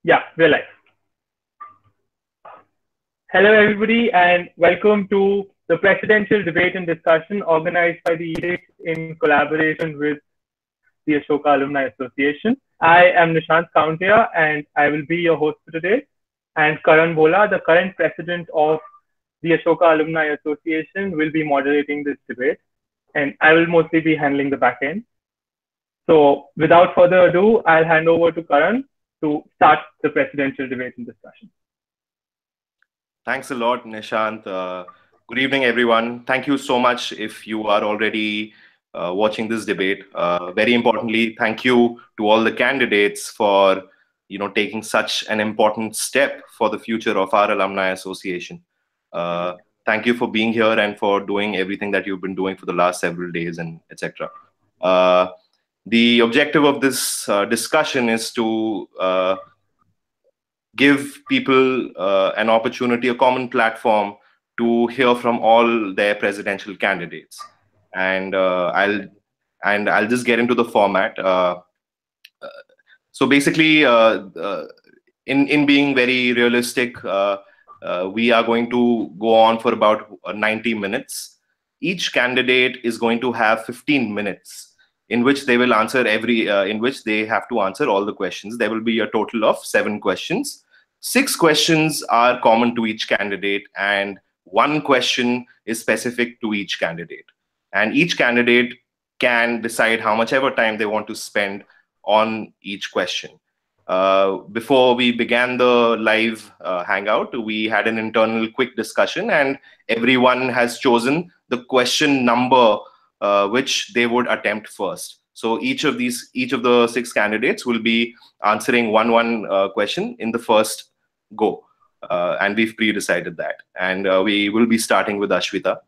Yeah, we're live. Hello, everybody, and welcome to the presidential debate and discussion organized by the edict in collaboration with the Ashoka Alumni Association. I am Nishant Kauntia, and I will be your host for today. And Karan Bola, the current president of the Ashoka Alumni Association, will be moderating this debate, and I will mostly be handling the back end. So, without further ado, I'll hand over to Karan to start the presidential debate and discussion. Thanks a lot, Nishant. Good evening, everyone. Thank you so much if you are already watching this debate. Very importantly, thank you to all the candidates for taking such an important step for the future of our alumni association. Thank you for being here and for doing everything that you've been doing for the last several days and etc. The objective of this discussion is to give people an opportunity, a common platform to hear from all their presidential candidates. And I'll just get into the format. So basically, in being very realistic, we are going to go on for about 90 minutes. Each candidate is going to have 15 minutes in which they will answer in which they have to answer all the questions. There will be a total of 7 questions. 6 questions are common to each candidate, and 1 question is specific to each candidate. And each candidate can decide how much ever time they want to spend on each question. Before we began the live hangout, we had an internal quick discussion, and everyone has chosen the question number which they would attempt first. So each of the 6 candidates will be answering one question in the first go, and we've pre-decided that. And we will be starting with Ashwita.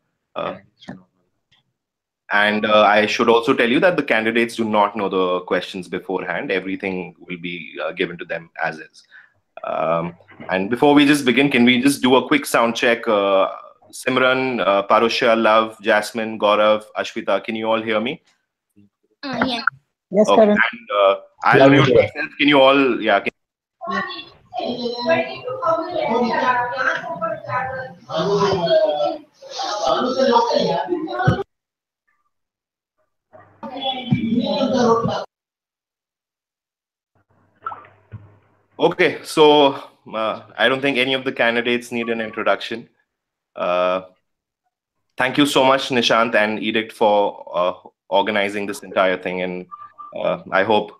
And I should also tell you that the candidates do not know the questions beforehand. Everything will be given to them as is. And before we just begin, can we just do a quick sound check? Simran, Parusha, Love, Jasmine, Gaurav, Ashwita, can you all hear me? Yeah. Yes, okay. Karan. And I'll mute myself. Can you all, yeah. Okay, so I don't think any of the candidates need an introduction. Thank you so much, Nishant and Edict, for organizing this entire thing, and I hope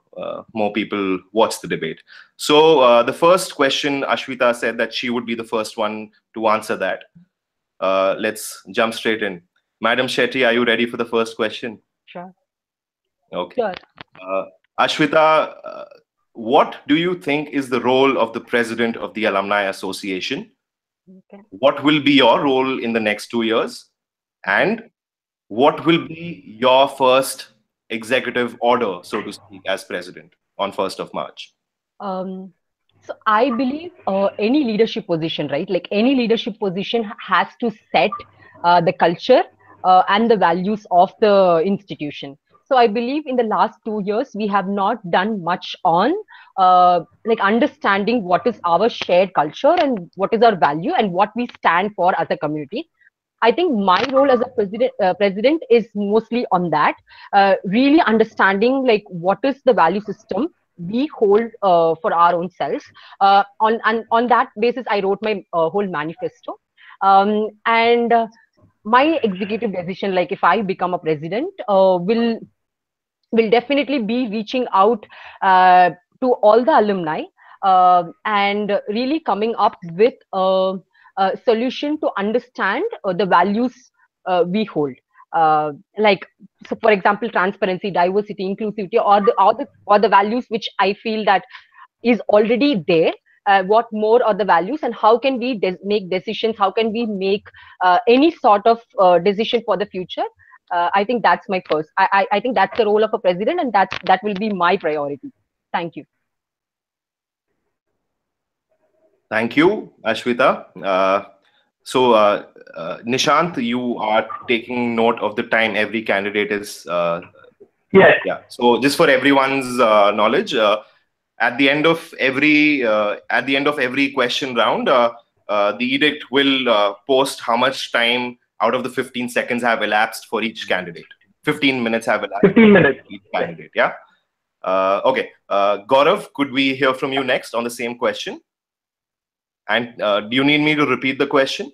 more people watch the debate. So the first question, Ashwita said that she would be the first one to answer that. Let's jump straight in. Madam Shetty, are you ready for the first question? Sure. Okay. Sure. Ashwita, what do you think is the role of the president of the Alumni Association? Okay. What will be your role in the next 2 years? And what will be your first executive order, so to speak, as president on 1st of March? So I believe any leadership position, right? Like any leadership position has to set the culture and the values of the institution. So I believe in the last 2 years, we have not done much on like understanding what is our shared culture and what is our value and what we stand for as a community. I think my role as a president is mostly on that, really understanding like what is the value system we hold for our own selves. On that basis, I wrote my whole manifesto. My executive decision, like if I become a president, will definitely be reaching out to all the alumni and really coming up with a solution to understand the values we hold. Like, so for example, transparency, diversity, inclusivity, or the values which I feel that is already there. What more are the values, and how can we make decisions? How can we make any sort of decision for the future? I think that's my first. I think that's the role of a president, and that will be my priority. Thank you. Thank you, Ashwita. Nishant, you are taking note of the time every candidate is. Yes. Yeah. So just for everyone's knowledge, at the end of every question round, the edict will post how much time out of the 15 seconds have elapsed for each candidate. 15 minutes have elapsed 15 minutes. for each candidate. Yeah. Okay. Gaurav, could we hear from you next on the same question? And do you need me to repeat the question?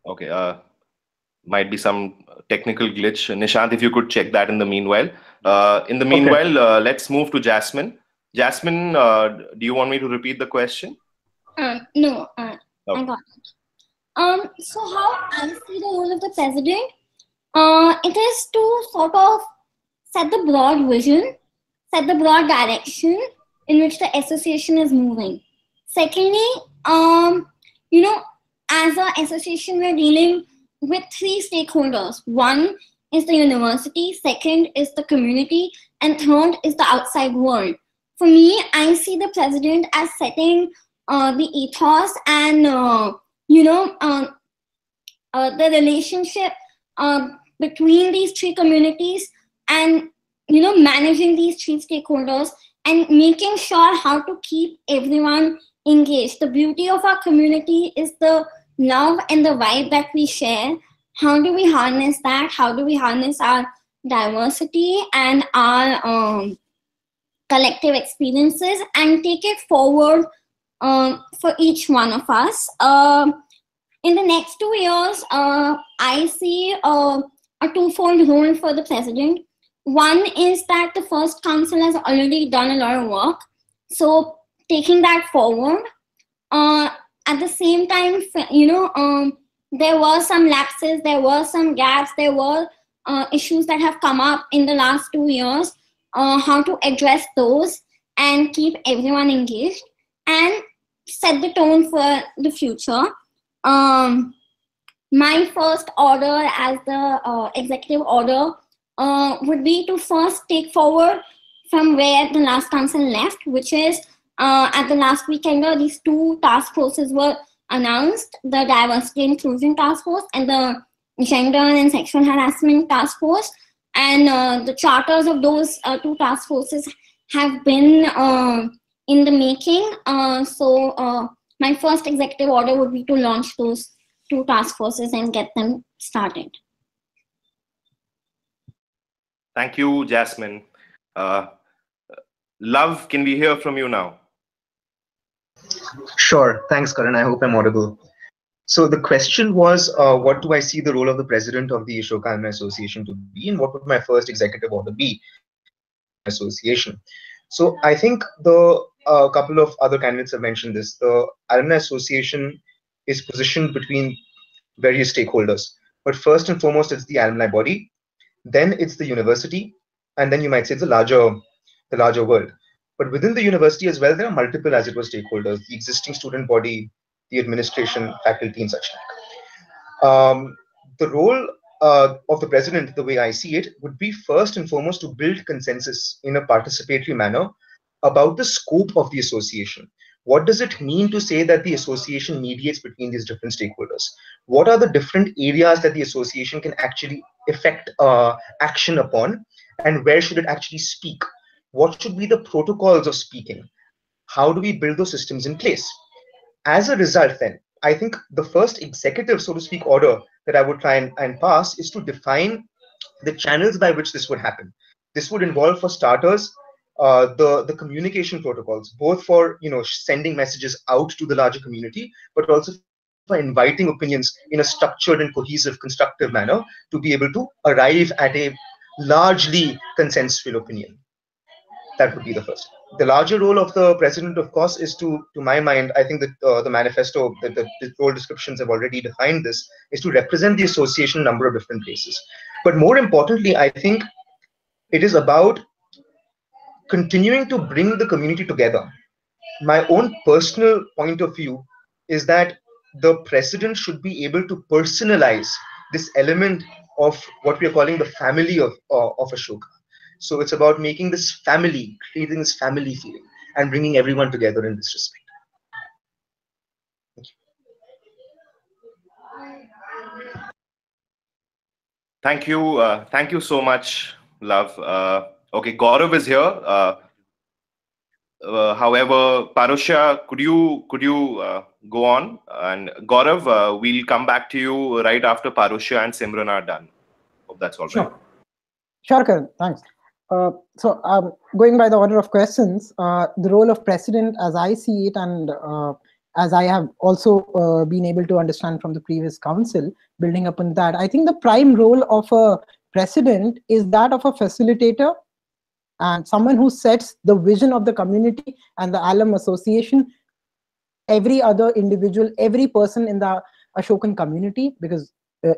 Okay. Might be some technical glitch. Nishant, if you could check that in the meanwhile. In the meanwhile, let's move to Jasmine. Jasmine, do you want me to repeat the question? No, I got it. So how I see the role of the president, it is to sort of set the broad vision, set the broad direction in which the association is moving. Secondly, you know, as an association, we're dealing with three stakeholders. One is the university, second is the community, and third is the outside world. For me, I see the president as setting the ethos and the relationship between these three communities, and managing these three stakeholders and making sure how to keep everyone engaged. The beauty of our community is the love and the vibe that we share. How do we harness that? How do we harness our diversity and our collective experiences and take it forward for each one of us? In the next 2 years, I see a twofold role for the president. One is that the first council has already done a lot of work, so taking that forward. At the same time, there were some lapses, there were some gaps, there were issues that have come up in the last 2 years. How to address those and keep everyone engaged and set the tone for the future. My first order as the executive order would be to first take forward from where the last council left, which is at the last weekend, these two task forces were announced, the Diversity and Inclusion Task Force and the Gender and Sexual Harassment Task Force. And the charters of those two task forces have been in the making. So my first executive order would be to launch those two task forces and get them started. Thank you, Jasmine. Love, can we hear from you now? Sure. Thanks, Karan. I hope I'm audible. So the question was, what do I see the role of the president of the Ashoka Alumni Association to be, and what would my first executive order be? Association. So I think the couple of other candidates have mentioned this. The Alumni Association is positioned between various stakeholders, but first and foremost, it's the alumni body, then it's the university, and then you might say it's the larger world. But within the university as well, there are multiple, as it was, stakeholders: the existing student body, the administration, faculty, and such like. The role of the president, the way I see it, would be first and foremost to build consensus in a participatory manner about the scope of the association. What does it mean to say that the association mediates between these different stakeholders? What are the different areas that the association can actually effect action upon, and where should it actually speak? What should be the protocols of speaking? How do we build those systems in place? As a result, then, I think the first executive, so to speak, order that I would try and pass is to define the channels by which this would happen. This would involve, for starters, the communication protocols, both for sending messages out to the larger community, but also for inviting opinions in a structured and cohesive, constructive manner to be able to arrive at a largely consensual opinion. That would be the first. The larger role of the president, of course, is to my mind, I think that the manifesto, the role descriptions have already defined this, is to represent the association in a number of different places. But more importantly, I think it is about continuing to bring the community together. My own personal point of view is that the president should be able to personalize this element of what we are calling the family of Ashoka. So it's about making this family, creating this family feeling, and bringing everyone together in this respect. Thank you. Thank you. Thank you so much, love. Okay, Gaurav is here. However, Parusha, could you go on? And Gaurav, we'll come back to you right after Parusha and Simran are done. Hope that's all right. Sure. Sure, Karan. Thanks. So, going by the order of questions, the role of president, as I see it, and as I have also been able to understand from the previous council, building upon that, I think the prime role of a president is that of a facilitator and someone who sets the vision of the community and the alum association, every other individual, every person in the Ashokan community, because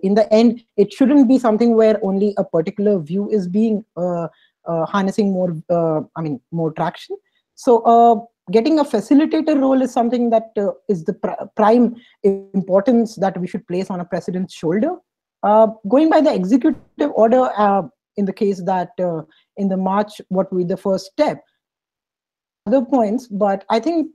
in the end, it shouldn't be something where only a particular view is being harnessing more, more traction. So getting a facilitator role is something that is the prime importance that we should place on a president's shoulder. Going by the executive order, in the case that in the March, what will be the first step, other points, but I think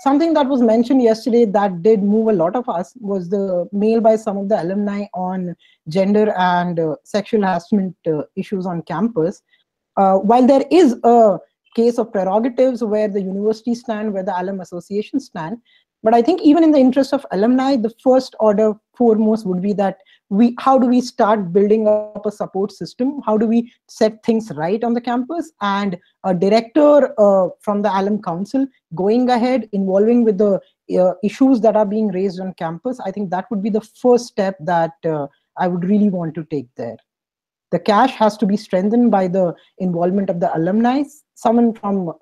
something that was mentioned yesterday that did move a lot of us was the mail by some of the alumni on gender and sexual harassment issues on campus. While there is a case of prerogatives where the universities stand, where the alum associations stand, but I think even in the interest of alumni, the first order foremost would be that how do we start building up a support system? How do we set things right on the campus? And a director from the alum council going ahead, involving with the issues that are being raised on campus, I think that would be the first step that I would really want to take there. The cash has to be strengthened by the involvement of the alumni. Someone from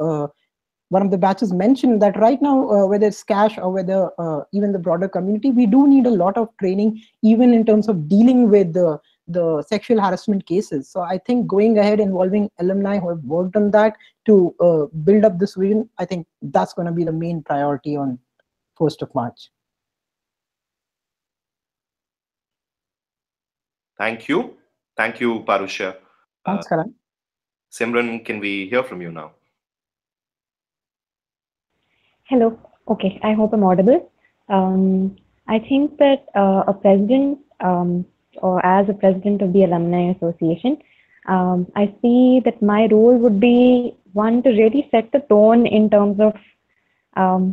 one of the batches mentioned that right now, whether it's cash or whether even the broader community, we do need a lot of training, even in terms of dealing with the sexual harassment cases. So I think going ahead, involving alumni who have worked on that to build up this vision, I think that's going to be the main priority on 1st of March. Thank you. Thank you, Parusha. Thanks, Karan. Simran, can we hear from you now? Hello. Okay, I hope I'm audible. I think that a president, or as a president of the Alumni Association, I see that my role would be one to really set the tone in terms of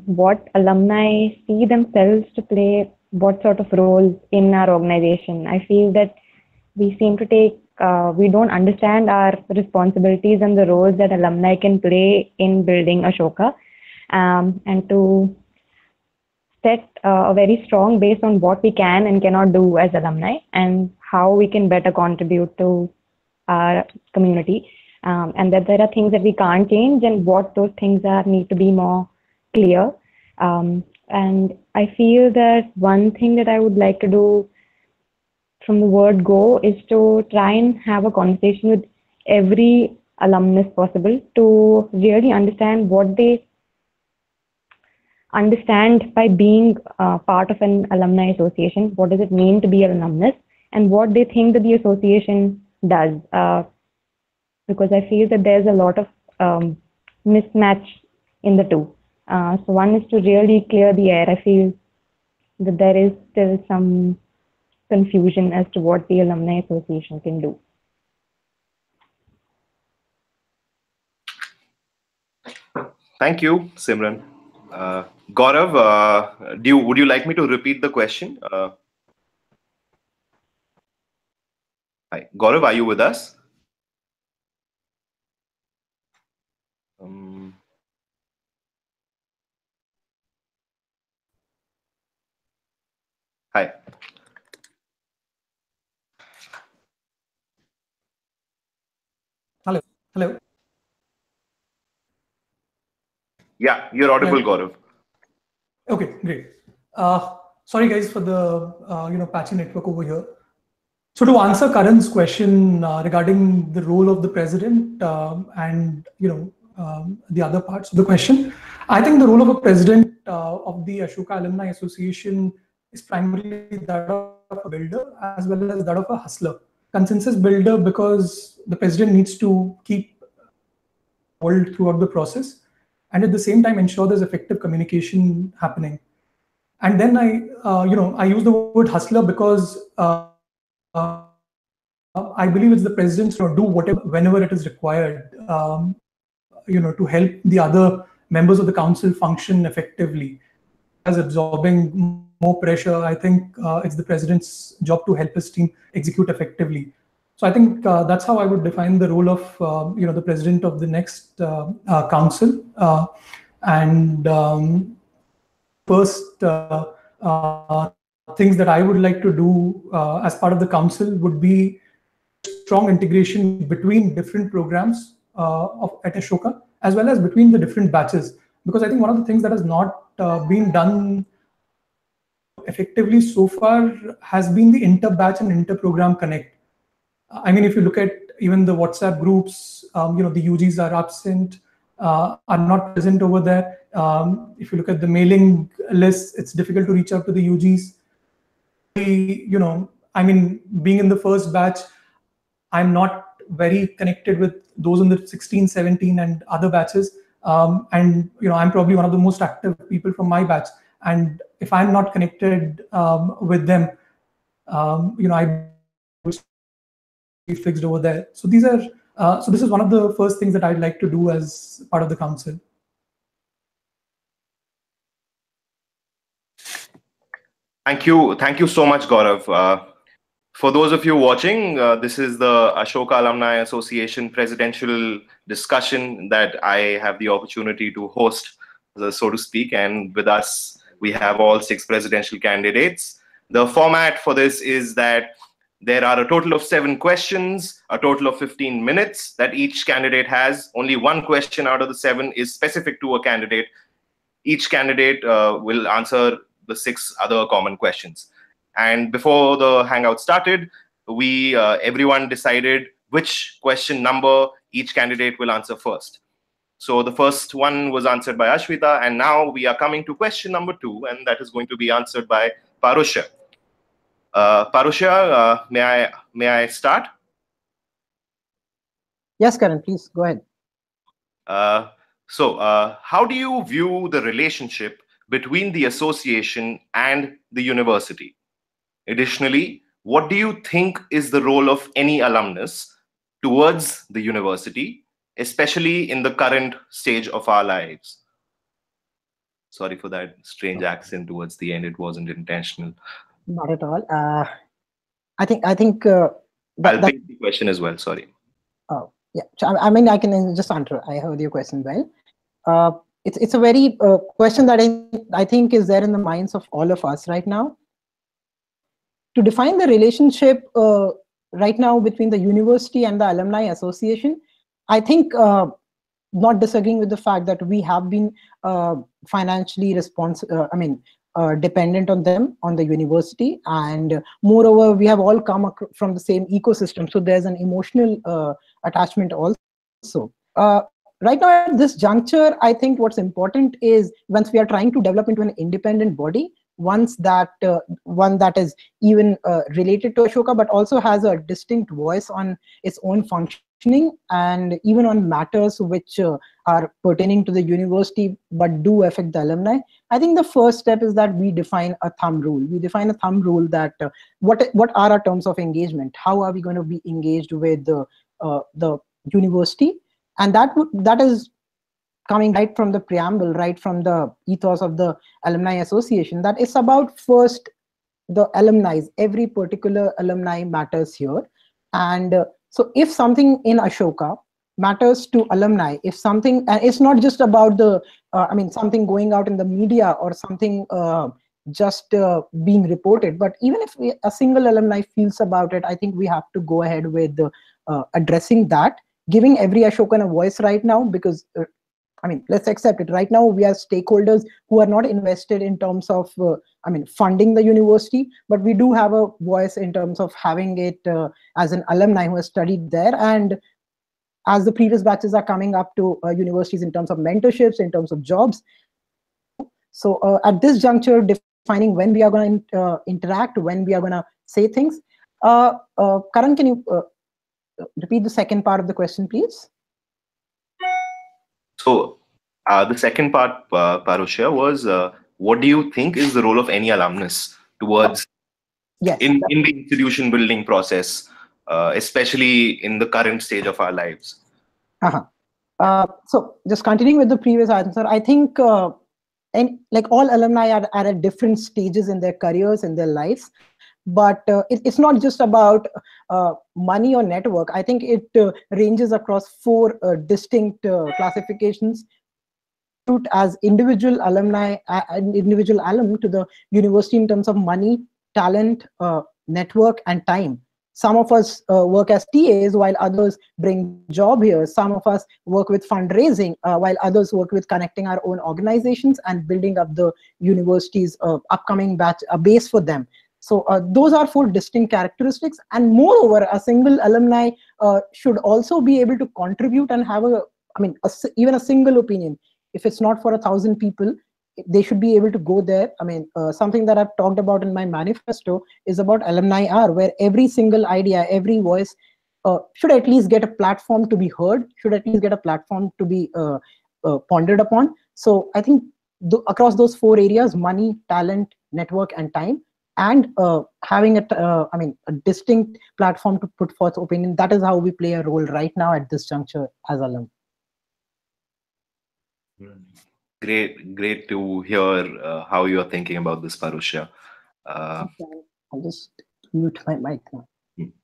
what alumni see themselves to play, what sort of roles in our organization. I feel that we seem to we don't understand our responsibilities and the roles that alumni can play in building Ashoka, and to set a very strong base on what we can and cannot do as alumni and how we can better contribute to our community, and that there are things that we can't change and what those things are need to be more clear. And I feel that one thing that I would like to do from the word go is to try and have a conversation with every alumnus possible to really understand what they understand by being part of an alumni association. What does it mean to be an alumnus, and what they think that the association does, because I feel that there's a lot of mismatch in the two. So one is to really clear the air. I feel that there is still some confusion as to what the alumni association can do. Thank you, Simran. Gaurav, would you like me to repeat the question? Hi, Gaurav, are you with us? Hi. Hello. Yeah, you're audible, Gaurav. Okay, great. Sorry guys for the patchy network over here. So to answer Karan's question regarding the role of the president and the other parts of the question, I think the role of a president of the Ashoka Alumni Association is primarily that of a builder as well as that of a hustler. Consensus builder, because the president needs to keep world throughout the process, and at the same time ensure there's effective communication happening. And then I use the word hustler because I believe it's the president's to do whatever, whenever it is required, to help the other members of the council function effectively. As absorbing more pressure, I think it's the president's job to help his team execute effectively. So I think that's how I would define the role of the president of the next council. First things that I would like to do as part of the council would be strong integration between different programs at Ashoka, as well as between the different batches. Because I think one of the things that has not been done effectively so far has been the inter-batch and inter-program connect. I mean, if you look at even the WhatsApp groups, the UGs are absent, are not present over there. If you look at the mailing list, it's difficult to reach out to the UGs. I mean, being in the first batch, I'm not very connected with those in the 16, 17 and other batches. I'm probably one of the most active people from my batch. And if I'm not connected with them, I would be fixed over there. So these are, so this is one of the first things that I'd like to do as part of the council. Thank you so much, Gaurav. For those of you watching, this is the Ashoka Alumni Association presidential discussion that I have the opportunity to host, so to speak. And with us, we have all 6 presidential candidates. The format for this is that there are a total of 7 questions, a total of 15 minutes that each candidate has. Only 1 question out of the 7 is specific to a candidate. Each candidate will answer the 6 other common questions. And before the hangout started, everyone decided which question number each candidate will answer first. So the first one was answered by Ashwita, and now we are coming to question number 2, and that is going to be answered by Parusha. Parusha, may I start? Yes, Karan, please go ahead. How do you view the relationship between the association and the university? Additionally, what do you think is the role of any alumnus towards the university, especially in the current stage of our lives? Sorry for that strange accent towards the end. It wasn't intentional. Not at all. I think I'll take the question as well. Sorry. Oh, yeah. I mean, I can just answer. I heard your question well. It's a very question that I think is there in the minds of all of us right now. To define the relationship right now between the university and the alumni association, I think not disagreeing with the fact that we have been financially dependent on them, on the university, and moreover, we have all come from the same ecosystem. So there's an emotional attachment also. Right now at this juncture, I think what's important is once we are trying to develop into an independent body, one that is even related to Ashoka, but also has a distinct voice on its own functioning and even on matters which are pertaining to the university but do affect the alumni. I think the first step is that we define a thumb rule. We define a thumb rule that what are our terms of engagement? How are we going to be engaged with the university? And that is coming right from the preamble, right from the ethos of the Alumni Association, that is about first the alumni. Every particular alumni matters here. And so if something in Ashoka matters to alumni, if something, and it's not just about the, something going out in the media or something just being reported, but even if a single alumni feels about it, I think we have to go ahead with addressing that, giving every Ashokan a voice right now, because let's accept it. Right now, we are stakeholders who are not invested in terms of, funding the university, but we do have a voice in terms of having it as an alumni who has studied there. And as the previous batches are coming up to universities in terms of mentorships, in terms of jobs. So at this juncture, defining when we are going to interact, when we are going to say things. Karan, can you repeat the second part of the question, please? So the second part, Parusha, was what do you think is the role of any alumnus towards in the institution building process especially in the current stage of our lives? So just continuing with the previous answer, I think and like all alumni are at different stages in their careers, in their lives. But it's not just about money or network. I think it ranges across four distinct classifications. As individual alumni and individual alum to the university in terms of money, talent, network, and time. Some of us work as TAs while others bring job here. Some of us work with fundraising while others work with connecting our own organizations and building up the university's upcoming batch, a base for them. So those are four distinct characteristics. And moreover, a single alumni should also be able to contribute and have even a single opinion. If it's not for 1,000 people, they should be able to go there. Something that I've talked about in my manifesto is about Alumni R, where every single idea, every voice should at least get a platform to be heard, should at least get a platform to be pondered upon. So I think across those four areas, money, talent, network, and time, and having a distinct platform to put forth opinion, that is how we play a role right now at this juncture as alum. Great to hear how you are thinking about this, Parusha. I'll just mute my mic now.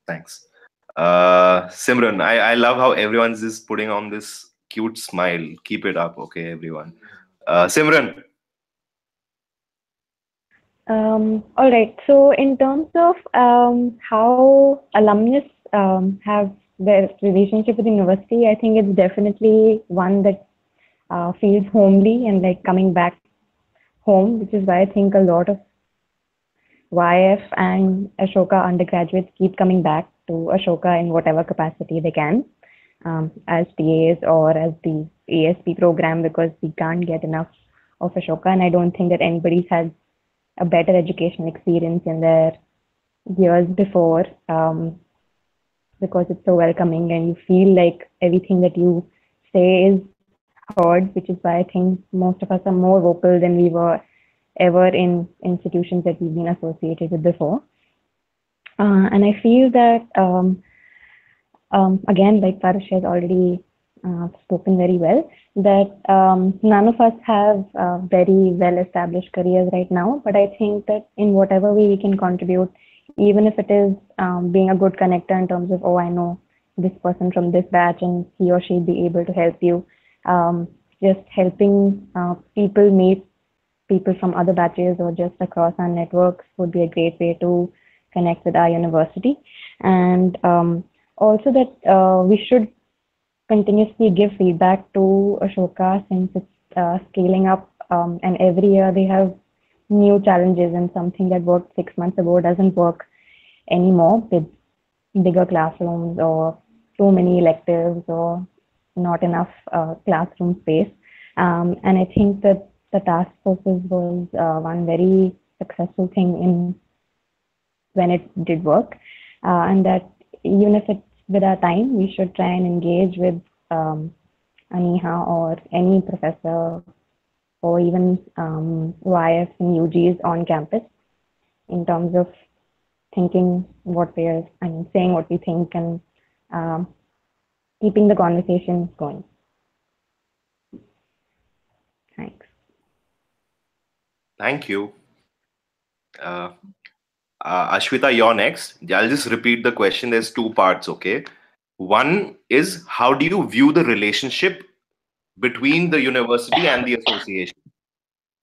Thanks. Simran, I love how everyone's just putting on this cute smile. Keep it up, okay, everyone. Simran. All right. So in terms of how alumnus have their relationship with the university, I think it's definitely one that feels homely and like coming back home, which is why I think a lot of YF and Ashoka undergraduates keep coming back to Ashoka in whatever capacity they can, as TAs or as the ASP program, because we can't get enough of Ashoka, and I don't think that anybody's had a better educational experience in their years before, because it's so welcoming and you feel like everything that you say is heard, which is why I think most of us are more vocal than we were ever in institutions that we've been associated with before. And I feel that, again, like Parush has already spoken very well, that none of us have very well-established careers right now, but I think that in whatever way we can contribute, even if it is being a good connector in terms of, oh, I know this person from this batch and he or she be able to help you, just helping people meet people from other batches or just across our networks would be a great way to connect with our university. And also that we should continuously give feedback to Ashoka, since it's scaling up, and every year they have new challenges, and something that worked 6 months ago doesn't work anymore, with bigger classrooms or too many electives or not enough classroom space. And I think that the task forces was one very successful thing in when it did work, and that even if it's with our time, we should try and engage with Aniha or any professor or even YFs and UGs on campus in terms of thinking what we're, saying what we think, and keeping the conversation going. Thanks. Thank you. Ashwita, you're next. I'll just repeat the question. There's two parts, okay? One is, how do you view the relationship between the university and the association?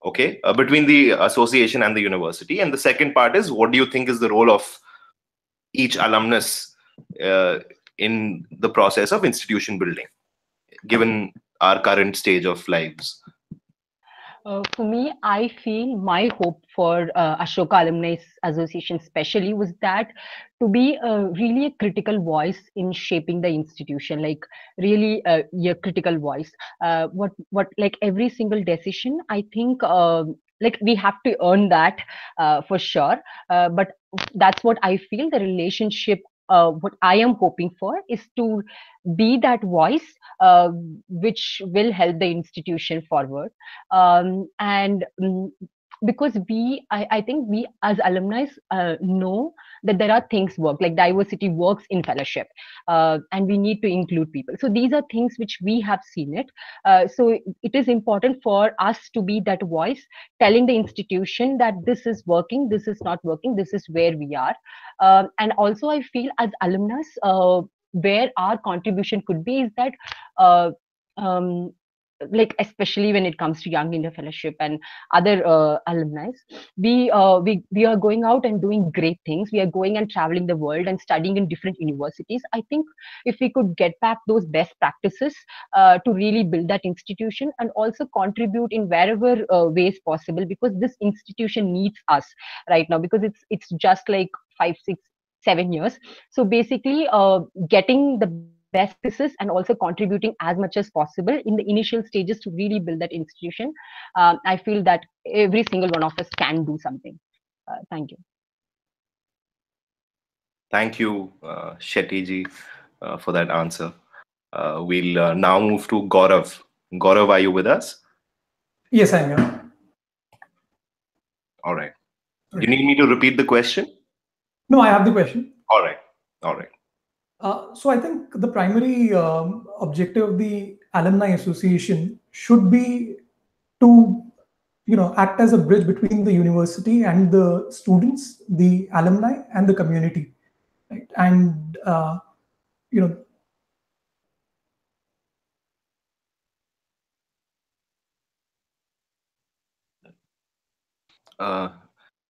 Okay, between the association and the university. And the second part is, what do you think is the role of each alumnus in the process of institution building, given our current stage of lives? For me, I feel my hope for Ashoka Alumni Association especially was that to be really a critical voice in shaping the institution, like really a critical voice. What like every single decision, I think like we have to earn that for sure. But that's what I feel the relationship. What I am hoping for is to be that voice which will help the institution forward. And because I think we as alumni know that there are things work, like diversity works in fellowship, and we need to include people. So these are things which we have seen it. So it is important for us to be that voice, telling the institution that this is working, this is not working, this is where we are. And also I feel as alumnus, where our contribution could be is that um, like especially when it comes to Young India Fellowship and other alumni, we are going out and doing great things. We are going and traveling the world and studying in different universities. I think if we could get back those best practices to really build that institution and also contribute in wherever ways possible, because this institution needs us right now, because it's just like 5, 6, 7 years. So basically getting the best practices and also contributing as much as possible in the initial stages to really build that institution. I feel that every single one of us can do something. Thank you. Thank you, Shetty ji, for that answer. We'll now move to Gaurav. Gaurav, are you with us? Yes, I am here. All right. Do you need me to repeat the question? No, I have the question. All right. All right. So I think the primary objective of the Alumni Association should be to, act as a bridge between the university and the students, the alumni, and the community, right? And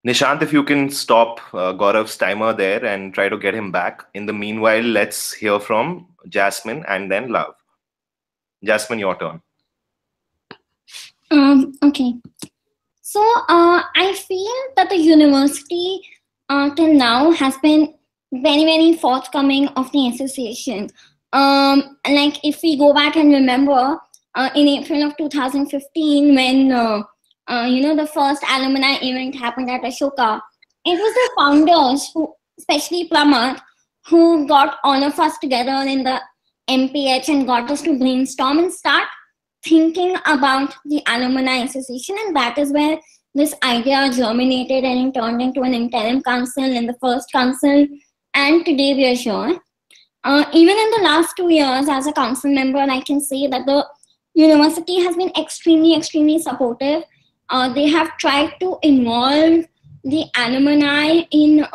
Nishant, if you can stop Gaurav's timer there and try to get him back. In the meanwhile, let's hear from Jasmine and then Love. Jasmine, your turn. Okay. So I feel that the university till now has been very, very forthcoming of the association. Like if we go back and remember in April of 2015 when the first alumni event happened at Ashoka, it was the founders who, especially Pramad, who got all of us together in the MPH and got us to brainstorm and start thinking about the Alumni Association, and that is where this idea germinated and it turned into an interim council and the first council, and today we are here. Even in the last 2 years as a council member, I can say that the university has been extremely, extremely supportive. They have tried to involve the alumni in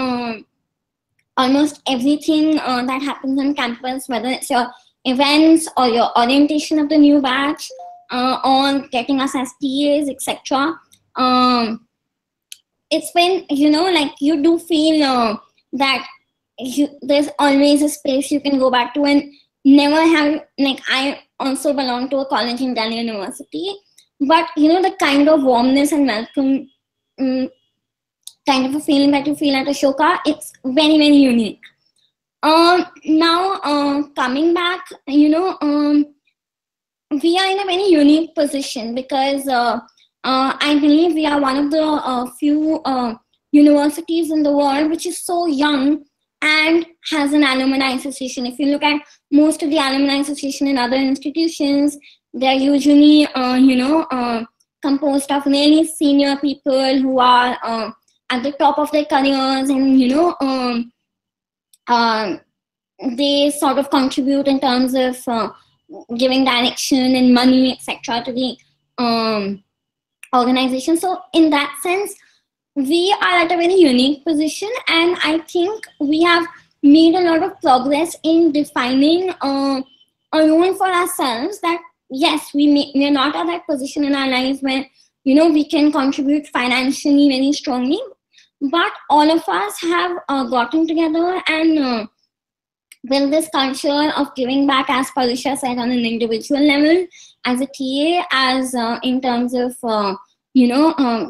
almost everything that happens on campus, whether it's your events or your orientation of the new batch, or getting us as TAs, etc. It's been, like you do feel that there's always a space you can go back to and never have, like I also belong to a college in Delhi University, but the kind of warmness and welcome kind of a feeling that you feel at Ashoka, it's very, very unique. Now, coming back, we are in a very unique position because I believe we are one of the few universities in the world which is so young and has an alumni association. If you look at most of the alumni association in other institutions, they're usually, composed of really senior people who are at the top of their careers, and they sort of contribute in terms of giving direction and money, etc., to the organization. So in that sense, we are at a very unique position, and I think we have made a lot of progress in defining a role for ourselves that yes, we are not at that position in our lives where we can contribute financially very strongly, but all of us have gotten together and build this culture of giving back, as Parisha said, on an individual level, as a TA, as in terms of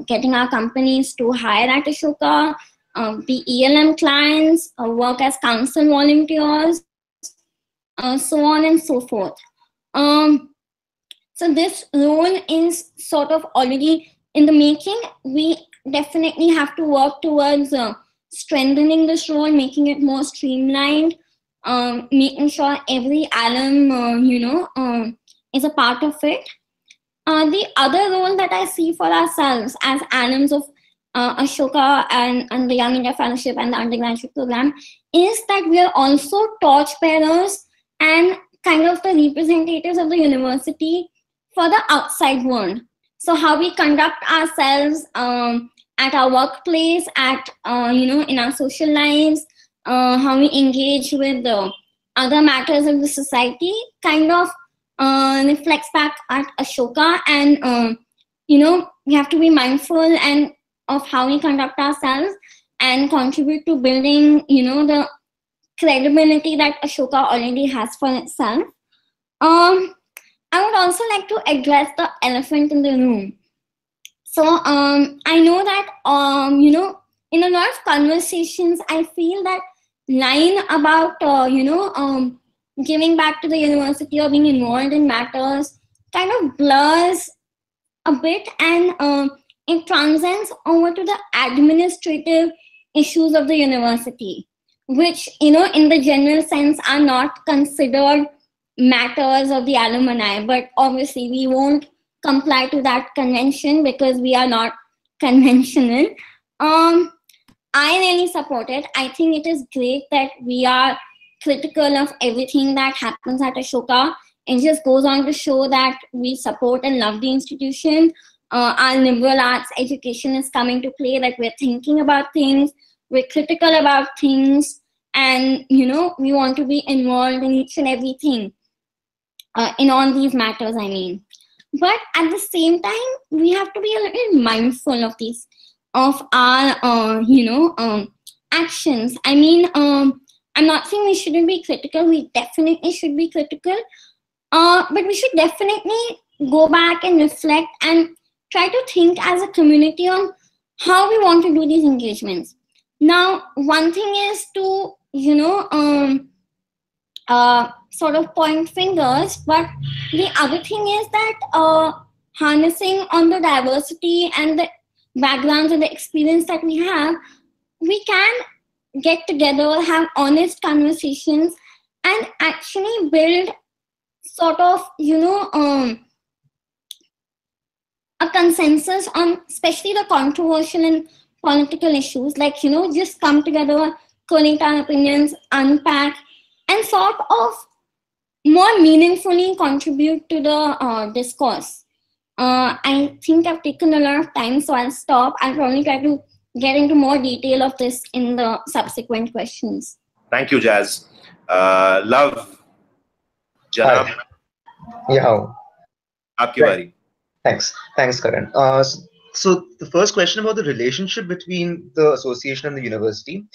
getting our companies to hire at Ashoka, be ELM clients, work as council volunteers, so on and so forth. So this role is sort of already in the making. We definitely have to work towards strengthening this role, making it more streamlined, making sure every alum, is a part of it. The other role that I see for ourselves as alums of Ashoka and the Young India Fellowship and the undergraduate program is that we are also torchbearers and kind of the representatives of the university for the outside world. So how we conduct ourselves at our workplace, at in our social lives, how we engage with the other matters of the society, kind of reflects back at Ashoka, and we have to be mindful and of how we conduct ourselves and contribute to building, the credibility that Ashoka already has for itself. I would also like to address the elephant in the room. So I know that in a lot of conversations, I feel that line about giving back to the university or being involved in matters kind of blurs a bit, and it transcends over to the administrative issues of the university, which in the general sense are not considered matters of the alumni. But obviously we won't comply to that convention because we are not conventional. I really support it. I think it is great that we are critical of everything that happens at Ashoka. It just goes on to show that we support and love the institution. Our liberal arts education is coming to play, that we're thinking about things, we're critical about things, and we want to be involved in each and everything, in all these matters, I mean. But at the same time, we have to be a little mindful of these, of our actions. I mean, I'm not saying we shouldn't be critical. We definitely should be critical, but we should definitely go back and reflect and try to think as a community on how we want to do these engagements. Now, one thing is to sort of point fingers, but the other thing is that harnessing on the diversity and the backgrounds and the experience that we have, we can get together, have honest conversations, and actually build sort of a consensus on especially the controversial and political issues, like just come together, collate our opinions, unpack, and sort of more meaningfully contribute to the discourse. I think I've taken a lot of time, so I'll stop. I'll probably try to get into more detail of this in the subsequent questions. Thank you, Jazz. Love, Janab. Yeah. Aapki bari. Thanks, Karan. So the first question about the relationship between the association and the university,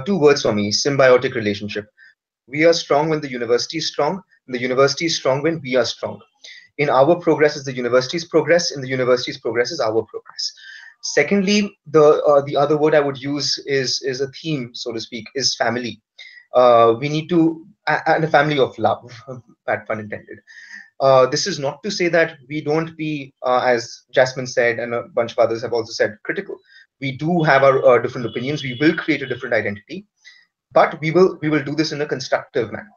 two words for me: symbiotic relationship. We are strong when the university is strong, and the university is strong when we are strong. In our progress is the university's progress, in the university's progress is our progress. Secondly, the other word I would use is a theme, so to speak, is family. We need to, and a family of love, bad pun intended. This is not to say that we don't be, as Jasmine said, and a bunch of others have also said, critical. We do have our different opinions. We will create a different identity, but we will do this in a constructive manner.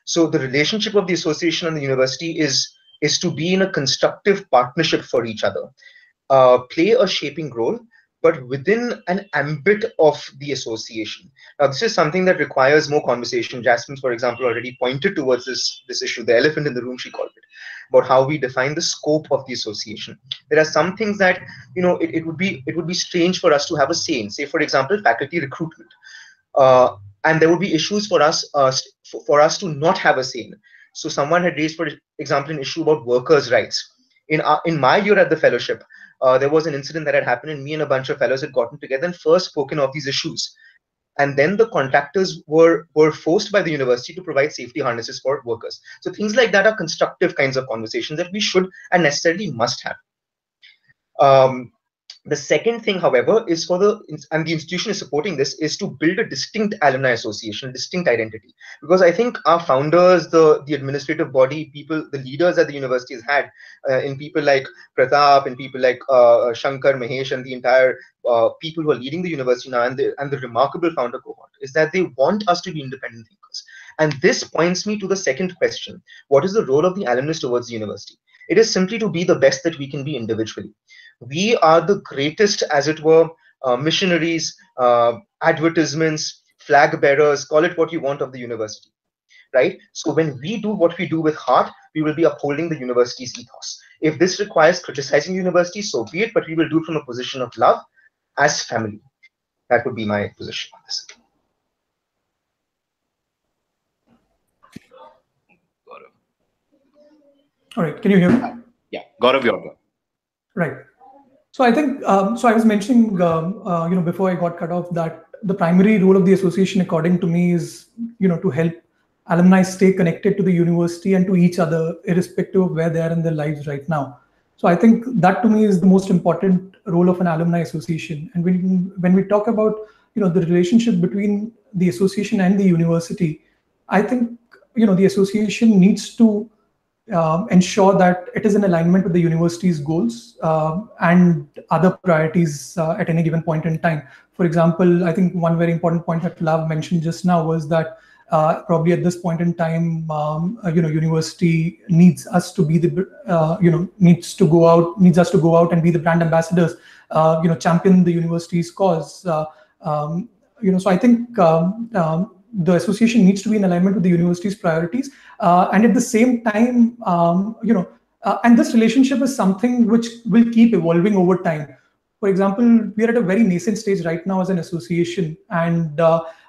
So the relationship of the association and the university is to be in a constructive partnership for each other, play a shaping role, but within an ambit of the association. Now, this is something that requires more conversation. Jasmine, for example, already pointed towards this issue, the elephant in the room, she called it, about how we define the scope of the association. There are some things that, it would be strange for us to have a say in, say, for example, faculty recruitment. And there would be issues for us to not have a say in. So someone had raised, for example, an issue about workers' rights. In my year at the fellowship, there was an incident that had happened, and me and a bunch of fellows had gotten together and first spoken of these issues. And then the contractors were forced by the university to provide safety harnesses for workers. So things like that are constructive kinds of conversations that we should and necessarily must have. The second thing, however, is and the institution is supporting this, is to build a distinct alumni association, distinct identity. Because I think our founders, the administrative body, people, the leaders that the university has had, in people like Pratap and people like Shankar, Mahesh, and the entire people who are leading the university now, and the remarkable founder cohort, is that they want us to be independent thinkers. And this points me to the second question. What is the role of the alumnus towards the university? It is simply to be the best that we can be individually. We are the greatest, as it were, missionaries, advertisements, flag bearers, call it what you want, of the university, right? So when we do what we do with heart, we will be upholding the university's ethos. If this requires criticizing university, so be it, but we will do it from a position of love as family. That would be my position on this. All right, can you hear me? Yeah, Gaurav, your turn. Right. So I think, so I was mentioning, before I got cut off, that the primary role of the association, according to me, is, to help alumni stay connected to the university and to each other, irrespective of where they are in their lives right now. So I think that to me is the most important role of an alumni association. And when we talk about, the relationship between the association and the university, I think, the association needs to ensure that it is in alignment with the university's goals and other priorities at any given point in time. For example, I think one very important point that Lav mentioned just now was that probably at this point in time, university needs us to be the, needs us to go out and be the brand ambassadors, champion the university's cause. So I think the association needs to be in alignment with the university's priorities, and at the same time, and this relationship is something which will keep evolving over time. For example, we are at a very nascent stage right now as an association, and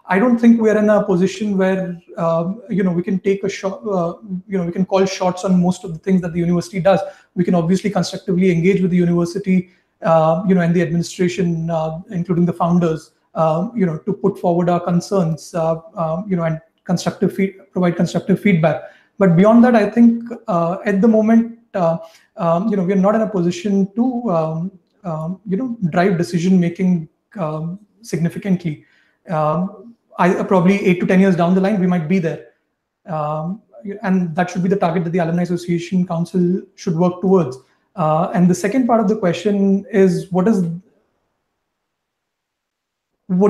I don't think we are in a position where we can take a shot, we can call shots on most of the things that the university does. We can obviously constructively engage with the university, and the administration, including the founders, to put forward our concerns, and provide constructive feedback. But beyond that, I think at the moment, we are not in a position to, drive decision making significantly. Probably 8 to 10 years down the line, we might be there. And that should be the target that the Alumni Association Council should work towards. And the second part of the question is, what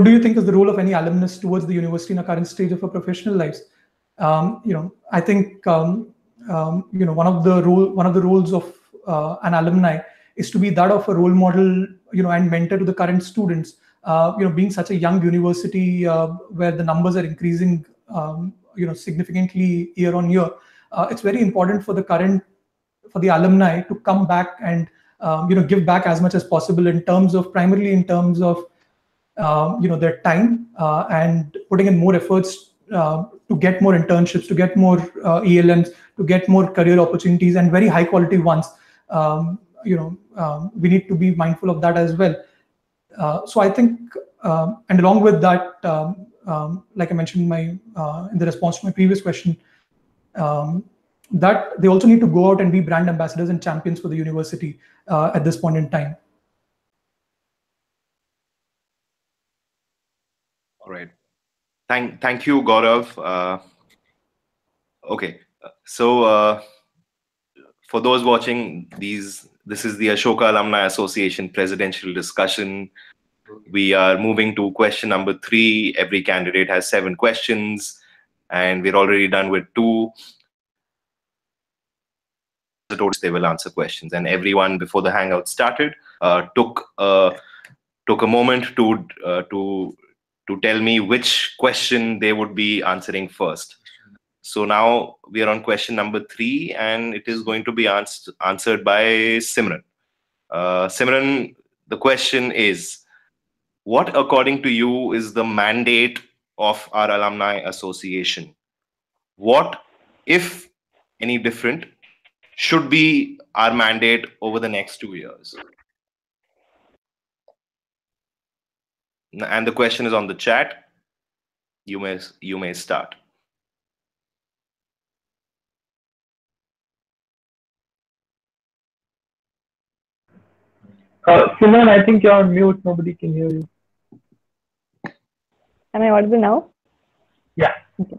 do you think is the role of any alumnus towards the university in a current stage of our professional lives? I think one of the roles of an alumni is to be that of a role model, and mentor to the current students. Being such a young university where the numbers are increasing, significantly year on year, it's very important for the alumni to come back and give back as much as possible primarily in terms of their time and putting in more efforts to get more internships, to get more ELMs, to get more career opportunities, and very high quality ones. We need to be mindful of that as well. So I think, and along with that, like I mentioned in the response to my previous question, that they also need to go out and be brand ambassadors and champions for the university at this point in time. All right. Thank you, Gaurav. Okay, so for those watching, this is the Ashoka Alumni Association presidential discussion. We are moving to question number 3. Every candidate has 7 questions, and we're already done with 2. They will answer questions, and everyone before the hangout started took a moment to tell me which question they would be answering first. So now we are on question number 3, and it is going to be answered by Simran. Simran, the question is, what according to you is the mandate of our Alumni Association? What, if any different, should be our mandate over the next 2 years? And the question is on the chat. You may start. Simran, I think you're on mute. Nobody can hear you. Am I audible now? Yeah. Okay.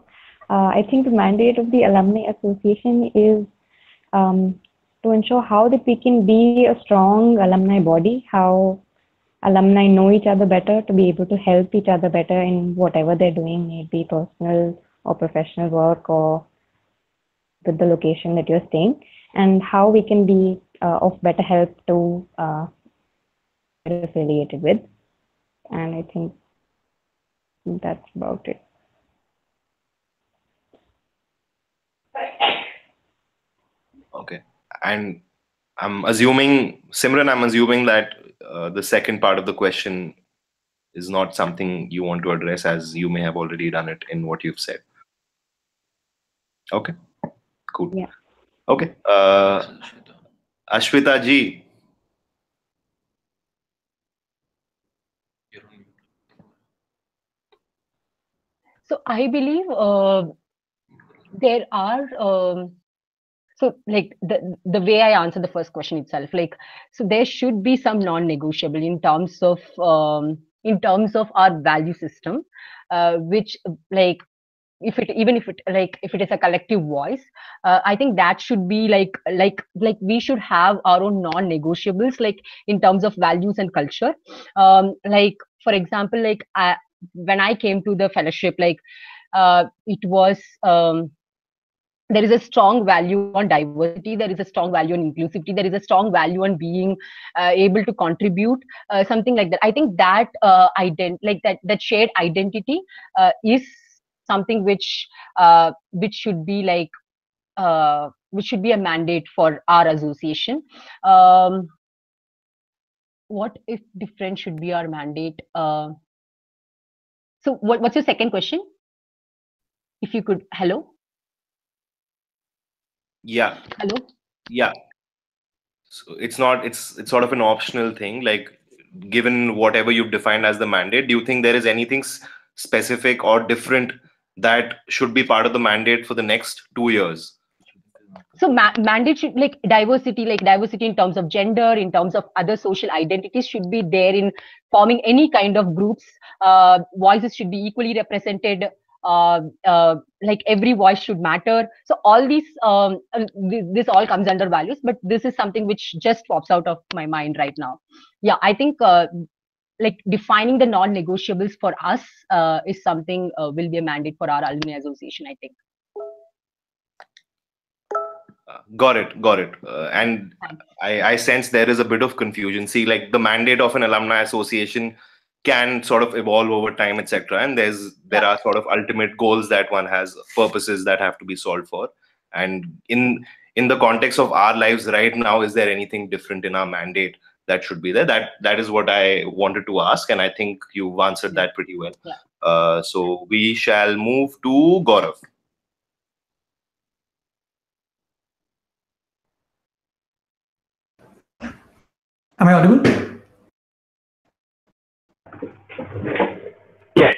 I think the mandate of the Alumni Association is to ensure how that we can be a strong alumni body, how alumni know each other better, to be able to help each other better in whatever they're doing, may it be personal or professional work or with the location that you're staying, and how we can be of better help to affiliated with. And I think that's about it. Okay. And I'm assuming, Simran, I'm assuming that the second part of the question is not something you want to address, as you may have already done it in what you've said. Okay, cool. Yeah. Okay. Ashwita ji. So I believe there are so like the way I answer the first question itself, like, so there should be some non-negotiable in terms of our value system, which, like, if it is a collective voice, I think that should be like we should have our own non-negotiables, like in terms of values and culture. Like, for example, like when I came to the fellowship, like it was there is a strong value on diversity, there is a strong value on inclusivity, there is a strong value on being able to contribute, something like that. I think that that shared identity is something which should be like which should be a mandate for our association. What if different should be our mandate? So what's your second question? If you could, hello? Yeah. Hello? Yeah. So it's sort of an optional thing. Like, given whatever you've defined as the mandate, do you think there is anything specific or different that should be part of the mandate for the next 2 years? So mandate should, like diversity in terms of gender, in terms of other social identities, should be there in forming any kind of groups. Voices should be equally represented. Like every voice should matter. So all these, this all comes under values, but this is something which just pops out of my mind right now. Yeah, I think like defining the non-negotiables for us is something will be a mandate for our alumni association, I think. Got it. And I sense there is a bit of confusion. See, like the mandate of an alumni association can sort of evolve over time, etc. And there are sort of ultimate goals that one has, purposes that have to be solved for. And in the context of our lives right now, is there anything different in our mandate that should be there? That is what I wanted to ask, and I think you've answered that pretty well. Yeah. So we shall move to Gaurav. Am I audible? Yes.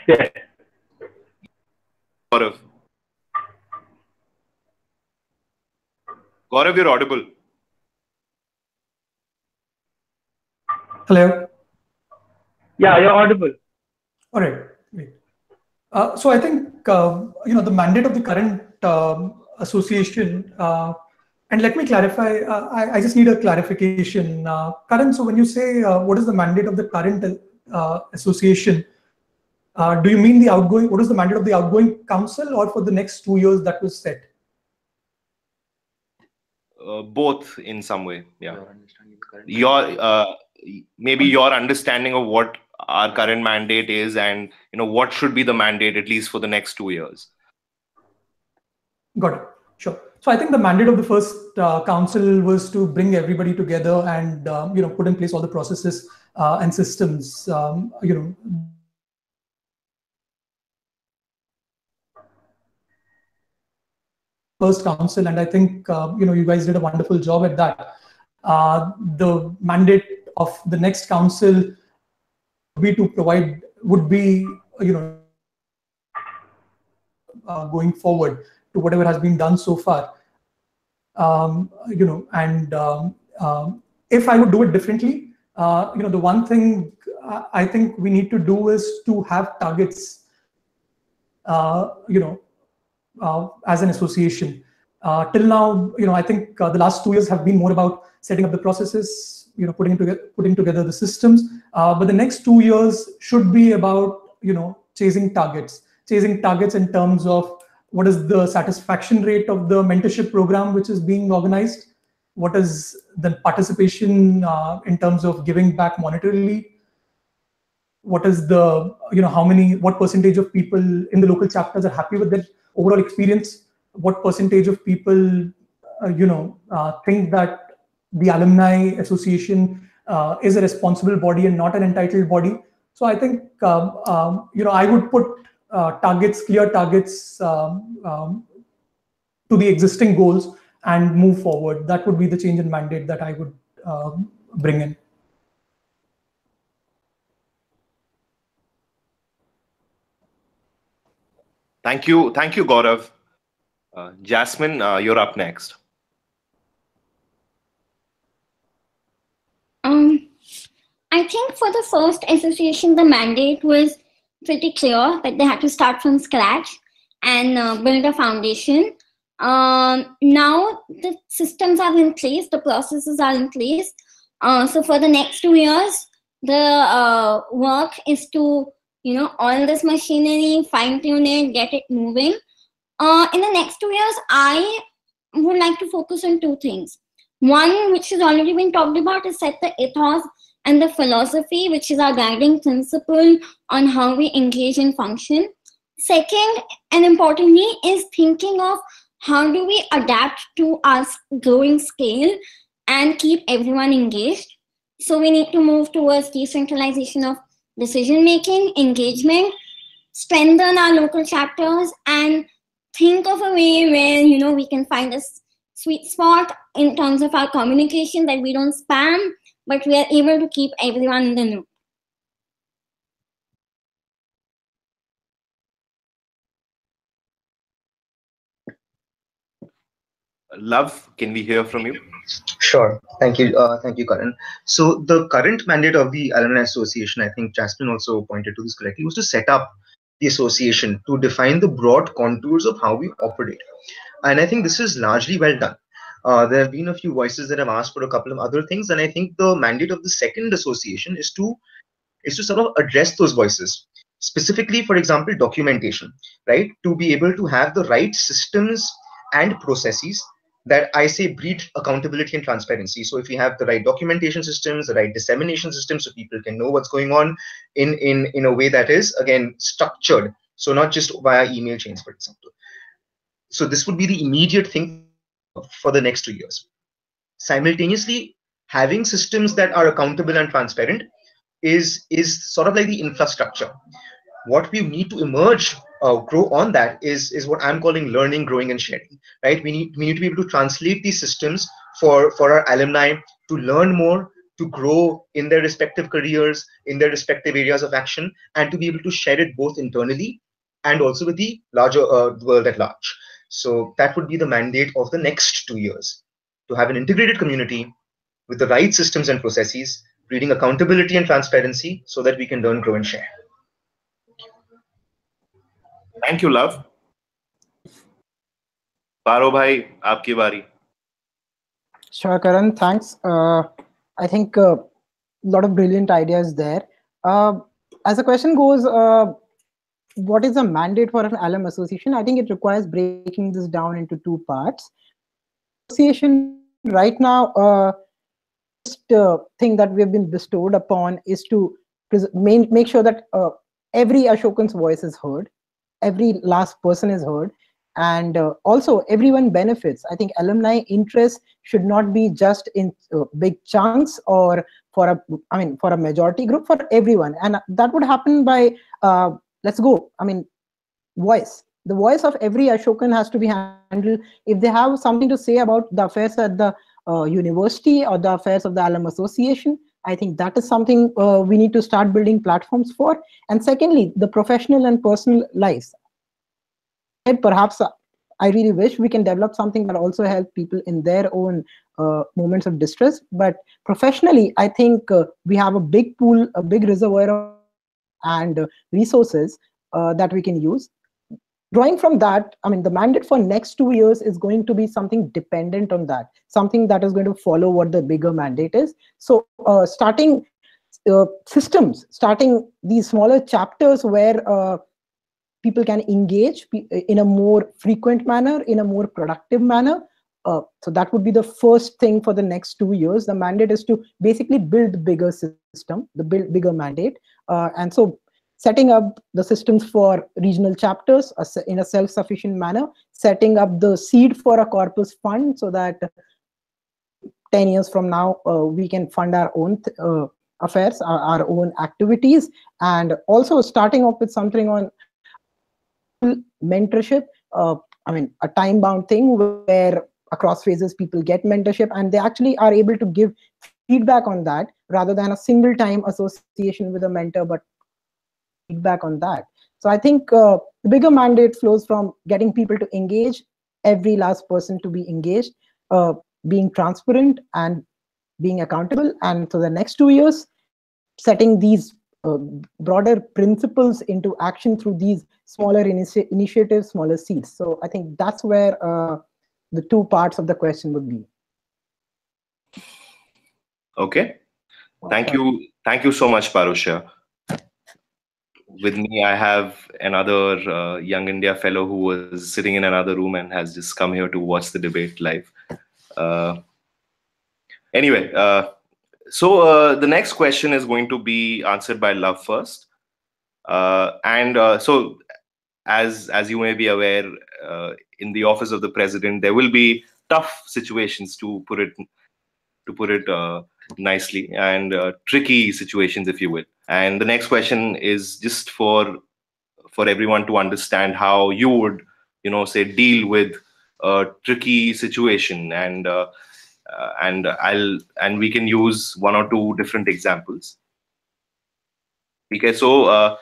Gaurav, you're audible. Hello? Yeah, you're audible. All right, great. So I think, the mandate of the current association, and let me clarify, I just need a clarification. Karan, so when you say what is the mandate of the current association, do you mean what is the mandate of the outgoing council, or for the next 2 years that was set? Both in some way, yeah. Maybe your understanding of what our current mandate is, and what should be the mandate at least for the next 2 years. Got it. Sure. So I think the mandate of the first council was to bring everybody together and put in place all the processes and systems. First council, and I think you guys did a wonderful job at that. The mandate of the next council would be going forward to whatever has been done so far. If I would do it differently, the one thing I think we need to do is to have targets, as an association. Till now, I think the last 2 years have been more about setting up the processes, putting together the systems. But the next 2 years should be about, chasing targets in terms of what is the satisfaction rate of the mentorship program which is being organized? What is the participation in terms of giving back monetarily? What is the, what percentage of people in the local chapters are happy with their overall experience? What percentage of people, think that the Alumni Association is a responsible body and not an entitled body? So I think, I would put clear targets to the existing goals and move forward. That would be the change in mandate that I would bring in. Thank you, Gaurav. Jasmine, you're up next. I think for the first association, the mandate was pretty clear that they had to start from scratch and build a foundation. Now the systems are in place, the processes are in place. So for the next 2 years, the work is to, oil this machinery, fine tune it, get it moving. In the next 2 years, I would like to focus on two things. One, which has already been talked about, is set the ethos and the philosophy, which is our guiding principle on how we engage and function. Second, and importantly, is thinking of how do we adapt to our growing scale and keep everyone engaged. So we need to move towards decentralization of decision-making, engagement, strengthen our local chapters, and think of a way where, we can find a sweet spot in terms of our communication, that we don't spam, but we are able to keep everyone in the loop. Love, can we hear from you? Sure. Thank you, Karan. So the current mandate of the Alumni Association, I think Jasmine also pointed to this correctly, was to set up the association to define the broad contours of how we operate. And I think this is largely well done. There have been a few voices that have asked for a couple of other things, and I think the mandate of the second association is to sort of address those voices. Specifically, for example, documentation, right? To be able to have the right systems and processes that I say breed accountability and transparency. So if we have the right documentation systems, the right dissemination systems, so people can know what's going on in a way that is, again, structured. So not just via email chains, for example. So this would be the immediate thing for the next 2 years. Simultaneously, having systems that are accountable and transparent is sort of like the infrastructure. What we need to emerge, grow on that is what I'm calling learning, growing, and sharing. Right? We need to be able to translate these systems for our alumni to learn more, to grow in their respective careers, in their respective areas of action, and to be able to share it both internally and also with the larger world at large. So that would be the mandate of the next 2 years, to have an integrated community with the right systems and processes, breeding accountability and transparency so that we can learn, grow, and share. Thank you, Love. Paro bhai, aapki bari. Sure, Karan, thanks. I think a lot of brilliant ideas there. As the question goes, what is a mandate for an alum association? I think it requires breaking this down into two parts. Association right now, thing that we have been bestowed upon is to make sure that every Ashokan's voice is heard, every last person is heard, and also everyone benefits. I think alumni interest should not be just in big chunks or for a majority group, for everyone, and that would happen by voice. The voice of every Ashokan has to be handled. If they have something to say about the affairs at the university or the affairs of the alum association, I think that is something we need to start building platforms for. And secondly, the professional and personal lives. Perhaps I really wish we can develop something that also help people in their own moments of distress. But professionally, I think we have a big pool, a big reservoir and resources that we can use. Drawing from that, the mandate for next 2 years is going to be something dependent on that, something that is going to follow what the bigger mandate is. So starting systems, starting these smaller chapters where people can engage in a more frequent manner, in a more productive manner. So that would be the first thing for the next 2 years. The mandate is to basically build the bigger system, the bigger mandate. And so setting up the systems for regional chapters in a self-sufficient manner, setting up the seed for a corpus fund so that 10 years from now, we can fund our own affairs, our own activities, and also starting off with something on mentorship. I mean, a time-bound thing where across phases people get mentorship and they actually are able to give feedback on that rather than a single-time association with a mentor, but feedback on that. So I think the bigger mandate flows from getting people to engage, every last person to be engaged, being transparent and being accountable. And so the next 2 years, setting these broader principles into action through these smaller initiatives, smaller seeds. So I think that's where the two parts of the question would be. Okay. Thank you. Thank you so much, Parusha. With me, I have another Young India fellow who was sitting in another room and has just come here to watch the debate live. Anyway, so the next question is going to be answered by Love first. So as you may be aware, in the office of the president, there will be tough situations, to put it nicely, and tricky situations, if you will. And the next question is just for everyone to understand how you would, say, deal with a tricky situation, and we can use 1 or 2 different examples. Okay, so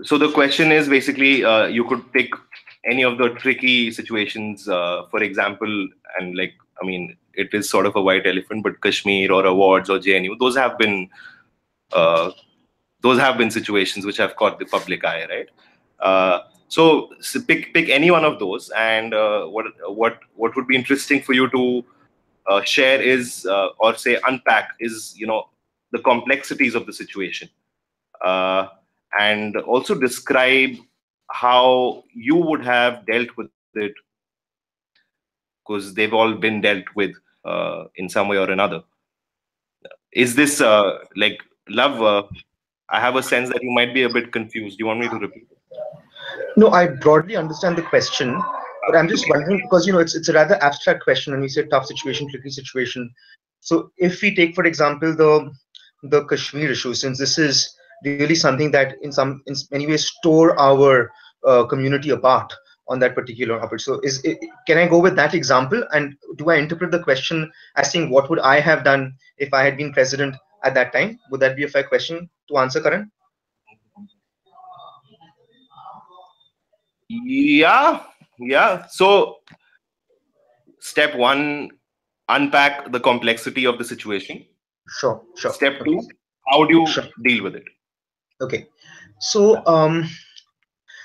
the question is basically, you could pick any of the tricky situations, for example, and like, I mean, it is sort of a white elephant, but Kashmir or awards or JNU, those have been situations which have caught the public eye, right? So pick any one of those, and what would be interesting for you to share is, or say unpack, is the complexities of the situation, and also describe how you would have dealt with it, because they've all been dealt with in some way or another. Is this like, Love? I have a sense that you might be a bit confused. Do you want me to repeat it? No, I broadly understand the question, but I'm just wondering, because it's a rather abstract question when we say tough situation, tricky situation. So if we take, for example, the Kashmir issue, since this is really something that in many ways tore our community apart on that particular topic. So can I go with that example, and do I interpret the question as saying what would I have done if I had been president at that time? Would that be a fair question to answer, Karan? Yeah. So step 1, unpack the complexity of the situation. Sure. Step 2, how do you deal with it? Okay. So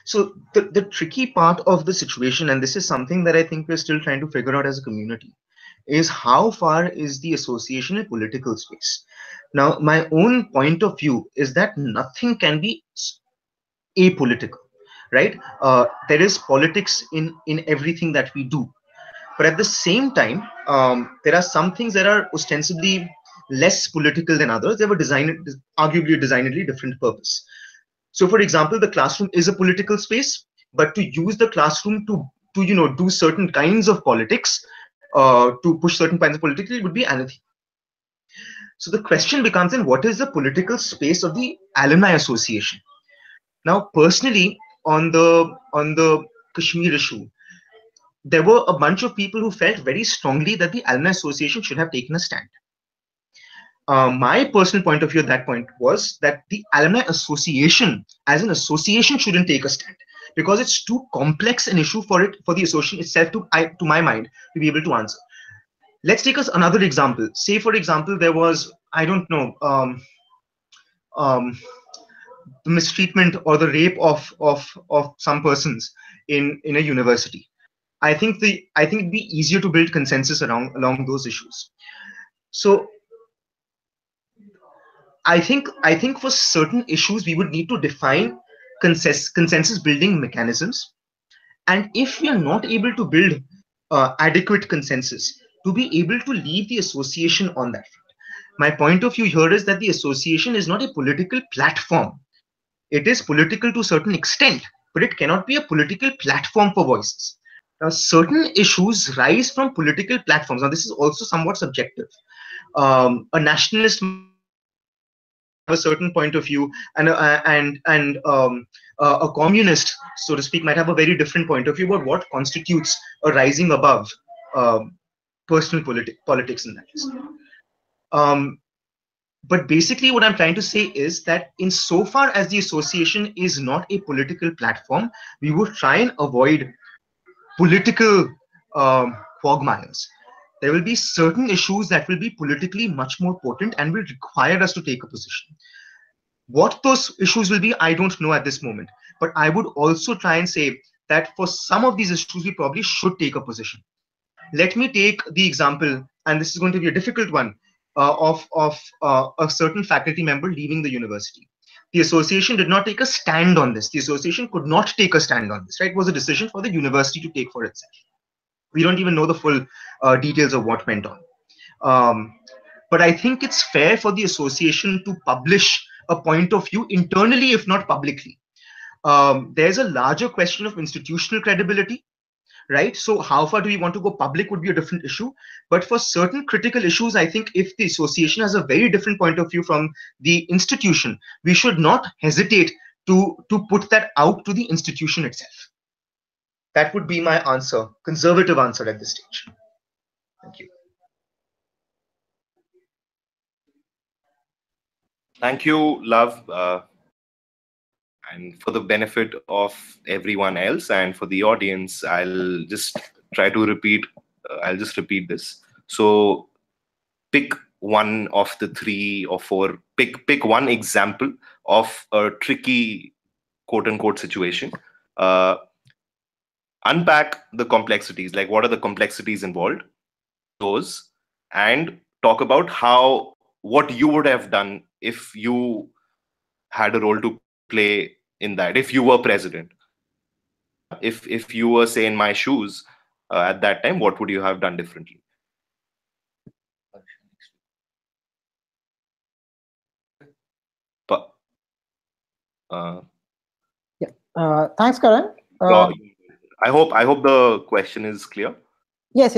so the tricky part of the situation, and this is something that I think we're still trying to figure out as a community, is how far is the association a political space? Now, my own point of view is that nothing can be apolitical, right? There is politics in everything that we do, but at the same time, there are some things that are ostensibly less political than others. They were arguably designedly different purpose. So, for example, the classroom is a political space, but to use the classroom to do certain kinds of politics, to push certain kinds of politics, it would be anything. So the question becomes then, what is the political space of the Alumni Association? Now, personally, on the Kashmir issue, there were a bunch of people who felt very strongly that the Alumni Association should have taken a stand. My personal point of view at that point was that the Alumni Association as an association shouldn't take a stand, because it's too complex an issue for the association itself to my mind, to be able to answer. Let's take us another example. Say, for example, there was, I don't know, the mistreatment or the rape of some persons in a university. I think it'd be easier to build consensus along those issues. So I think for certain issues we would need to define consensus building mechanisms. And if we are not able to build adequate consensus to be able to leave the association on that front. My point of view here is that the association is not a political platform. It is political to a certain extent, but it cannot be a political platform for voices. Now, certain issues rise from political platforms. Now, this is also somewhat subjective. A nationalist have a certain point of view, and a communist, so to speak, might have a very different point of view about what constitutes a rising above personal politics in that case. But basically what I'm trying to say is that insofar as the association is not a political platform, we would try and avoid political quagmires. There will be certain issues that will be politically much more potent and will require us to take a position. What those issues will be, I don't know at this moment. But I would also try and say that for some of these issues, we probably should take a position. Let me take the example, and this is going to be a difficult one, of a certain faculty member leaving the university. The association did not take a stand on this. The association could not take a stand on this, right? It was a decision for the university to take for itself. We don't even know the full details of what went on. But I think it's fair for the association to publish a point of view internally, if not publicly. There's a larger question of institutional credibility, right? So how far do we want to go public would be a different issue. But for certain critical issues, I think if the association has a very different point of view from the institution, we should not hesitate to put that out to the institution itself. That would be my answer, conservative answer at this stage. Thank you. Thank you, Love. And for the benefit of everyone else and for the audience, I'll just try to repeat. I'll just repeat this. So pick one of the 3 or 4. Pick one example of a tricky quote-unquote situation. Unpack the complexities, like what are the complexities involved, those, and talk about what you would have done if you had a role to play in that, if you were president. If you were, say, in my shoes at that time, what would you have done differently? But thanks, Karan. I hope the question is clear. Yes.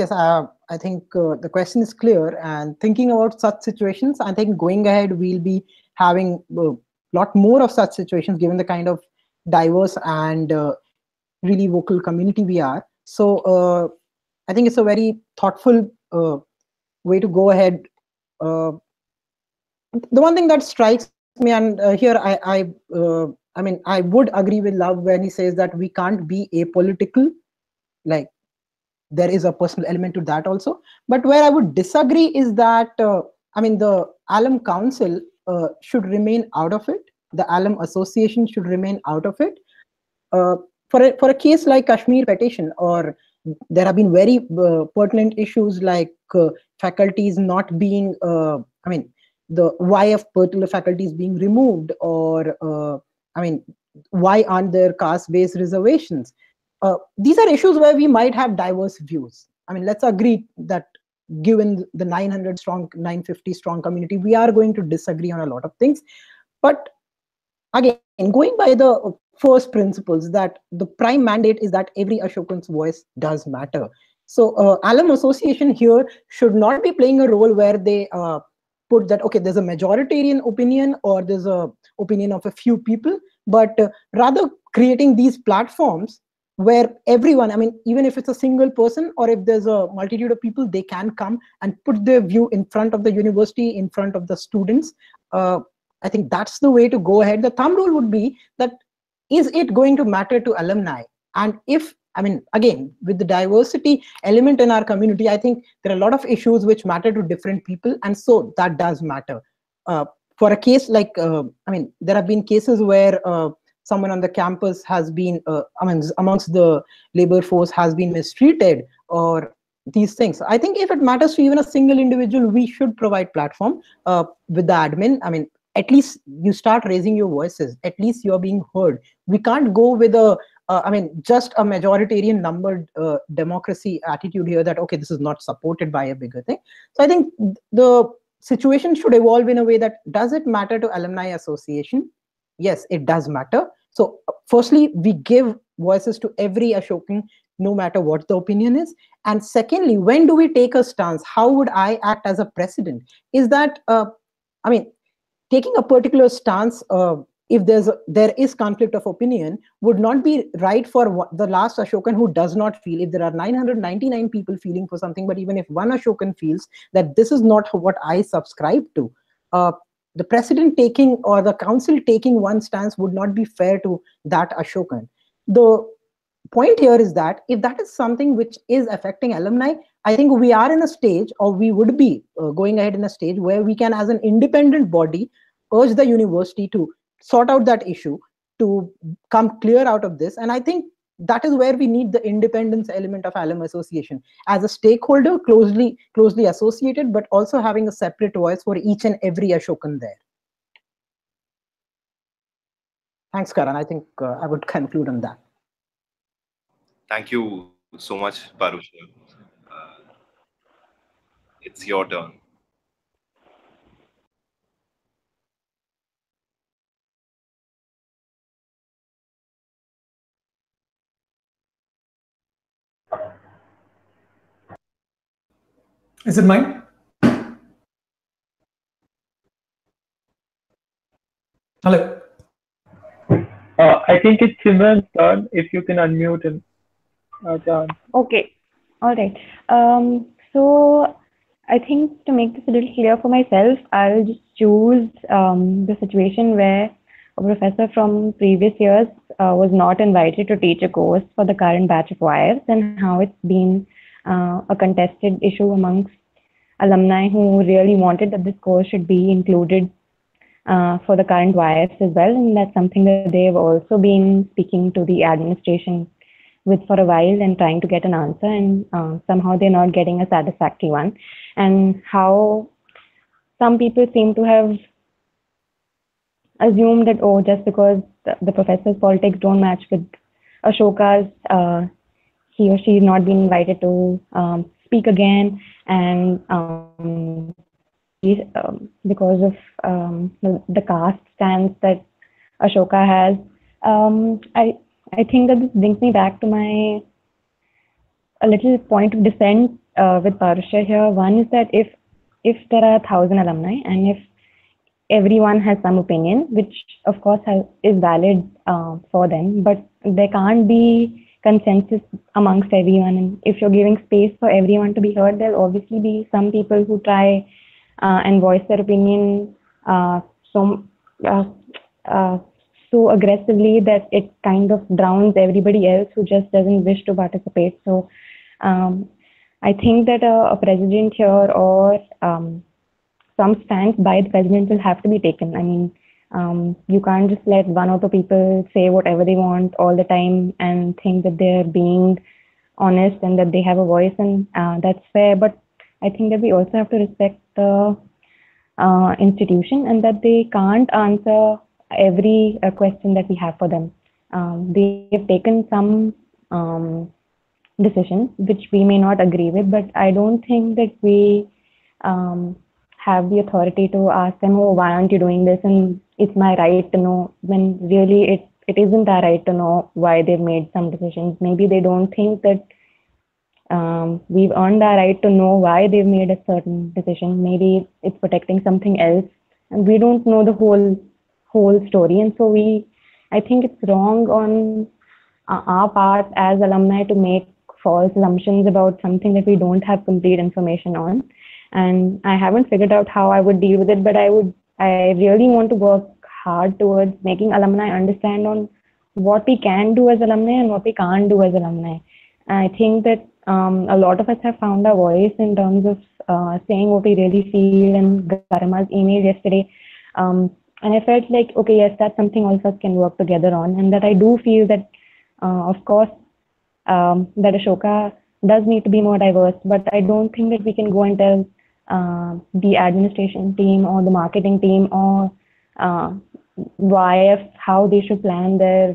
I think the question is clear. And thinking about such situations, I think going ahead, we'll be having a lot more of such situations, given the kind of diverse and really vocal community we are. So I think it's a very thoughtful way to go ahead. The one thing that strikes me, and here I mean, I would agree with Love when he says that we can't be apolitical. Like, there is a personal element to that also. But where I would disagree is that, I mean, the Alum Council should remain out of it. The Alum Association should remain out of it. For a case like Kashmir petition, or there have been very pertinent issues like faculties not being, I mean, the why of particular faculties being removed, or I mean, why aren't there caste-based reservations? These are issues where we might have diverse views. I mean, let's agree that given the 900 strong, 950 strong community, we are going to disagree on a lot of things. But again, going by the first principles, that the prime mandate is that every Ashokan's voice does matter. So Alum Association here should not be playing a role where they put that, okay, there's a majoritarian opinion or there's a opinion of a few people, but rather creating these platforms where everyone, I mean, even if it's a single person or if there's a multitude of people, they can come and put their view in front of the university, in front of the students. I think that's the way to go ahead. The thumb rule would be that, is it going to matter to alumni? And if, I mean, again, with the diversity element in our community, I think there are a lot of issues which matter to different people. And so that does matter. For a case like, I mean, there have been cases where someone on the campus has been, amongst the labor force has been mistreated, or these things. I think if it matters to even a single individual, we should provide platform with the admin. I mean, at least you start raising your voices. At least you're being heard. We can't go with a, just a majoritarian numbered democracy attitude here that, okay, this is not supported by a bigger thing. So I think the situation should evolve in a way that, does it matter to alumni association? Yes, it does matter. So firstly, we give voices to every Ashokan, no matter what the opinion is. And secondly, when do we take a stance? How would I act as a president? Is that, taking a particular stance, if there is conflict of opinion, would not be right for the last Ashokan who does not feel. If there are 999 people feeling for something, but even if one Ashokan feels that this is not what I subscribe to, the president taking or the council taking one stance would not be fair to that Ashokan. The point here is that if that is something which is affecting alumni, I think we are in a stage, or we would be going ahead in a stage where we can, as an independent body, urge the university to sort out that issue, to come clear out of this. And I think that is where we need the independence element of alum association as a stakeholder, closely associated, but also having a separate voice for each and every Ashokan there. Thanks, Karan. I think I would conclude on that. Thank you so much, Parusha. It's your turn. Is it mine? Hello. I think it's Simran's turn. If you can unmute him. Okay. All right. So I think to make this a little clear for myself, I'll just choose the situation where a professor from previous years was not invited to teach a course for the current batch of YFs, and how it's been a contested issue amongst alumni who really wanted that this course should be included for the current YFs as well. And that's something that they've also been speaking to the administration with for a while and trying to get an answer, and somehow they're not getting a satisfactory one. And how some people seem to have assumed that, oh, just because the professor's politics don't match with Ashoka's, he or she is not being invited to speak again, and because of the caste stance that Ashoka has. I think that this brings me back to a little point of dissent with Parusha here. One is that if there are 1,000 alumni, and if everyone has some opinion, which of course is valid for them, but there can't be consensus amongst everyone. And if you're giving space for everyone to be heard, there'll obviously be some people who try and voice their opinion so aggressively that it kind of drowns everybody else who just doesn't wish to participate. So I think that a president here, or some stance by the president, will have to be taken. I mean, you can't just let one or two people say whatever they want all the time and think that they're being honest and that they have a voice, and that's fair. But I think that we also have to respect the institution, and that they can't answer every question that we have for them. They have taken some decisions which we may not agree with, but I don't think that we have the authority to ask them, oh, why aren't you doing this? And it's my right to know, when really it isn't our right to know why they've made some decisions. Maybe they don't think that we've earned our right to know why they've made a certain decision. Maybe it's protecting something else, and we don't know the whole story. And so I think it's wrong on our part as alumni to make false assumptions about something that we don't have complete information on. And I haven't figured out how I would deal with it, but I really want to work hard towards making alumni understand on what we can do as alumni and what we can't do as alumni. I think that a lot of us have found our voice in terms of saying what we really feel. And Garama's email yesterday, and I felt like, okay, yes, that's something all of us can work together on. And that I do feel that, of course, that Ashoka does need to be more diverse, but I don't think that we can go and tell the administration team or the marketing team or how they should plan their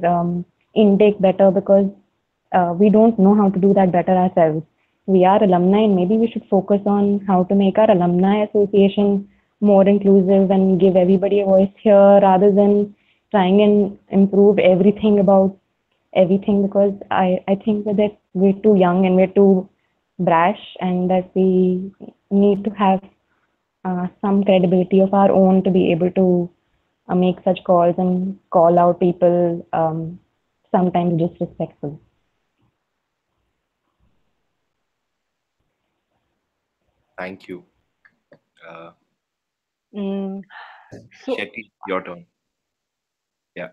intake better, because we don't know how to do that better ourselves. We are alumni, and maybe we should focus on how to make our alumni association more inclusive and give everybody a voice here, rather than trying and improve everything about everything, because I think that we're too young and we're too brash, and that we need to have some credibility of our own to be able to make such calls and call out people sometimes disrespectful. Thank you. So Shetty, your turn. Yeah.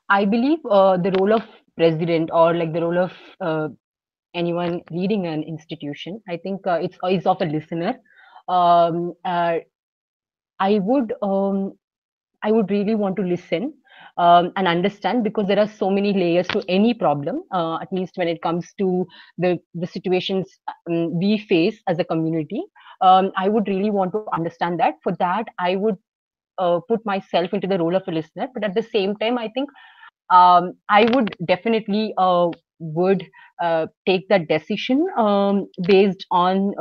I believe the role of president, or like the role of anyone leading an institution, I think it's of a listener. Um, uh, I would really want to listen and understand, because there are so many layers to any problem. At least when it comes to the situations we face as a community, I would really want to understand that. For that, I would put myself into the role of a listener. But at the same time, I think I would definitely would take that decision based on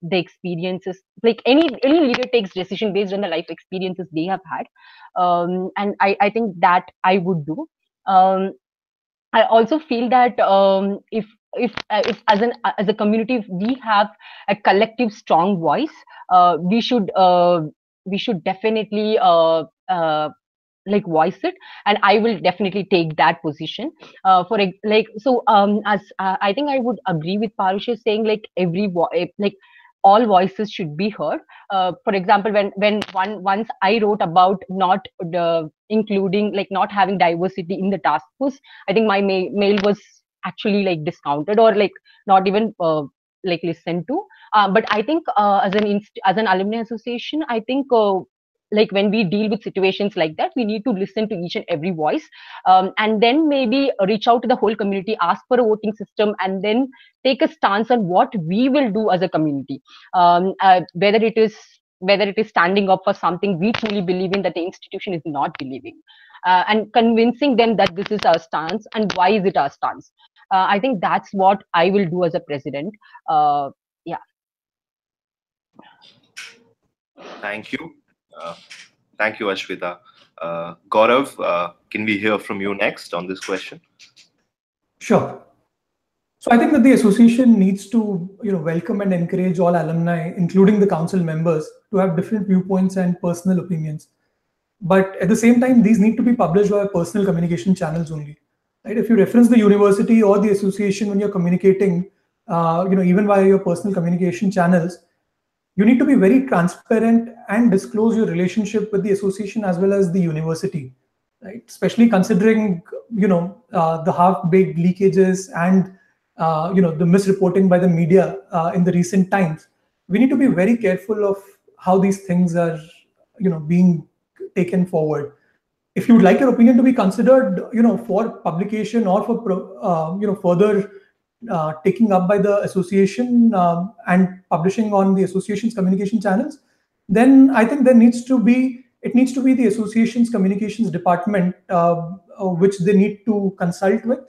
the experiences. Like any leader takes decision based on the life experiences they have had, and I think that I would do. I also feel that if as a community, if we have a collective strong voice, we should definitely like voice it, and I will definitely take that position. As I think I would agree with Parush saying, like like all voices should be heard. For example, once I wrote about not including, like not having diversity in the task force, I think my mail was actually like discounted, or like not even like listened to. But I think as an alumni association, I think like when we deal with situations like that, we need to listen to each and every voice, and then maybe reach out to the whole community, ask for a voting system, and then take a stance on what we will do as a community, whether it is standing up for something we truly believe in that the institution is not believing, and convincing them that this is our stance and why is it our stance. I think that's what I will do as a president. Yeah. Thank you. Thank you, Ashwita. Gaurav, can we hear from you next on this question? Sure. So I think that the association needs to, welcome and encourage all alumni, including the council members, to have different viewpoints and personal opinions. But at the same time, these need to be published via personal communication channels only. Right? If you reference the university or the association when you're communicating, even via your personal communication channels, you need to be very transparent and disclose your relationship with the association as well as the university, right? Especially considering, the half-baked leakages and, the misreporting by the media in the recent times. We need to be very careful of how these things are, being taken forward. If you would like your opinion to be considered, for publication or for, further taking up by the association and publishing on the association's communication channels, then I think it needs to be the association's communications department which they need to consult with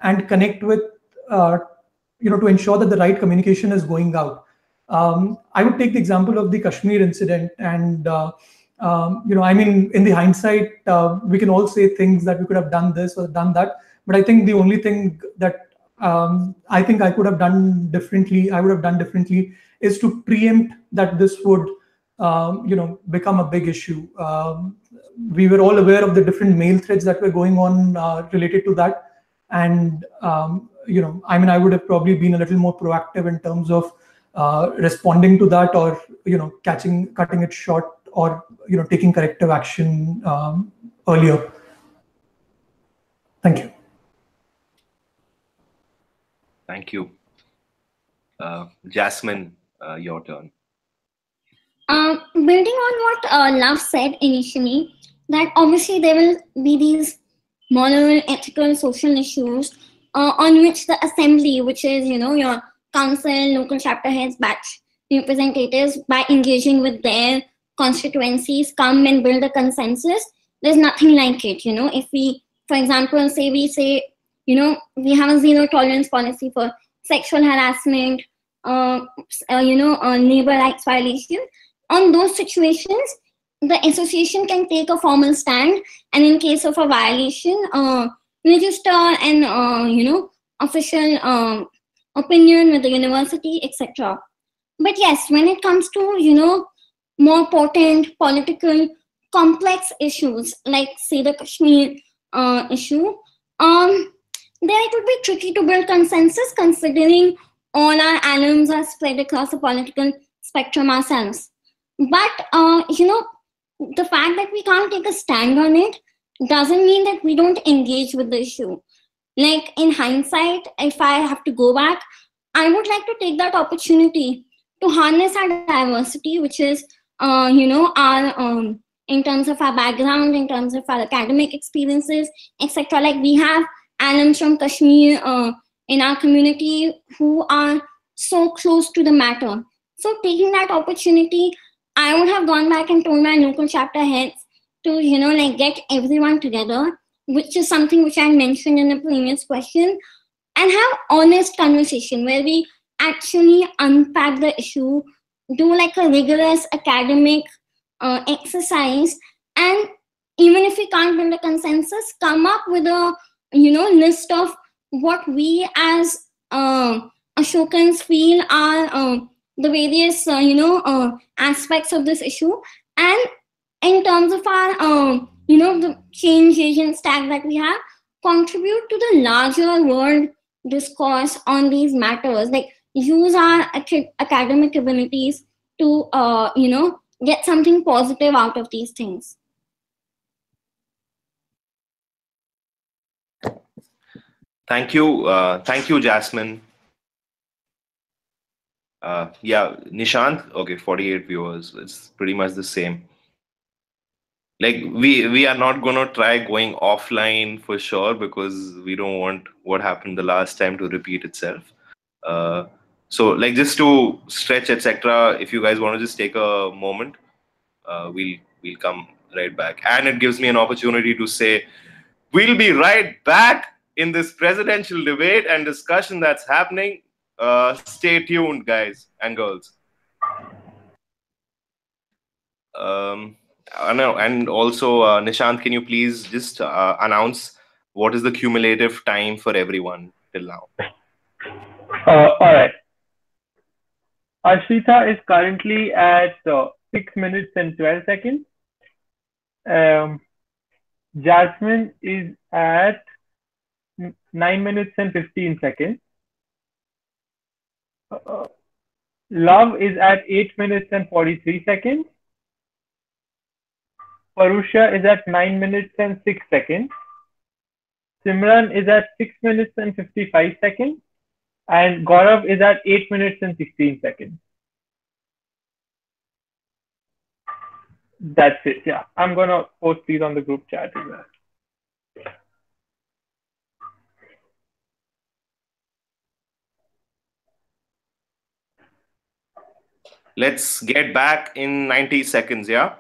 and connect with, to ensure that the right communication is going out. I would take the example of the Kashmir incident, and I mean, in the hindsight, we can all say things that we could have done this or done that, but I think the only thing that I think I would have done differently, is to preempt that this would, become a big issue. We were all aware of the different mail threads that were going on related to that, and I mean, I would have probably been a little more proactive in terms of responding to that, or cutting it short, or taking corrective action earlier. Thank you. Thank you. Jasmine, your turn. Building on what Love said initially, that obviously there will be these moral, ethical, social issues on which the assembly, which is, your council, local chapter heads, batch representatives, by engaging with their constituencies, come and build a consensus there's nothing like it. If we, for example, we say, we have a zero tolerance policy for sexual harassment, labor rights violation. On those situations, the association can take a formal stand, and in case of a violation, register an official opinion with the university, etc. But yes, when it comes to more potent political complex issues like say the Kashmir issue, there it would be tricky to build consensus considering all our alums are spread across the political spectrum ourselves. But the fact that we can't take a stand on it doesn't mean that we don't engage with the issue. Like in hindsight, if I have to go back, I would like to take that opportunity to harness our diversity, which is our in terms of our background, in terms of our academic experiences, etc. Like we have alums from Kashmir in our community who are so close to the matter. So taking that opportunity, I would have gone back and told my local chapter heads to get everyone together, which is something which I mentioned in the previous question, and have honest conversation where we actually unpack the issue, do like a rigorous academic exercise, and even if we can't build a consensus, come up with a list of what we as Ashokans feel are the various aspects of this issue, and in terms of our the change agent stack that we have, contribute to the larger world discourse on these matters, like use our academic abilities to get something positive out of these things. Thank you, Jasmine. Yeah, Nishant. Okay, 48 viewers. It's pretty much the same. Like we are not gonna try going offline for sure because we don't want what happened the last time to repeat itself. So like just to stretch, etc. If you guys want to just take a moment, we'll come right back, and it gives me an opportunity to say we'll be right back in this presidential debate and discussion that's happening. Stay tuned, guys and girls. And also, Nishant, can you please just announce what is the cumulative time for everyone till now? All right. Ashrita is currently at 6 minutes and 12 seconds. Jasmine is at 9 minutes and 15 seconds. Love is at 8 minutes and 43 seconds. Parusha is at 9 minutes and 6 seconds. Simran is at 6 minutes and 55 seconds. And Gaurav is at 8 minutes and 16 seconds. That's it. Yeah, I'm going to post these on the group chat as well. Let's get back in 90 seconds, yeah?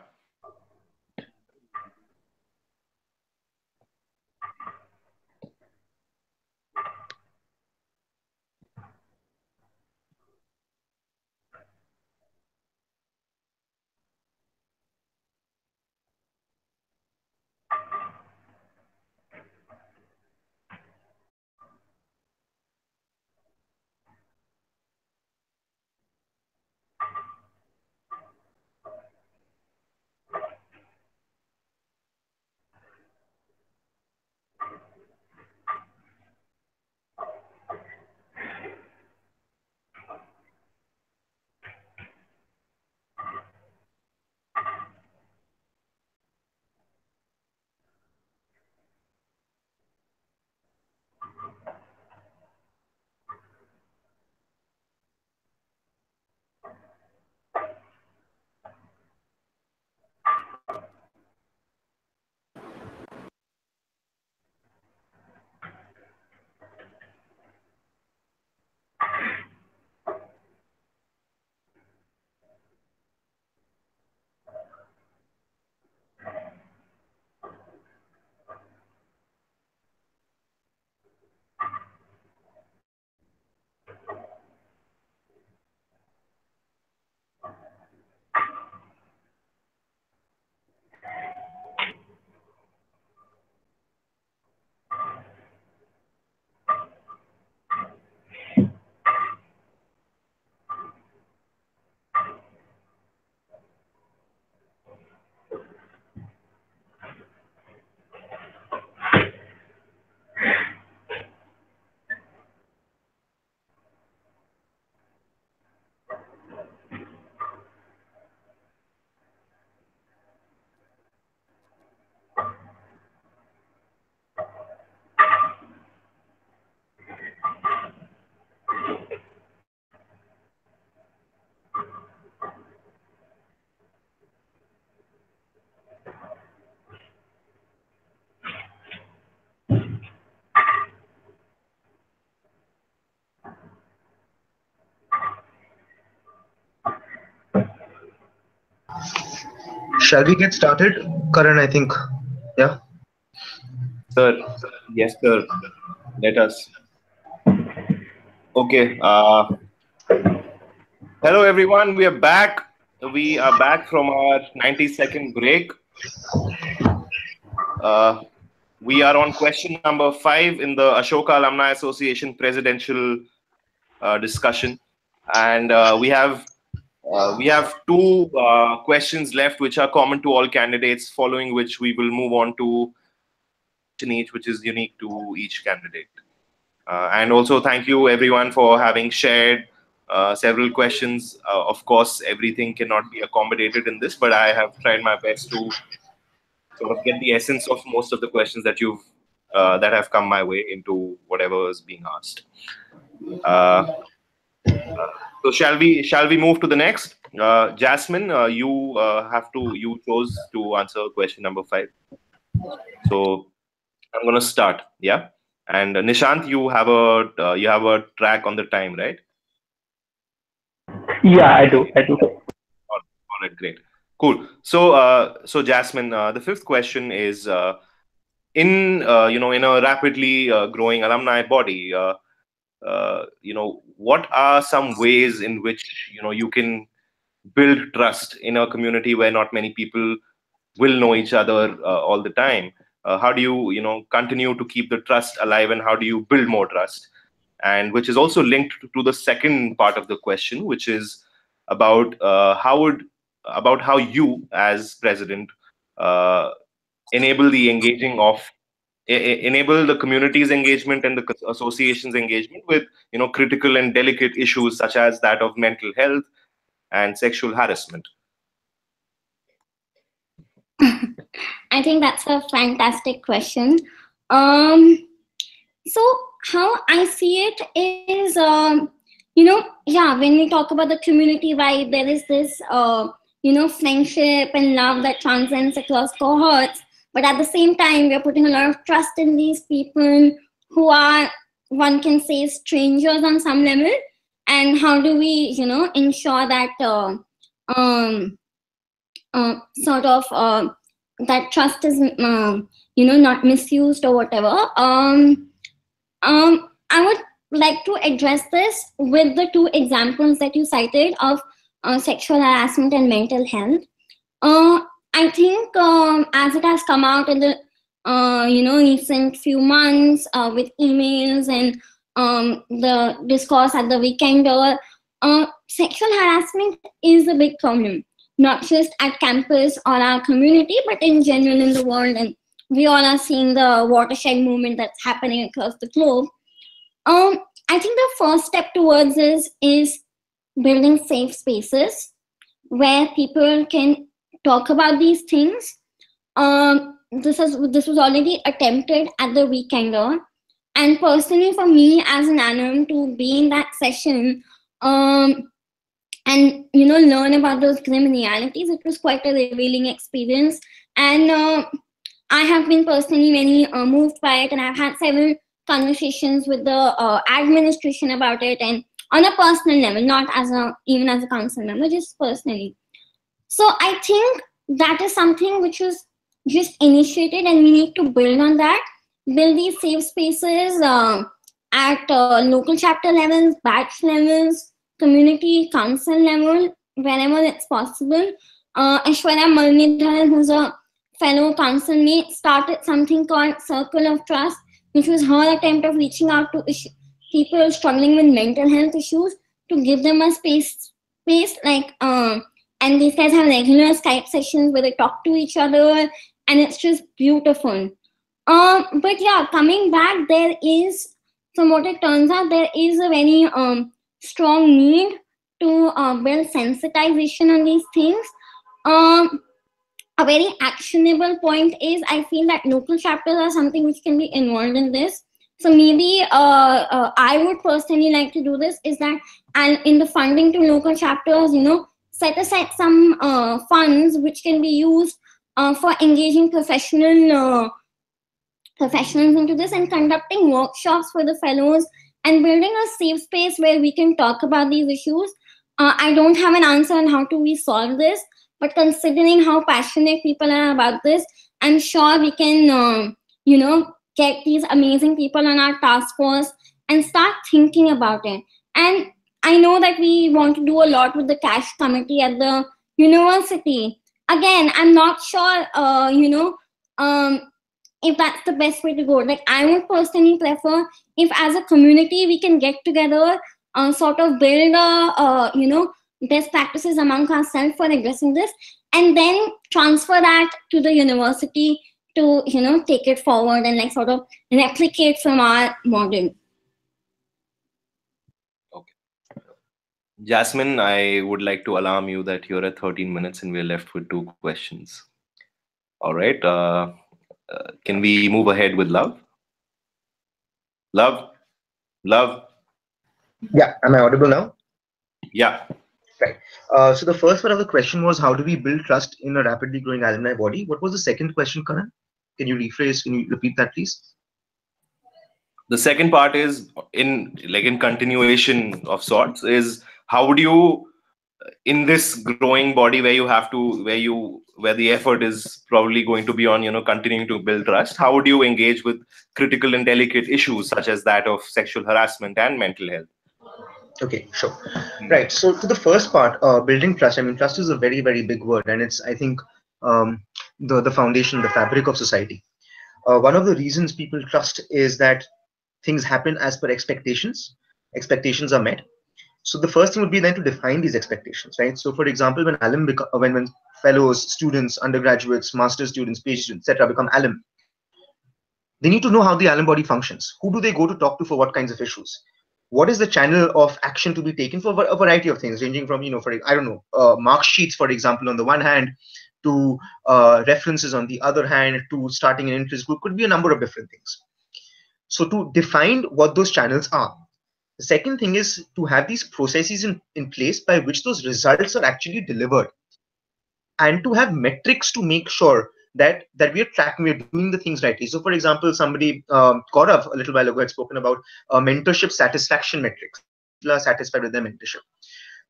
Shall we get started, Karan? I think, yeah. Sir, yes, sir. Let us. Okay. Hello, everyone. We are back. We are back from our 90-second break. We are on question number 5 in the Ashoka Alumni Association presidential discussion, and we have 2 questions left, which are common to all candidates. Following which, we will move on to each, which is unique to each candidate. And also, thank you everyone for having shared several questions. Of course, everything cannot be accommodated in this, but I have tried my best to sort of get the essence of most of the questions that that have come my way into whatever is being asked. So shall we move to the next? Jasmine, you chose to answer question number 5. So I'm going to start. Yeah. And Nishant, you have a track on the time, right? Yeah, I do. All right, great, cool. So Jasmine, the 5th question is in a rapidly growing alumni body, what are some ways in which you can build trust in a community where not many people will know each other all the time? How do you continue to keep the trust alive, and how do you build more trust? And which is also linked to the second part of the question, which is about how you as president enable the community's engagement and the association's engagement with critical and delicate issues such as that of mental health and sexual harassment. I think that's a fantastic question. So how I see it is, when we talk about the community vibe, there is this, friendship and love that transcends across cohorts. But at the same time, we're putting a lot of trust in these people who are, one can say, strangers on some level. And how do we, ensure that that trust is, not misused or whatever. I would like to address this with the 2 examples that you cited of sexual harassment and mental health. I think as it has come out in the recent few months with emails and the discourse at the Weekender, sexual harassment is a big problem, not just at campus or our community, but in general in the world. And we all are seeing the watershed movement that's happening across the globe. I think the first step towards this is building safe spaces where people can talk about these things. This was already attempted at the Weekender, and personally for me as an alum to be in that session and learn about those grim realities, it was quite a revealing experience. And I have been personally very moved by it, and I've had several conversations with the administration about it, and on a personal level, not even as a council member, just personally. So I think that is something which was just initiated, and we need to build on that, build these safe spaces at local chapter levels, batch levels, community council level, wherever it's possible. Aishwarya Malnidhar, who's a fellow councilmate, started something called Circle of Trust, which was her attempt of reaching out to people struggling with mental health issues to give them a space like, and these guys have regular Skype sessions where they talk to each other, and it's just beautiful. But yeah, coming back, there is, from what it turns out, there is a very strong need to build sensitization on these things. A very actionable point is, I feel that local chapters are something which can be involved in this. So maybe I would personally like to do this, is that, and in the funding to local chapters, set aside some funds which can be used for engaging professionals into this and conducting workshops for the fellows and building a safe space where we can talk about these issues. I don't have an answer on how do we solve this, but considering how passionate people are about this, I'm sure we can, get these amazing people on our task force and start thinking about it. And I know that we want to do a lot with the cash committee at the university. Again, I'm not sure, if that's the best way to go. Like, I would personally prefer if, as a community, we can get together, sort of build best practices among ourselves for addressing this, and then transfer that to the university to take it forward and like sort of replicate from our model. Okay. Jasmine, I would like to alarm you that you're at 13 minutes and we're left with 2 questions. All right. Can we move ahead with Love? Love? Yeah, am I audible now? Yeah. Right. So the first part of the question was, how do we build trust in a rapidly growing alumni body? What was the second question, Karan? Can you rephrase? Can you repeat that, please? The second part is in continuation of sorts is, how would you, in this growing body where you have to, where the effort is probably going to be on, continuing to build trust, how would you engage with critical and delicate issues such as that of sexual harassment and mental health? Okay, sure. Right. So to the first part, building trust. I mean, trust is a very, very big word, and it's, I think, the foundation, the fabric of society. One of the reasons people trust is that things happen as per expectations. Expectations are met. So the first thing would be then to define these expectations, right? So, for example, when fellows, students, undergraduates, master's students, PhD students, etc., become alum, they need to know how the alum body functions. Who do they go to talk to for what kinds of issues? What is the channel of action to be taken for a variety of things, ranging from, mark sheets, for example, on the one hand, to references on the other hand, to starting an interest group, could be a number of different things. So to define what those channels are. The second thing is to have these processes in place by which those results are actually delivered, and to have metrics to make sure that we are tracking, we are doing the things rightly. So, for example, somebody, Gaurav, a little while ago, had spoken about mentorship satisfaction metrics. People are satisfied with their mentorship.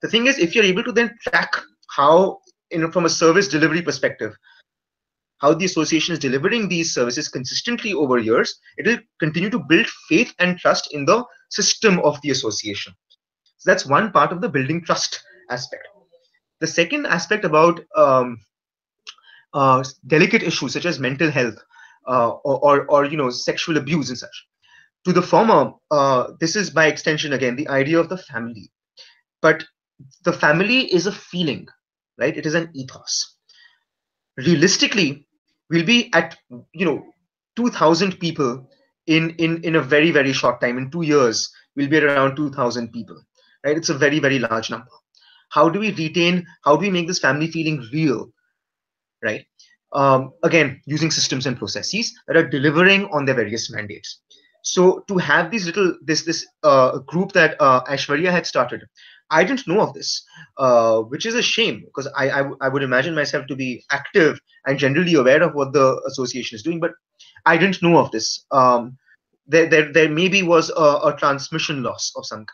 The thing is, if you're able to then track how, from a service delivery perspective, how the association is delivering these services consistently over years, it will continue to build faith and trust in the system of the association. So that's one part of the building trust aspect. The second aspect about delicate issues such as mental health or sexual abuse and such. To the former, this is by extension again the idea of the family. But the family is a feeling, right? It is an ethos. Realistically, we'll be at 2,000 people in a very, very short time. In 2 years, we'll be at around 2,000 people, right? It's a very, very large number. How do we make this family feeling real, right? Again, using systems and processes that are delivering on their various mandates. So to have this group that Aishwarya had started, I didn't know of this, which is a shame, because I would imagine myself to be active and generally aware of what the association is doing, but I didn't know of this. There maybe was a transmission loss of some kind.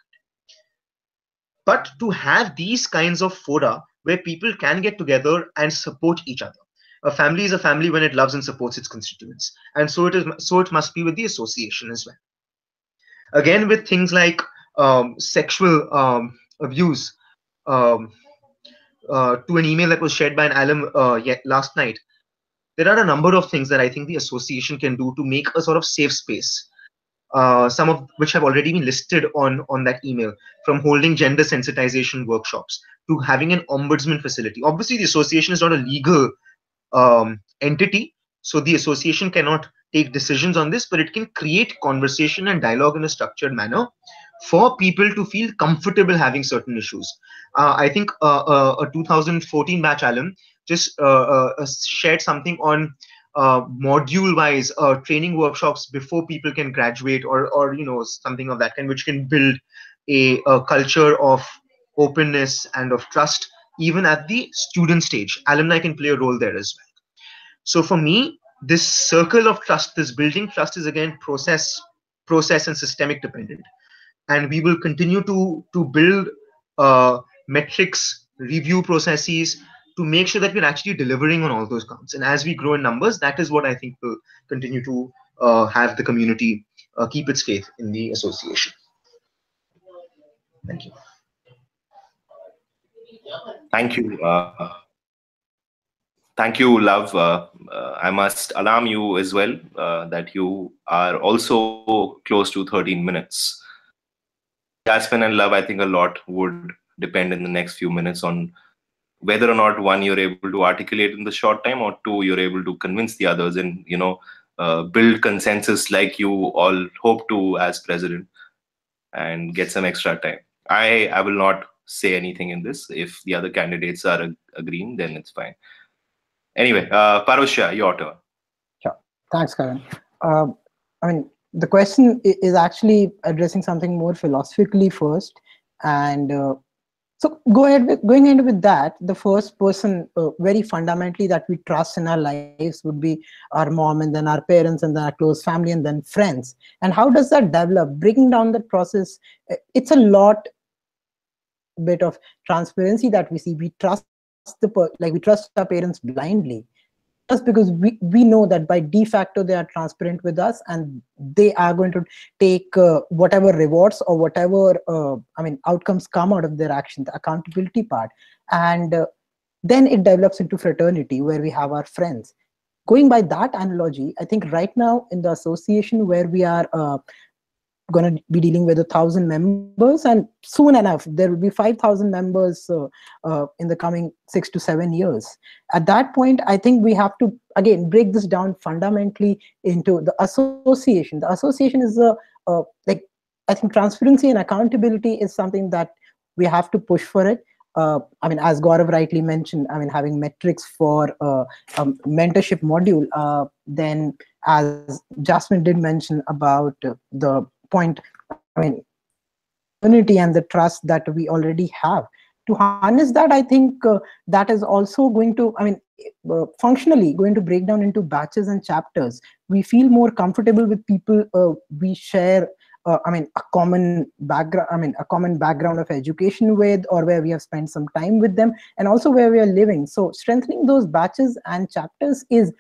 But to have these kinds of fora where people can get together and support each other. A family is a family when it loves and supports its constituents, and so it must be with the association as well. Again, with things like sexual abuse, to an email that was shared by an alum last night, there are a number of things that I think the association can do to make a sort of safe space. Some of which have already been listed on that email, from holding gender sensitization workshops to having an ombudsman facility. Obviously, the association is not a legal entity, so the association cannot take decisions on this, but it can create conversation and dialogue in a structured manner for people to feel comfortable having certain issues. I think a 2014 batch alum just shared something on module-wise training workshops before people can graduate, or something of that kind, which can build a culture of openness and of trust even at the student stage. Alumni can play a role there as well. So for me, this circle of trust, this building trust, is again process and systemic dependent, and we will continue to build metrics, review processes, to make sure that we're actually delivering on all those counts. And as we grow in numbers, that is what I think will continue to have the community keep its faith in the association. Thank you. Thank you. Thank you, Love. I must alarm you as well that you are also close to 13 minutes. Jasmine and Love, I think a lot would depend in the next few minutes on whether or not, one, you're able to articulate in the short time, or two, you're able to convince the others and, build consensus like you all hope to as president and get some extra time. I will not say anything in this. If the other candidates are agreeing, then it's fine. Anyway, Parusha, your turn. Sure. Thanks, Karan. I mean, the question is actually addressing something more philosophically first. And so going ahead with that, the first person very fundamentally that we trust in our lives would be our mom, and then our parents, and then our close family, and then friends. And how does that develop? Breaking down that process, it's a lot bit of transparency that we see. We trust we trust our parents blindly, just because we know that by de facto they are transparent with us, and they are going to take whatever rewards or whatever outcomes come out of their action, the accountability part. And then it develops into fraternity, where we have our friends. Going by that analogy, I think right now in the association, where we are going to be dealing with 1,000 members, and soon enough there will be 5,000 members in the coming 6 to 7 years. At that point, I think we have to again break this down fundamentally into the association. The association is I think transparency and accountability is something that we have to push for it. As Gaurav rightly mentioned, having metrics for a mentorship module, then as Jasmine did mention about the point, unity and the trust that we already have. To harness that, I think that is also going to, functionally going to break down into batches and chapters. We feel more comfortable with people we share a common background, a common background of education with, or where we have spent some time with them, and also where we are living. So strengthening those batches and chapters is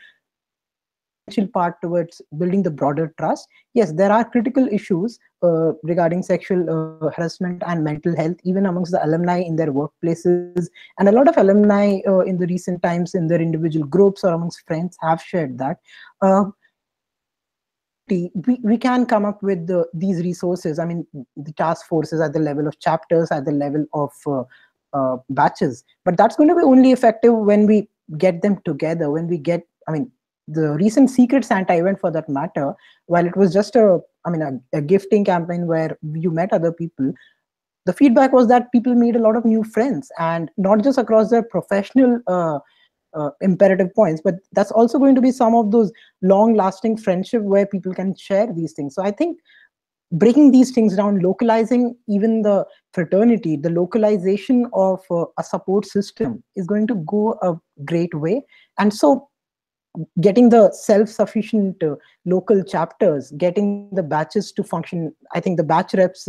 part towards building the broader trust. Yes, there are critical issues regarding sexual harassment and mental health, even amongst the alumni in their workplaces. And a lot of alumni in the recent times in their individual groups or amongst friends have shared that. We can come up with these resources, the task forces at the level of chapters, at the level of batches. But that's going to be only effective when we get them together, when we get, the recent Secret Santa event, for that matter, while it was just a gifting campaign where you met other people, the feedback was that people made a lot of new friends, and not just across their professional imperative points, but that's also going to be some of those long-lasting friendship where people can share these things. So I think breaking these things down, localizing even the fraternity, the localization of a support system is going to go a great way. And so getting the self-sufficient local chapters, getting the batches to function. I think the batch reps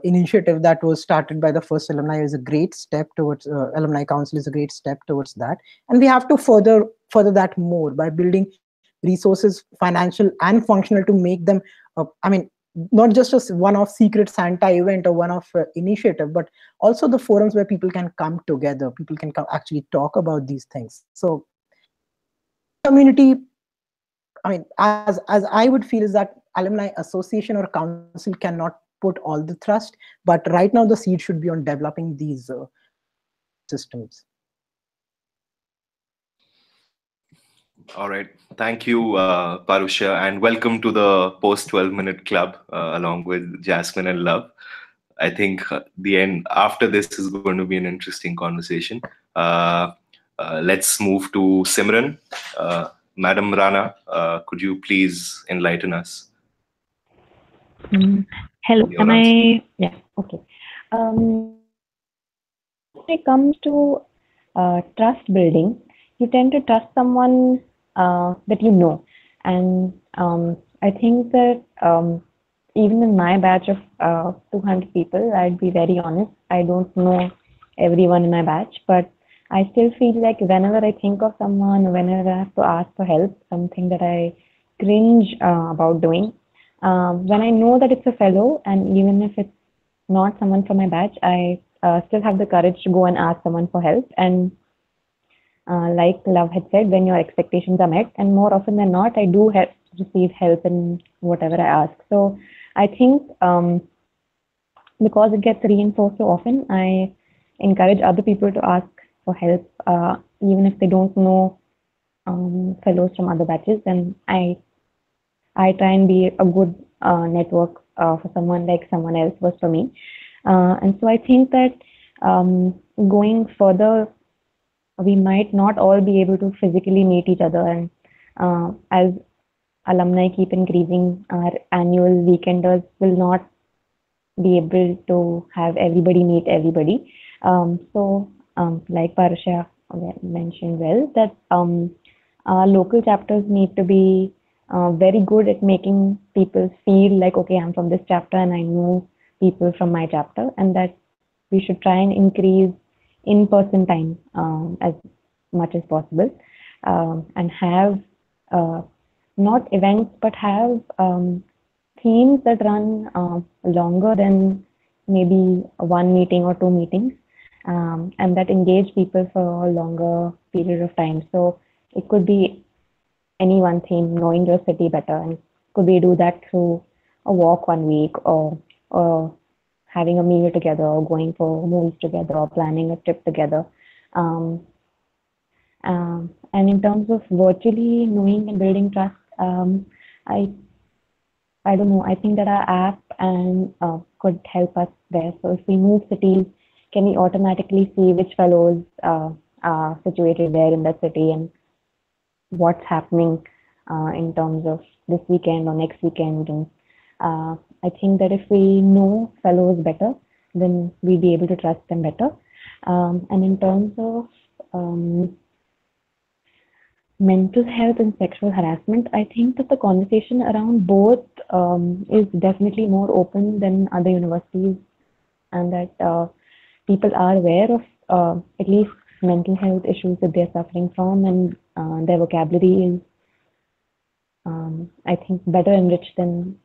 initiative that was started by the first alumni is a great step towards, alumni council is a great step towards that. And we have to further that more by building resources, financial and functional, to make them, not just a one-off Secret Santa event or one-off initiative, but also the forums where people can come together, people can actually talk about these things. So community, as I would feel, is that alumni association or council cannot put all the thrust, but right now the seed should be on developing these systems. All right. Thank you, Parusha, and welcome to the post 12-minute club along with Jasmine and Love. I think the end after this is going to be an interesting conversation. Let's move to Simran. Madam Rana, could you please enlighten us? Hello, am I? Yeah, okay. When it comes to trust building, you tend to trust someone that you know. And I think that even in my batch of 200 people, I'd be very honest, I don't know everyone in my batch, but I still feel like whenever I think of someone, whenever I have to ask for help, something that I cringe about doing, when I know that it's a fellow, and even if it's not someone from my batch, I still have the courage to go and ask someone for help. And like Love had said, when your expectations are met, and more often than not, I do receive help in whatever I ask. So I think because it gets reinforced so often, I encourage other people to ask for help, even if they don't know fellows from other batches. And I try and be a good network for someone like someone else was for me. And so I think that going further, we might not all be able to physically meet each other. And as alumni keep increasing, our annual weekenders will not be able to have everybody meet everybody. Like Parasha mentioned well, that our local chapters need to be very good at making people feel like, okay, I'm from this chapter and I know people from my chapter, and that we should try and increase in-person time as much as possible, and have not events, but have themes that run longer than maybe one meeting or two meetings, and that engage people for a longer period of time. So it could be any one theme, knowing your city better, and could we do that through a walk one week, or having a meal together, or going for movies together, or planning a trip together. And in terms of virtually knowing and building trust, I don't know. I think that our app and could help us there. So if we move cities, can we automatically see which fellows are situated there in that city, and what's happening in terms of this weekend or next weekend? And I think that if we know fellows better, then we'll be able to trust them better. And in terms of mental health and sexual harassment, I think that the conversation around both is definitely more open than other universities, and that people are aware of at least mental health issues that they're suffering from, and their vocabulary is, I think, better enriched than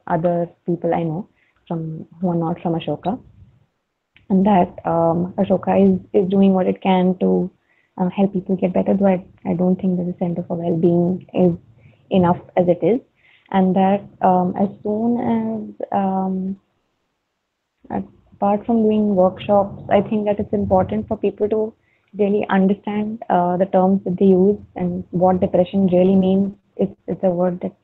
other people I know who are not from Ashoka, and that Ashoka is doing what it can to help people get better. Though I don't think that the Center for Wellbeing is enough as it is, and that as soon as apart from doing workshops, I think that it's important for people to really understand the terms that they use and what depression really means. It's a word that's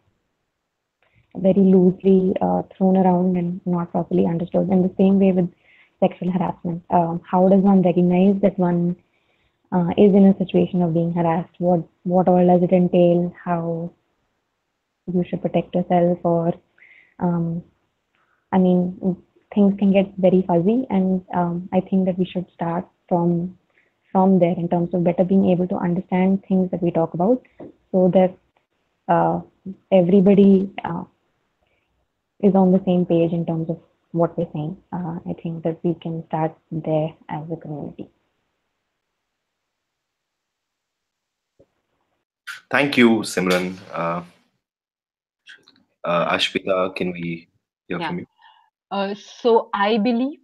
very loosely thrown around and not properly understood. And the same way with sexual harassment. How does one recognize that one is in a situation of being harassed? What all does it entail? How you should protect yourself? Or I mean, things can get very fuzzy, and I think that we should start from there in terms of better being able to understand things that we talk about, so that everybody is on the same page in terms of what we're saying. I think that we can start there as a community. Thank you, Simran. Ashpita, can we hear from you? So I believe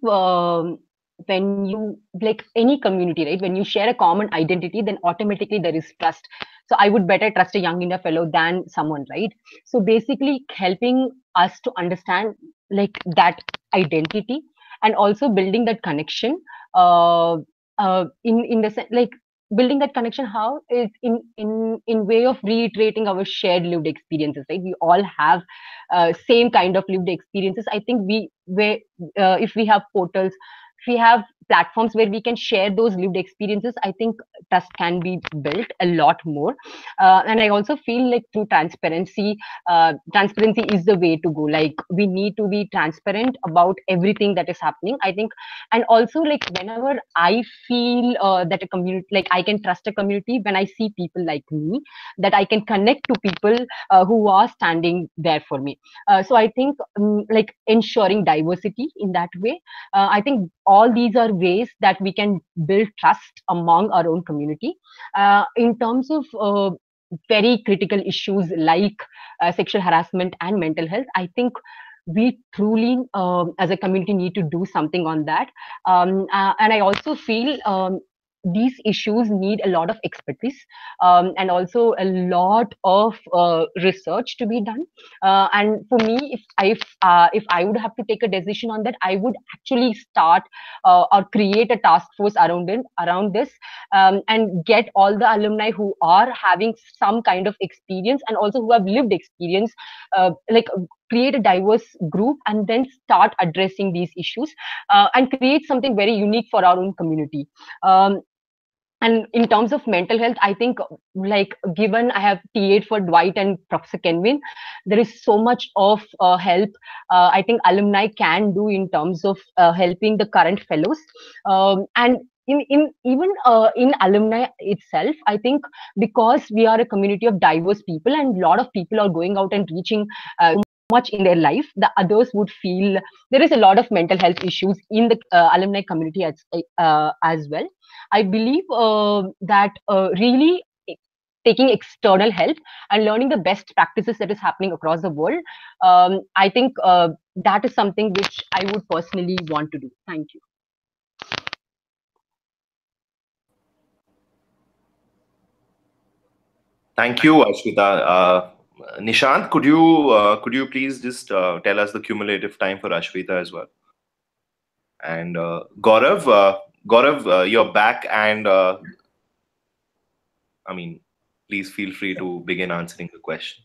when you, like any community, right, when you share a common identity, then automatically there is trust. So I would better trust a Young India fellow than someone, right? So basically helping us to understand like that identity, and also building that connection in the sense, like building that connection, how is in way of reiterating our shared lived experiences, right? We all have same kind of lived experiences. I think if we have portals, if we have platforms where we can share those lived experiences, I think trust can be built a lot more. And I also feel like through transparency is the way to go. Like we need to be transparent about everything that is happening, I think. And also, like whenever I feel that a community, like I can trust a community when I see people like me, that I can connect to people who are standing there for me. So I think like ensuring diversity in that way, I think all these are ways that we can build trust among our own community in terms of very critical issues like sexual harassment and mental health. I think we truly, as a community, need to do something on that. And I also feel these issues need a lot of expertise and also a lot of research to be done. And for me, if I would have to take a decision on that, I would actually start or create a task force around this, and get all the alumni who are having some kind of experience and also who have lived experience, like create a diverse group and then start addressing these issues and create something very unique for our own community. And in terms of mental health, I think, like, given I have TA'd for Dwight and Professor Kenvin, there is so much of help I think alumni can do in terms of helping the current fellows. And even in alumni itself, I think because we are a community of diverse people and a lot of people are going out and reaching much in their life, the others would feel there is a lot of mental health issues in the alumni community as well. I believe that really taking external help and learning the best practices that is happening across the world, I think that is something which I would personally want to do. Thank you. Thank you, Ashwita. Nishant, could you please just tell us the cumulative time for Ashwita as well? And Gaurav, you're back, and I mean, please feel free to begin answering the question.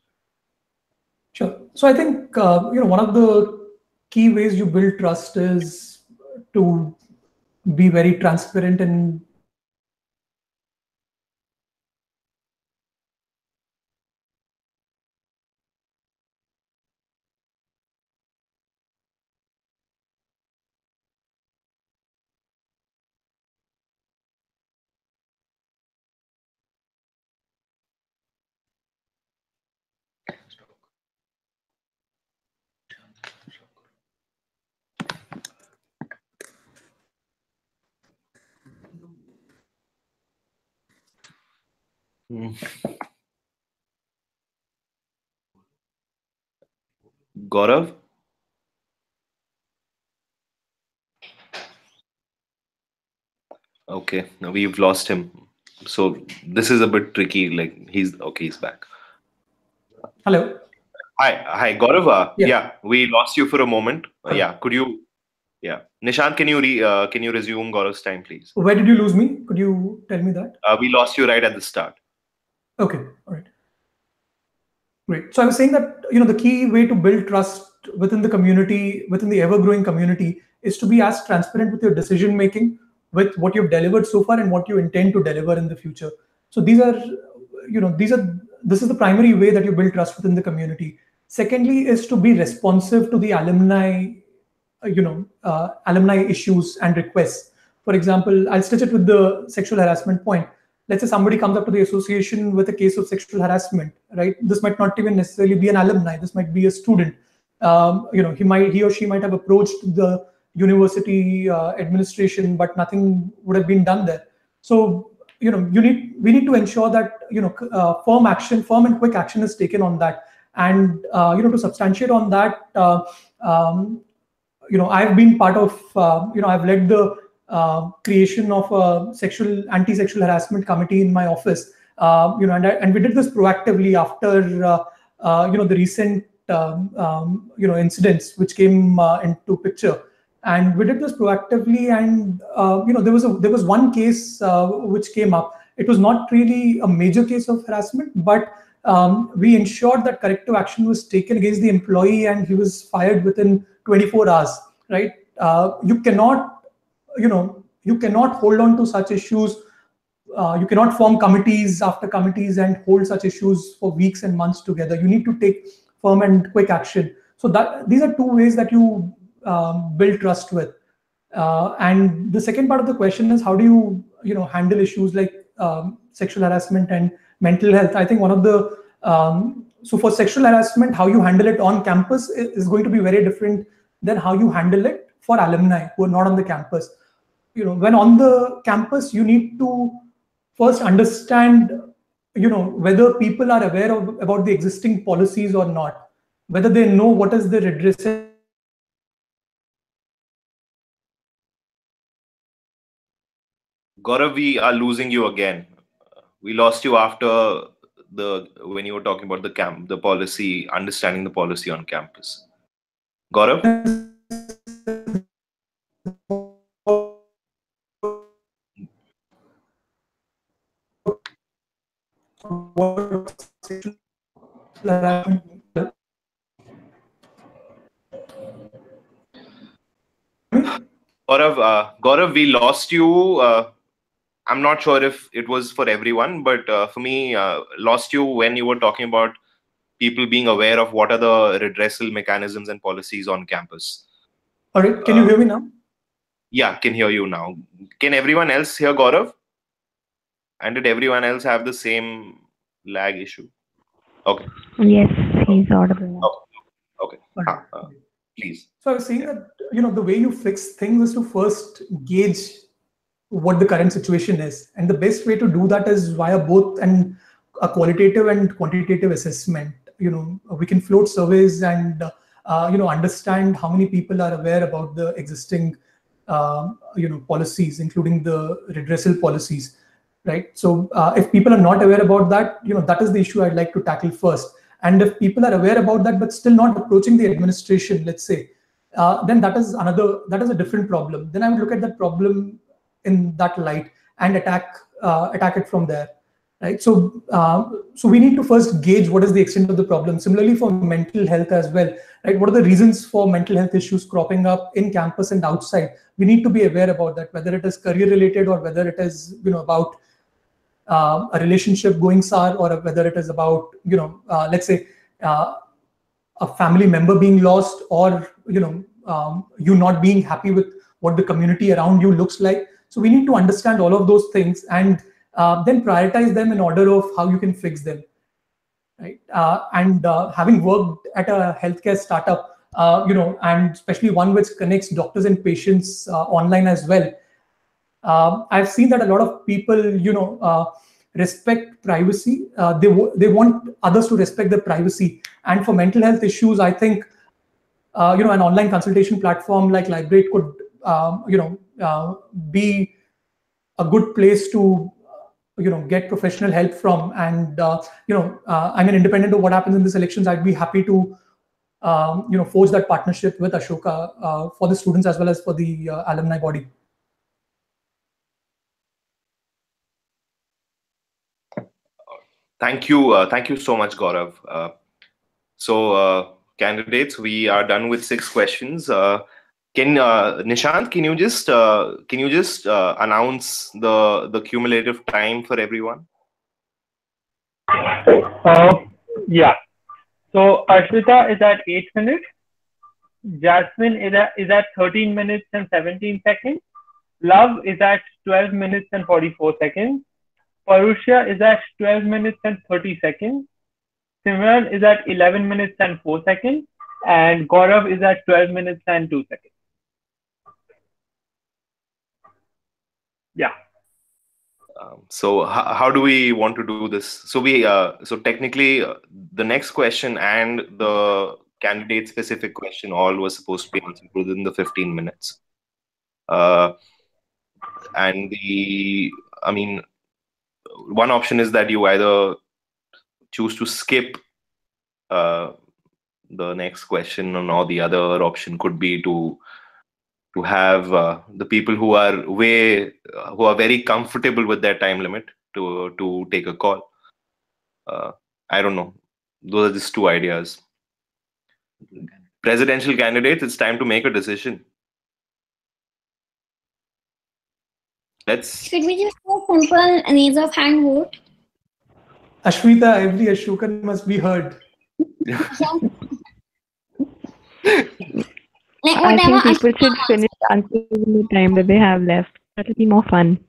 Sure. So I think one of the key ways you build trust is to be very transparent and Gaurav? Okay, now we've lost him. So this is a bit tricky. Like, he's back. Hello. Hi, Gaurav. Yeah. Yeah, we lost you for a moment. Yeah, could you? Yeah, Nishant, can you resume Gaurav's time, please? Where did you lose me? Could you tell me that? We lost you right at the start. Okay, all right. Great. So I was saying that the key way to build trust within the community, within the ever-growing community, is to be as transparent with your decision making, with what you've delivered so far and what you intend to deliver in the future. So this is the primary way that you build trust within the community. Secondly, is to be responsive to the alumni, alumni issues and requests. For example, I'll stitch it with the sexual harassment point. Let's say somebody comes up to the association with a case of sexual harassment, right? This might not even necessarily be an alumni. This might be a student. He or she might have approached the university administration, but nothing would have been done there. So, we need to ensure that firm and quick action is taken on that. And to substantiate on that, I've been part of, I've led the creation of a anti-sexual harassment committee in my office, and we did this proactively after the recent incidents which came into picture, and we did this proactively. And there was one case which came up. It was not really a major case of harassment, but we ensured that corrective action was taken against the employee, and he was fired within 24 hours. Right? You cannot hold on to such issues. You cannot form committees after committees and hold such issues for weeks and months together. You need to take firm and quick action. So these are two ways that you build trust with. And the second part of the question is, how do you handle issues like sexual harassment and mental health? I think one of the so for sexual harassment, how you handle it on campus is going to be very different than how you handle it for alumni who are not on the campus. when on the campus, you need to first understand, whether people are aware of about the existing policies or not, whether they know what is the redressal. Gaurav, we are losing you again. We lost you after when you were talking about the policy, understanding the policy on campus. Gaurav? Gaurav, we lost you. I'm not sure if it was for everyone, but for me, lost you when you were talking about people being aware of what are the redressal mechanisms and policies on campus. All right, can you hear me now? Yeah, can hear you now. Can everyone else hear Gaurav? And did everyone else have the same lag issue? Okay. Yes, he's audible now. Okay. Please. So I was saying that, the way you fix things is to first gauge what the current situation is. And the best way to do that is via both a qualitative and quantitative assessment. We can float surveys and, understand how many people are aware about the existing, policies, including the redressal policies, right? So if people are not aware about that, that is the issue I'd like to tackle first. And if people are aware about that, but still not approaching the administration, let's say, then that is a different problem. Then I would look at that problem in that light and attack it from there, right? So we need to first gauge what is the extent of the problem. Similarly for mental health as well, right? What are the reasons for mental health issues cropping up in campus and outside? We need to be aware about that, whether it is career related or whether it is about a relationship going sour, or whether it is about let's say a family member being lost, or you not being happy with what the community around you looks like. So we need to understand all of those things and then prioritize them in order of how you can fix them, right? And having worked at a healthcare startup, and especially one which connects doctors and patients online as well, I've seen that a lot of people, respect privacy. They want others to respect their privacy. And for mental health issues, I think, an online consultation platform like Librate could, be a good place to, get professional help from. And, I'm an independent of what happens in these elections. I'd be happy to, forge that partnership with Ashoka for the students as well as for the alumni body. Thank you so much, Gaurav. So candidates, we are done with 6 questions. Nishant, can you just announce the cumulative time for everyone? Yeah. So Ashwita is at 8 minutes. Jasmine is at 13 minutes and 17 seconds. Love is at 12 minutes and 44 seconds. Parusha is at 12 minutes and 30 seconds. Simran is at 11 minutes and 4 seconds. And Gaurav is at 12 minutes and 2 seconds. Yeah. So how do we want to do this? So so technically the next question and the candidate specific question all was supposed to be answered within the 15 minutes. And one option is that you either choose to skip the next question, or the other option could be to have the people who are very comfortable with their time limit to take a call. I don't know. Those are just 2 ideas. Presidential candidates, it's time to make a decision. Should we just do a simple raise of hand vote? Ashwita, every Ashokan must be heard. I think people should finish answering in the time that they have left. That will be more fun.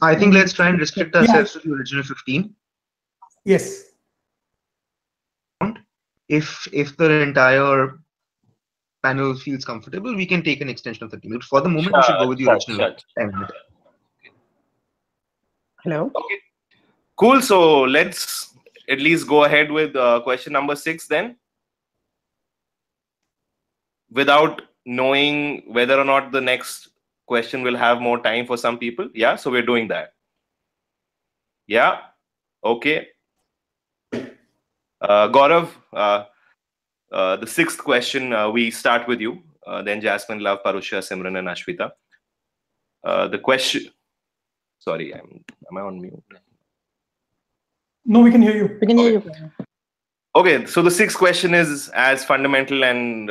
I think let's try and restrict ourselves to the original 15. Yes. If the entire panel feels comfortable, we can take an extension of 30 minutes. For the moment, we should go with the original time limit. Hello. Okay. Cool. So let's at least go ahead with question number 6 then. Without knowing whether or not the next question will have more time for some people. Yeah. So we're doing that. Yeah. Okay. Gaurav, the 6th question, we start with you. Then Jasmine, Love, Parusha, Simran, and Ashwita. The question. Sorry, am I on mute? No, we can hear you. We can hear you. Okay, so the 6th question is as fundamental and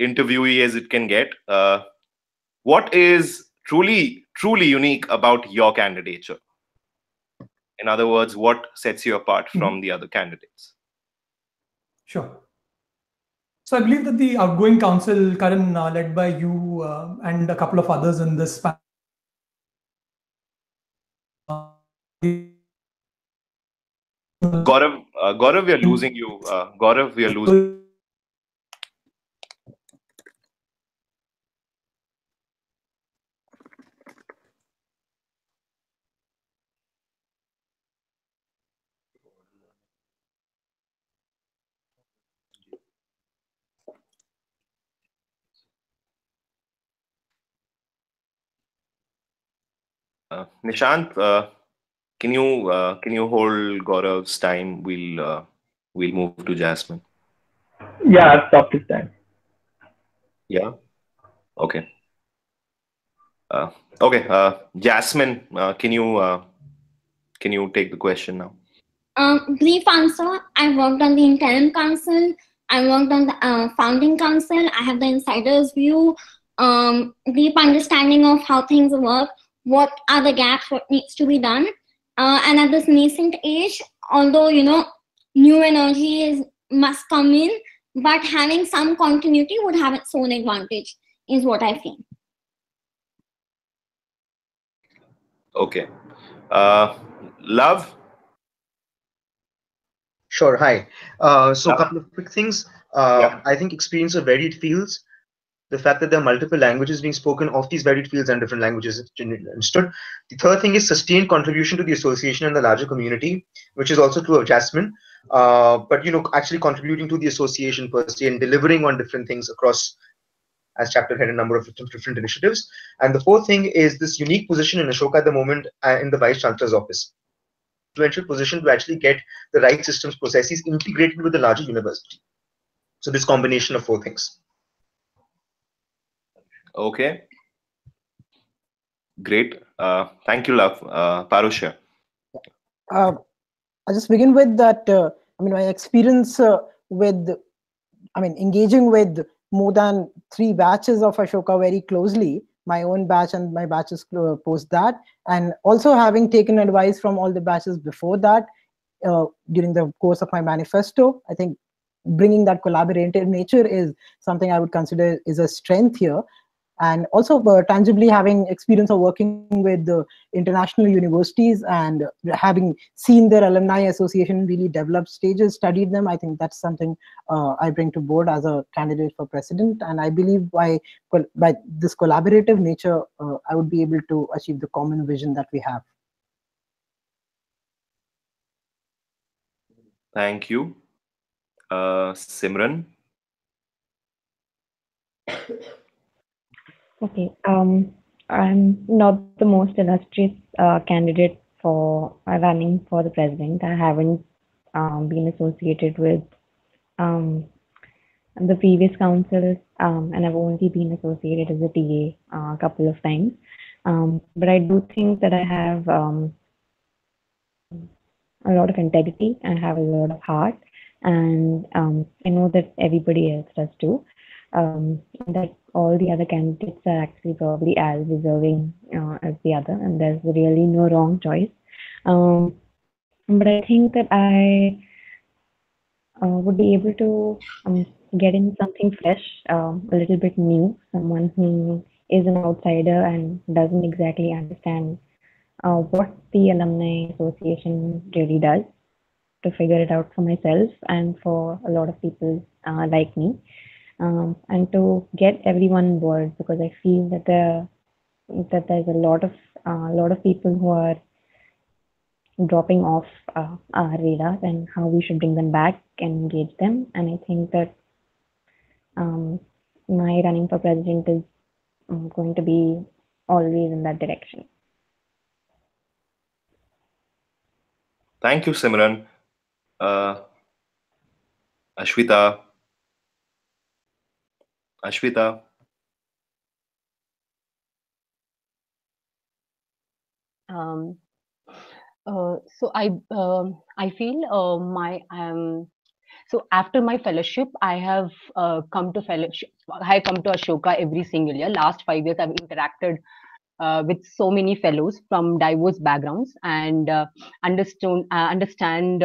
interviewee as it can get. What is truly unique about your candidature? In other words, what sets you apart from the other candidates? Sure. So I believe that the outgoing council, Karan, led by you and a couple of others in this panel, Gaurav, we are losing you. Gaurav, we are losing. Nishant, can you hold Gaurav's time? We'll move to Jasmine. Yeah, I've stopped this time. Yeah. Okay. Okay. Jasmine, can you take the question now? Brief answer. I worked on the interim council. I worked on the founding council. I have the insider's view, deep understanding of how things work, what are the gaps, what needs to be done. And at this nascent age, although, new energy must come in, but having some continuity would have its own advantage, is what I feel. Okay. Love? Sure. Hi. So a couple of quick things. I think experience of varied fields, the fact that there are multiple languages being spoken of these varied fields and different languages understood. The third thing is sustained contribution to the association and the larger community, which is also true of Jasmine. But actually contributing to the association per se and delivering on different things across as chapter head a number of different initiatives. And the fourth thing is this unique position in Ashoka at the moment in the Vice Chancellor's office. Influential position to actually get the right systems processes integrated with the larger university. So this combination of 4 things. Okay. Great. Thank you, Love. Parusha. I'll just begin with that. My experience with, engaging with more than 3 batches of Ashoka very closely, my own batch and my batches post that, and also having taken advice from all the batches before that during the course of my manifesto. I think bringing that collaborative nature is something I would consider is a strength here. And also tangibly having experience of working with the international universities and having seen their alumni association really develop stages, studied them, I think that's something I bring to board as a candidate for president. And I believe by this collaborative nature, I would be able to achieve the common vision that we have. Thank you. Simran? Okay. I'm not the most illustrious candidate for running for the president. I haven't been associated with the previous council, and I've only been associated as a TA a couple of times. But I do think that I have a lot of integrity and have a lot of heart, and I know that everybody else does too. That all the other candidates are actually probably as deserving as the other, and there's really no wrong choice. But I think that I would be able to get in something fresh, a little bit new, someone who is an outsider and doesn't exactly understand what the Alumni Association really does, to figure it out for myself and for a lot of people like me. and to get everyone involved, because I feel that there's a lot of people who are dropping off our radar, and how we should bring them back and engage them. And I think that my running for president is going to be always in that direction. Thank you, Simran. Ashwita. So I feel so after my fellowship, I have come to fellowship. I come to Ashoka every single year. Last 5 years, I've interacted with so many fellows from diverse backgrounds, and understand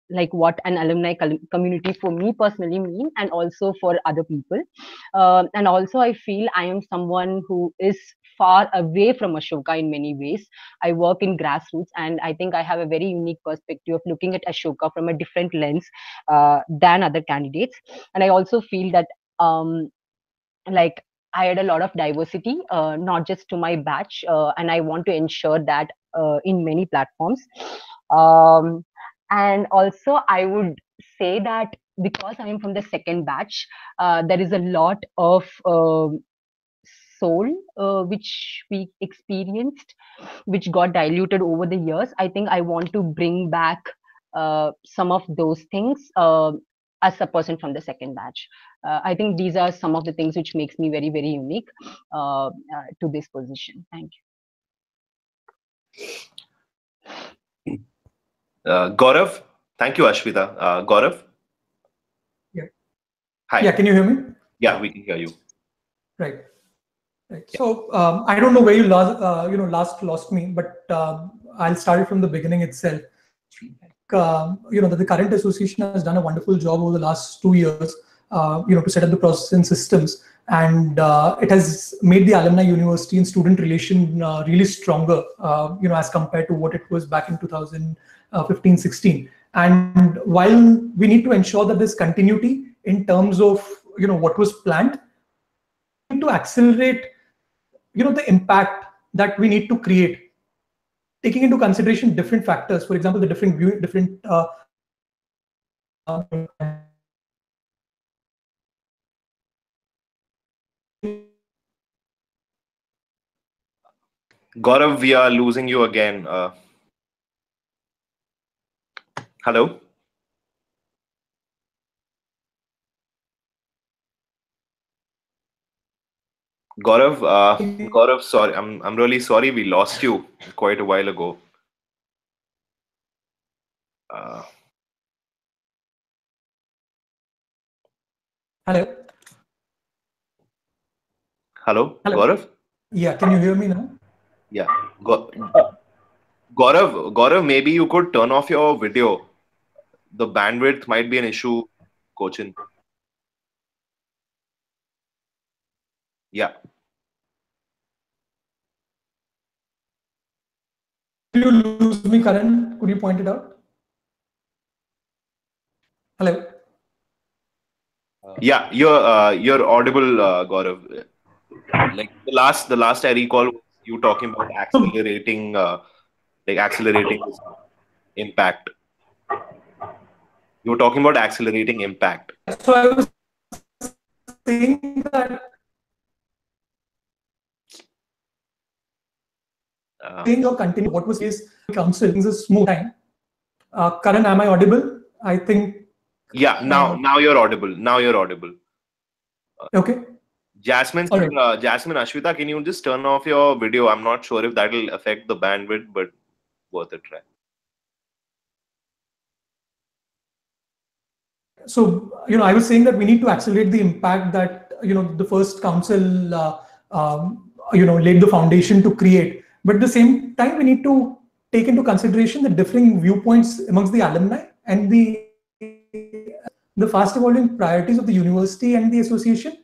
like what an alumni community for me personally mean, and also for other people. And also, I feel I am someone who is far away from Ashoka in many ways. I work in grassroots, and I think I have a very unique perspective of looking at Ashoka from a different lens than other candidates. And I also feel that like I had a lot of diversity, not just to my batch, and I want to ensure that in many platforms. Um, and also, I would say that because I am from the second batch, there is a lot of soul which we experienced, which got diluted over the years. I think I want to bring back some of those things as a person from the second batch. I think these are some of the things which makes me very, very unique to this position. Thank you. Gaurav. Thank you, Ashwita. Gaurav. Yeah. Hi. Yeah, can you hear me? Yeah, we can hear you. Right. Right. So I don't know where you last lost me, but I'll start it from the beginning itself. That the current association has done a wonderful job over the last 2 years, to set up the process and systems, and it has made the alumni university and student relation really stronger, as compared to what it was back in 2015-16. And while we need to ensure that there's continuity in terms of what was planned, we need to accelerate the impact that we need to create, taking into consideration different factors. For example, the different Gaurav, we are losing you again. Hello. Gaurav, sorry, I'm really sorry we lost you quite a while ago. Hello. Hello, Gaurav? Yeah, can you hear me now? Yeah. Gaurav, maybe you could turn off your video. The bandwidth might be an issue, Cochin. Yeah. Did you lose me, Karan? Could you point it out? Hello. Yeah, you're audible, Gaurav. Like the last I recall, you talking about accelerating, impact. You were talking about accelerating impact. So I was saying that or continue what was his council is a smooth time. Karan, am I audible? I think. Yeah, now you're audible. Now you're audible. Okay. Jasmine, right. Jasmine, Ashwita, can you just turn off your video? I'm not sure if that will affect the bandwidth, but worth a try. So, I was saying that we need to accelerate the impact that, the first council, laid the foundation to create. But at the same time, we need to take into consideration the differing viewpoints amongst the alumni and the fast evolving priorities of the university and the association,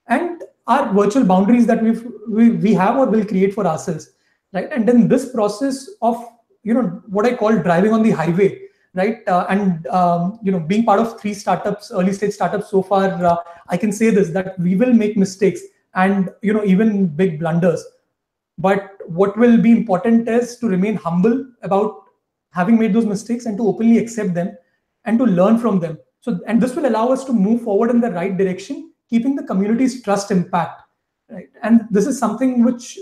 and our virtual boundaries that we have or will create for ourselves, right? And then this process of, what I call driving on the highway, right? Being part of 3 startups, early stage startups so far, I can say this, that we will make mistakes and even big blunders. But what will be important is to remain humble about having made those mistakes and to openly accept them and to learn from them. So, and this will allow us to move forward in the right direction, keeping the community's trust intact. Right. And this is something which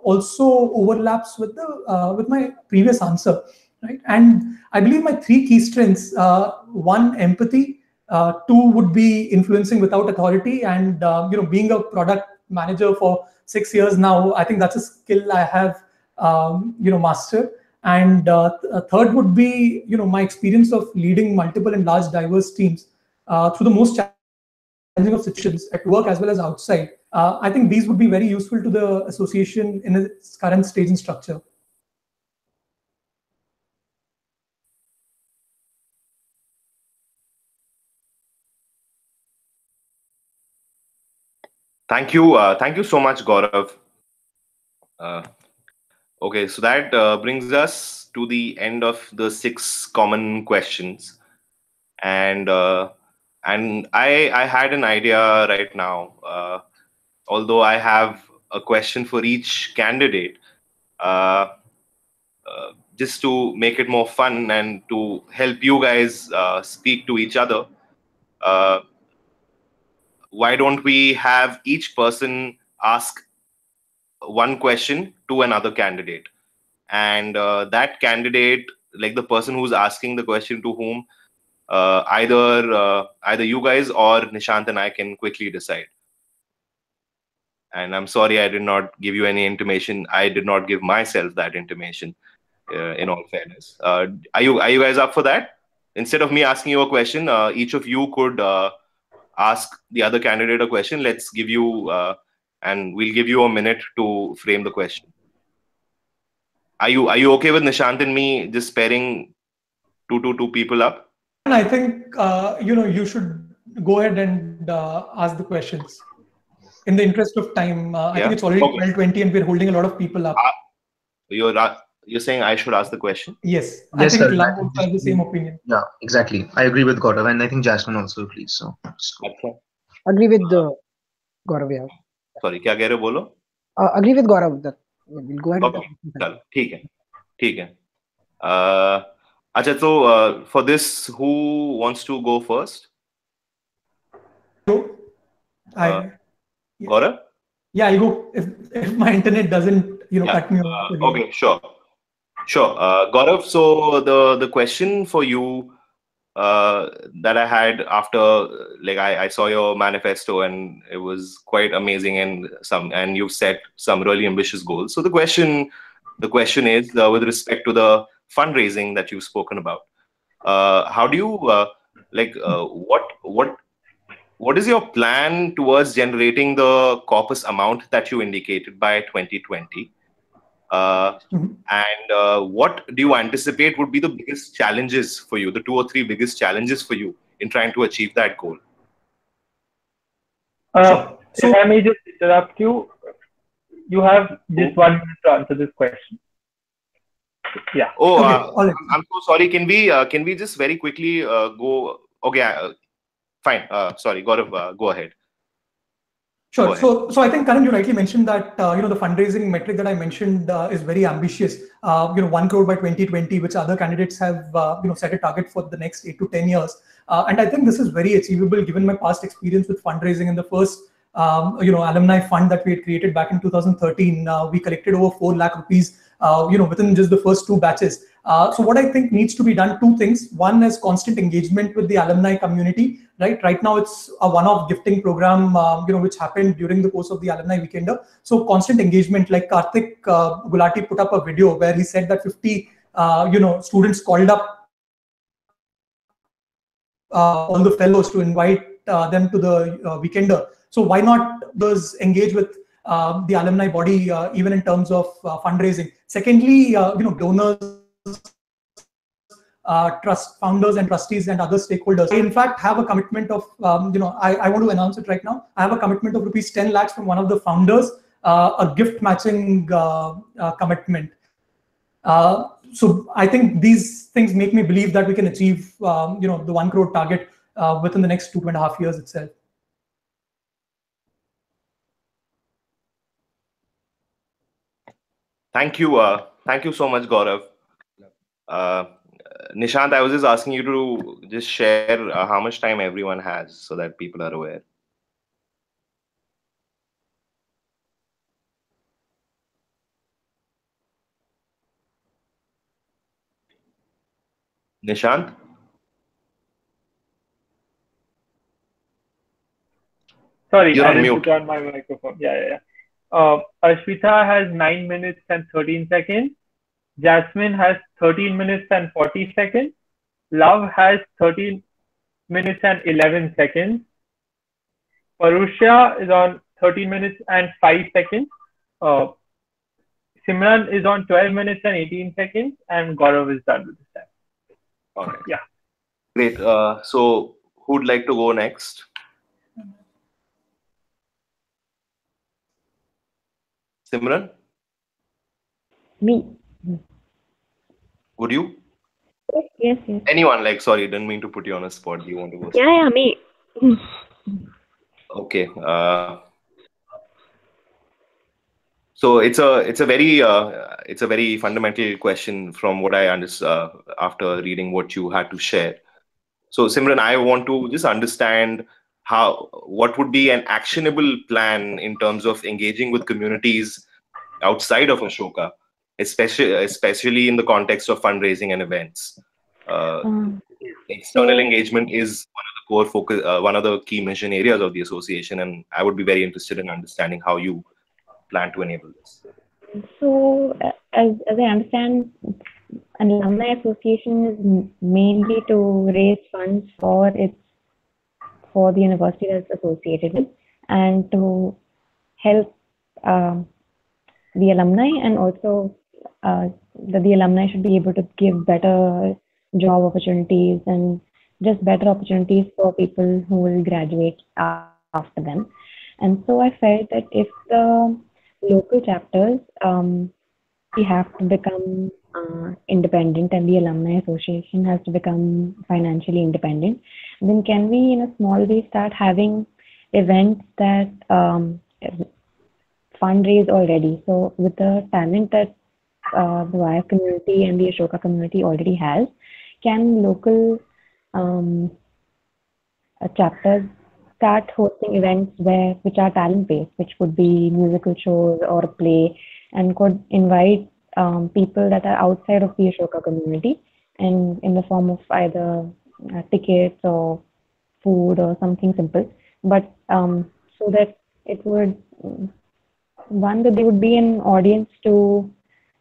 also overlaps with the with my previous answer, right? And I believe my 3 key strengths: 1, empathy; 2 would be influencing without authority; and being a product manager for 6 years now, I think that's a skill I have mastered. And third would be my experience of leading multiple and large diverse teams through the most challenging of situations at work as well as outside. I think these would be very useful to the association in its current stage and structure. Thank you so much, Gaurav. Okay, so that brings us to the end of the 6 common questions, and I had an idea right now. Although I have a question for each candidate, just to make it more fun and to help you guys speak to each other. Why don't we have each person ask one question to another candidate, and that candidate, like the person who's asking the question to whom, either you guys or Nishant and I can quickly decide. And I'm sorry I did not give you any intimation. I did not give myself that intimation, in all fairness. Are you guys up for that? Instead of me asking you a question, each of you could ask the other candidate a question. Let's give you, and we'll give you a minute to frame the question. Are you okay with Nishant and me just pairing two people up? And I think you should go ahead and ask the questions. In the interest of time, I think it's already 12:20 and we're holding a lot of people up. You're saying I should ask the question? Yes, Yes, I think sir. Love also has the same opinion. Yeah, exactly. I agree with Gaurav, and I think Jasmine also agrees. So, agree with Gaurav. Yeah. Sorry, क्या कह रहे हो बोलो? Agree with Gaurav that we'll go ahead. Okay, चलो ठीक है. अच्छा, so for this, who wants to go first? Gaurav? Yeah, I go if my internet doesn't cut me off. Okay, sure. Gaurav, so the question for you that I had after, like, I saw your manifesto and it was quite amazing, and you've set some really ambitious goals. So the question is, with respect to the fundraising that you've spoken about, how do you what is your plan towards generating the corpus amount that you indicated by 2020? And what do you anticipate would be the biggest challenges for you, the 2 or 3 biggest challenges for you in trying to achieve that goal? If I may just interrupt you, you have just 1 minute to answer this question. Yeah. Oh, okay. I'm so sorry. Can we just very quickly go? Okay, fine. Sorry, Gaurav, go ahead. Sure. So I think, Karan, you rightly mentioned that the fundraising metric that I mentioned is very ambitious. 1 crore by 2020, which other candidates have set a target for the next 8 to 10 years. And I think this is very achievable given my past experience with fundraising. In the first alumni fund that we had created back in 2013, we collected over 4 lakh rupees within just the first 2 batches. So what I think needs to be done, 2 things. One is constant engagement with the alumni community. Right now, it's a one-off gifting program, which happened during the course of the Alumni Weekender. So constant engagement, like Karthik Gulati put up a video where he said that 50, students called up all the fellows to invite them to the Weekender. So why not those engage with the alumni body, even in terms of fundraising? Secondly, donors, trust founders and trustees and other stakeholders. I in fact have a commitment of, I want to announce it right now. I have a commitment of rupees 10 lakhs from one of the founders, a gift matching commitment. So I think these things make me believe that we can achieve, the 1 crore target within the next 2.5 years itself. Thank you. Thank you so much, Gaurav. Nishant, I was just asking you to just share how much time everyone has so that people are aware. Nishant? Sorry, You're I on didn't mute. put on my microphone. Yeah. Ashwita has 9 minutes and 13 seconds. Jasmine has 13 minutes and 40 seconds. Love has 13 minutes and 11 seconds. Parusha is on 13 minutes and 5 seconds. Uh, Simran is on 12 minutes and 18 seconds. And Gaurav is done with this time. All right. Yeah. Great. So who'd like to go next? Simran? Me. Would you? Yes. Anyone, like, sorry, didn't mean to put you on a spot. Do you want to go? Yeah, me. Okay. So it's a very fundamental question from what I understand after reading what you had to share. So Simran, I want to just understand what would be an actionable plan in terms of engaging with communities outside of Ashoka, especially in the context of fundraising and events. External engagement is one of the key mission areas of the association, and I would be very interested in understanding how you plan to enable this. So, as I understand, an alumni association is mainly to raise funds for the university that's associated with, and to help the alumni, and also that the alumni should be able to give better job opportunities and just better opportunities for people who will graduate after them. And so I felt that if the local chapters, we have to become independent, and the alumni association has to become financially independent, then can we in a small way start having events that fundraise already? So with the talent that the YF community and the Ashoka community already has, can local chapters start hosting events which are talent based, which could be musical shows or a play, and could invite people that are outside of the Ashoka community, and in the form of either tickets or food or something simple, but so that it would, one, that there would be an audience to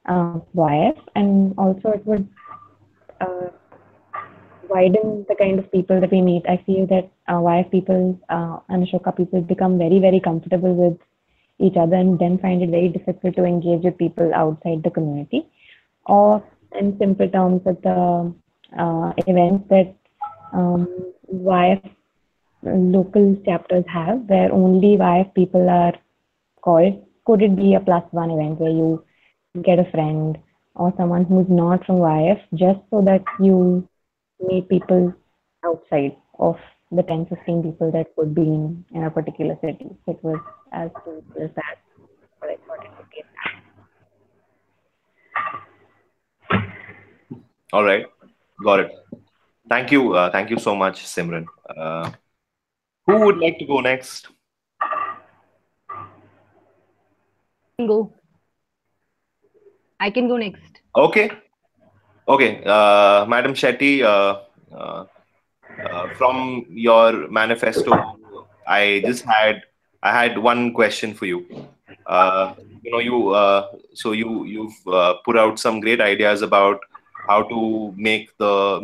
YF, and also it would widen the kind of people that we meet. I feel that YF people and Ashoka people become very, very comfortable with each other, and then find it very difficult to engage with people outside the community. Or in simple terms, that the events that YF local chapters have, where only YF people are called, could it be a +1 event where you get a friend or someone who's not from YF, just so that you meet people outside of the 10-15 people that would be in a particular city? It was as simple as that, but I thought it would be All right, got it. Thank you so much, Simran. Who would like to go next? Go. I can go next. Okay. Madam Shetty, from your manifesto, I had one question for you. You've put out some great ideas about how to make the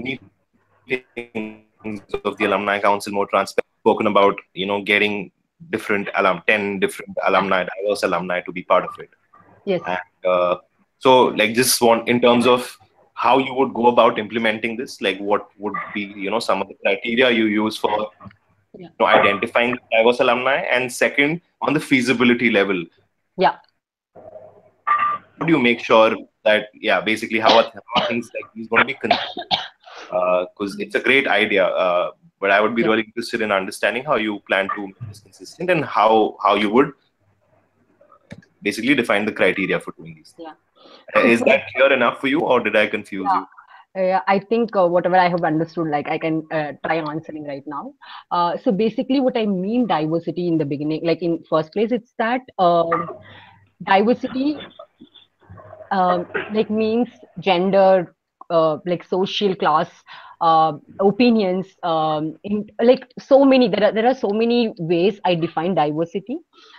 meetings of the alumni council more transparent. Spoken about getting 10 different alumni, diverse alumni, to be part of it. Yes. And so, like, just want in terms of how you would go about implementing this, like what would be some of the criteria you use for identifying diverse alumni, and second, on the feasibility level, yeah, how do you make sure that, yeah, basically how are things like these going to be consistent? Because it's a great idea, but I would be really interested in understanding how you plan to make this consistent and how you would basically define the criteria for doing these things. Is that clear enough for you, or did I confuse you? I think whatever I have understood, like I can try answering right now. So basically, what I mean diversity in the beginning, like in first place, it's that diversity like means gender, like social class, opinions, in like so many. There are so many ways I define diversity,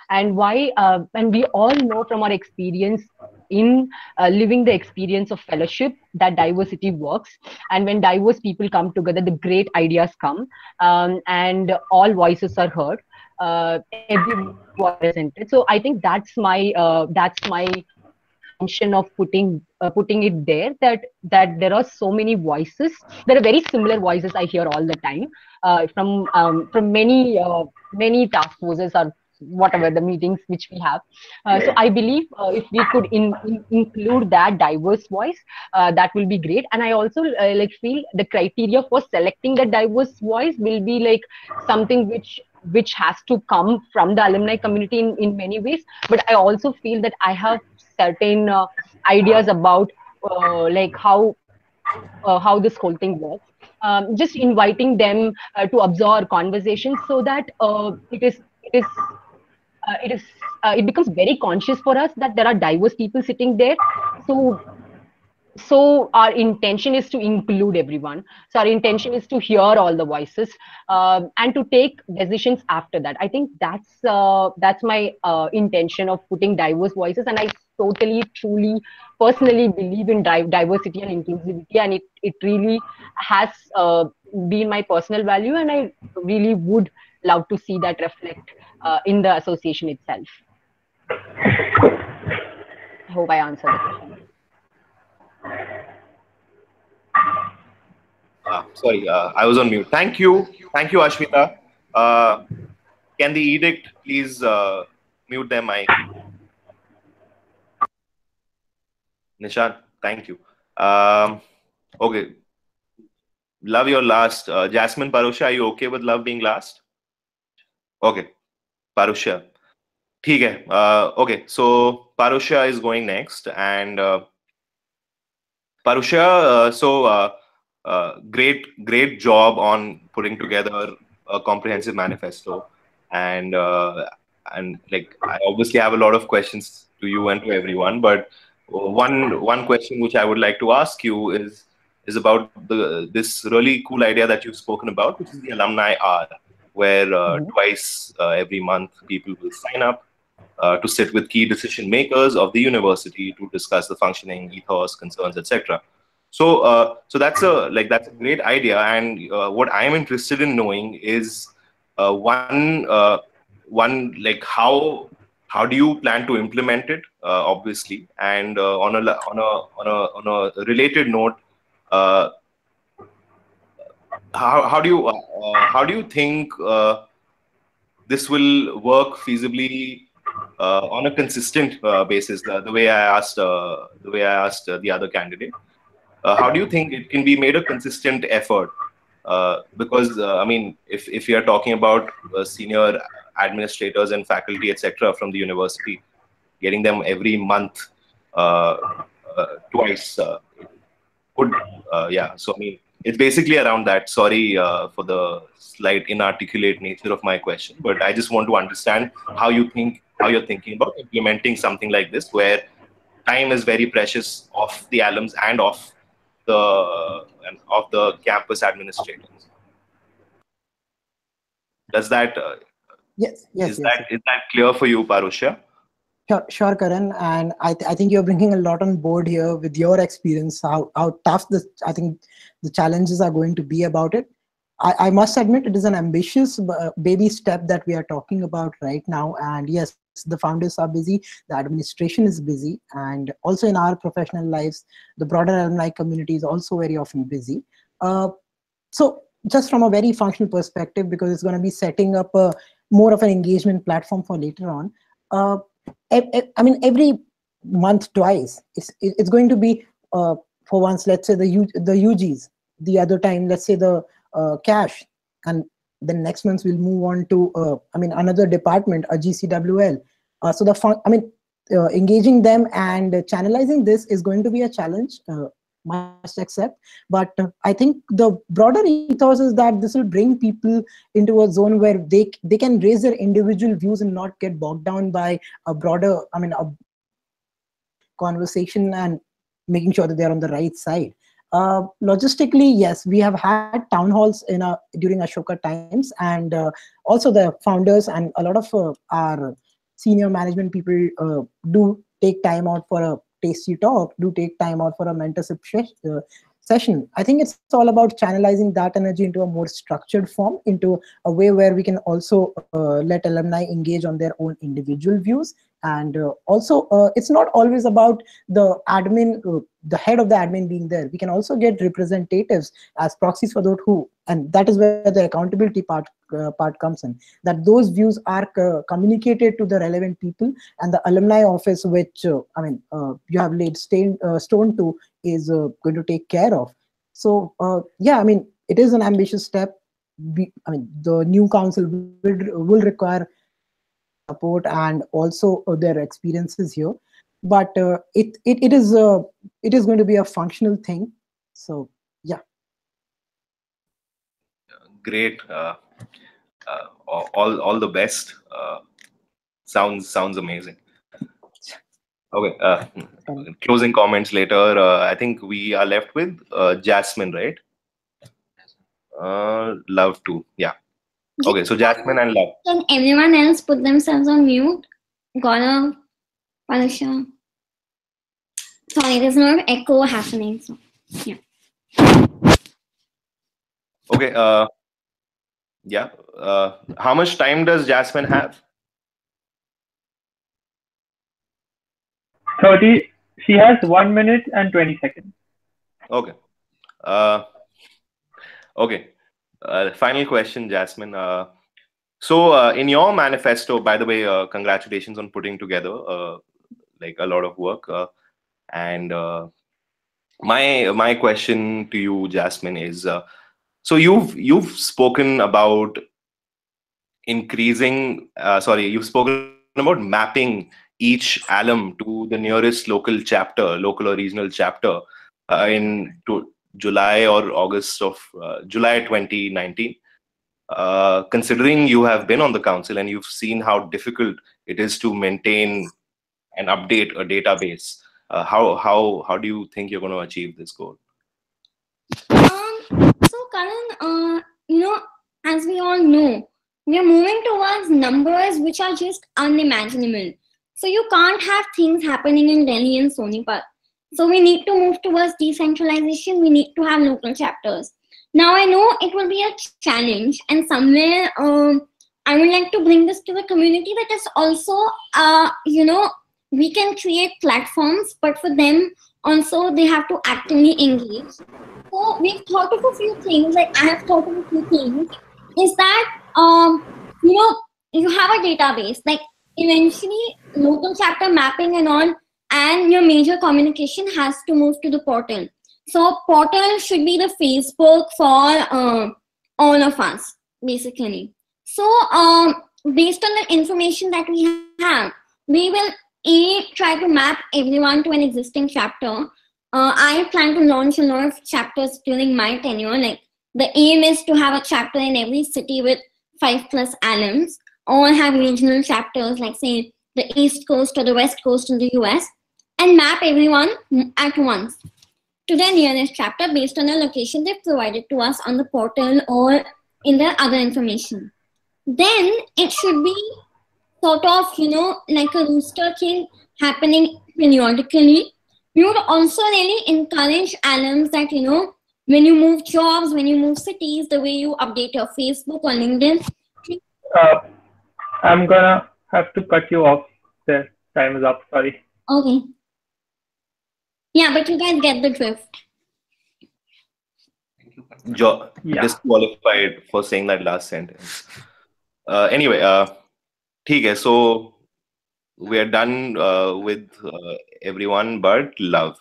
and why. And we all know from our experience in living the experience of fellowship that diversity works, and when diverse people come together, the great ideas come, and all voices are heard. Every voice is represented. So I think that's my intention of putting it there, that there are so many voices. There are very similar voices I hear all the time from many task forces or whatever the meetings which we have. So I believe if we could include that diverse voice, that will be great. And I also like feel the criteria for selecting the diverse voice will be like something which has to come from the alumni community in many ways. But I also feel that I have certain ideas about like how this whole thing works. Just inviting them to observe conversations so that it becomes very conscious for us that there are diverse people sitting there. So our intention is to include everyone. So our intention is to hear all the voices, and to take decisions after that. I think that's my intention of putting diverse voices. And I totally, truly, personally believe in diversity and inclusivity, and it really has been my personal value, and I really would love to see that reflect in the association itself. I hope I answered the question. Sorry, I was on mute. Thank you, Ashmita. Can the edict please mute their mic? Nishan, thank you. Okay, Love, your last. Jasmine, Parusha, are you okay with Love being last? Okay, Parusha. ठीक है. Okay, so Parusha is going next, and Parusha, great job on putting together a comprehensive manifesto, and like I obviously have a lot of questions to you and to everyone, but one question which I would like to ask you is about this really cool idea that you've spoken about, which is the alumni hour, where twice every month people will sign up to sit with key decision makers of the university to discuss the functioning, ethos, concerns, etc. So, that's a great idea, and what I am interested in knowing is one like how do you plan to implement it? Obviously, and on a related note, how do you think this will work feasibly on a consistent basis? The way I asked the other candidate. How do you think it can be made a consistent effort? Because I mean, if you are talking about senior administrators and faculty, etc., from the university, getting them every month twice could yeah. So I mean, it's basically around that. Sorry for the slight inarticulate nature of my question, but I just want to understand how you're thinking about implementing something like this, where time is very precious of the alums and of the campus administrators. Does that yes. Is that clear for you, Parusha? Sure, Karan, and I think you're bringing a lot on board here with your experience. How tough I think the challenges are going to be about it. I must admit it is an ambitious baby step that we are talking about right now. And yes, the founders are busy, the administration is busy, and also in our professional lives, the broader alumni community is also very often busy. So just from a very functional perspective, because it's going to be setting up more of an engagement platform for later on. I mean, every month twice. It's going to be for once, let's say the UGs, the other time, let's say the cash, and the next month we'll move on to another department, a GCWL. So engaging them and channelizing this is going to be a challenge, must accept. But I think the broader ethos is that this will bring people into a zone where they can raise their individual views and not get bogged down by a broader, a conversation, and making sure that they're on the right side. Logistically, yes, we have had town halls during Ashoka times, and also the founders and a lot of our senior management people do take time out for a tasty talk, do take time out for a mentorship session. I think it's all about channelizing that energy into a more structured form, into a way where we can also let alumni engage on their own individual views. And also, it's not always about the admin, the head of the admin being there. We can also get representatives as proxies for those who, and that is where the accountability part comes in, that those views are communicated to the relevant people, and the alumni office, which you have laid stone to, is going to take care of. So yeah, it is an ambitious step. The new council will require support and also their experiences here, but it is going to be a functional thing. So yeah. Great. All the best. Sounds amazing. Okay. Closing comments later. I think we are left with Jasmine, right? Love to. Yeah. Okay, so Jasmine and Love. Can everyone else put themselves on mute? Gaurav, Palasha. Sorry, there's no echo happening. So, yeah. Okay. Yeah. How much time does Jasmine have? 30. She has 1 minute and 20 seconds. Okay. Okay. Final question, Jasmine. So in your manifesto, by the way, congratulations on putting together like a lot of work. And my question to you, Jasmine, is so you've spoken about you've spoken about mapping each alum to the nearest local or regional chapter in July or August of July 2019. Considering you have been on the council and you've seen how difficult it is to maintain and update a database, how do you think you're going to achieve this goal? So Karan, as we all know, we are moving towards numbers which are just unimaginable. So you can't have things happening in Delhi and Sonipat. So we need to move towards decentralization. We need to have local chapters. Now I know it will be a challenge, and somewhere I would like to bring this to the community, that is also, we can create platforms, but for them also they have to actively engage. So we've thought of a few things, like I have thought of a few things, is that, you have a database, like eventually local chapter mapping and all, and your major communication has to move to the portal. So portal should be the Facebook for all of us, basically. So based on the information that we have, we will try to map everyone to an existing chapter. I plan to launch a lot of chapters during my tenure. Like the aim is to have a chapter in every city with 5+ alums, or have regional chapters, like say the East Coast or the West Coast in the US, and map everyone at once to their nearest chapter based on the location they've provided to us on the portal or in their other information. Then it should be sort of, like a rooster thing happening periodically. We would also really encourage alums that, when you move jobs, when you move cities, the way you update your Facebook or LinkedIn. I'm gonna have to cut you off there. Time is up, sorry. Okay. Yeah, but you guys get the drift. Disqualified for saying that last sentence. Anyway, ठीक है. So we're done with everyone but Love.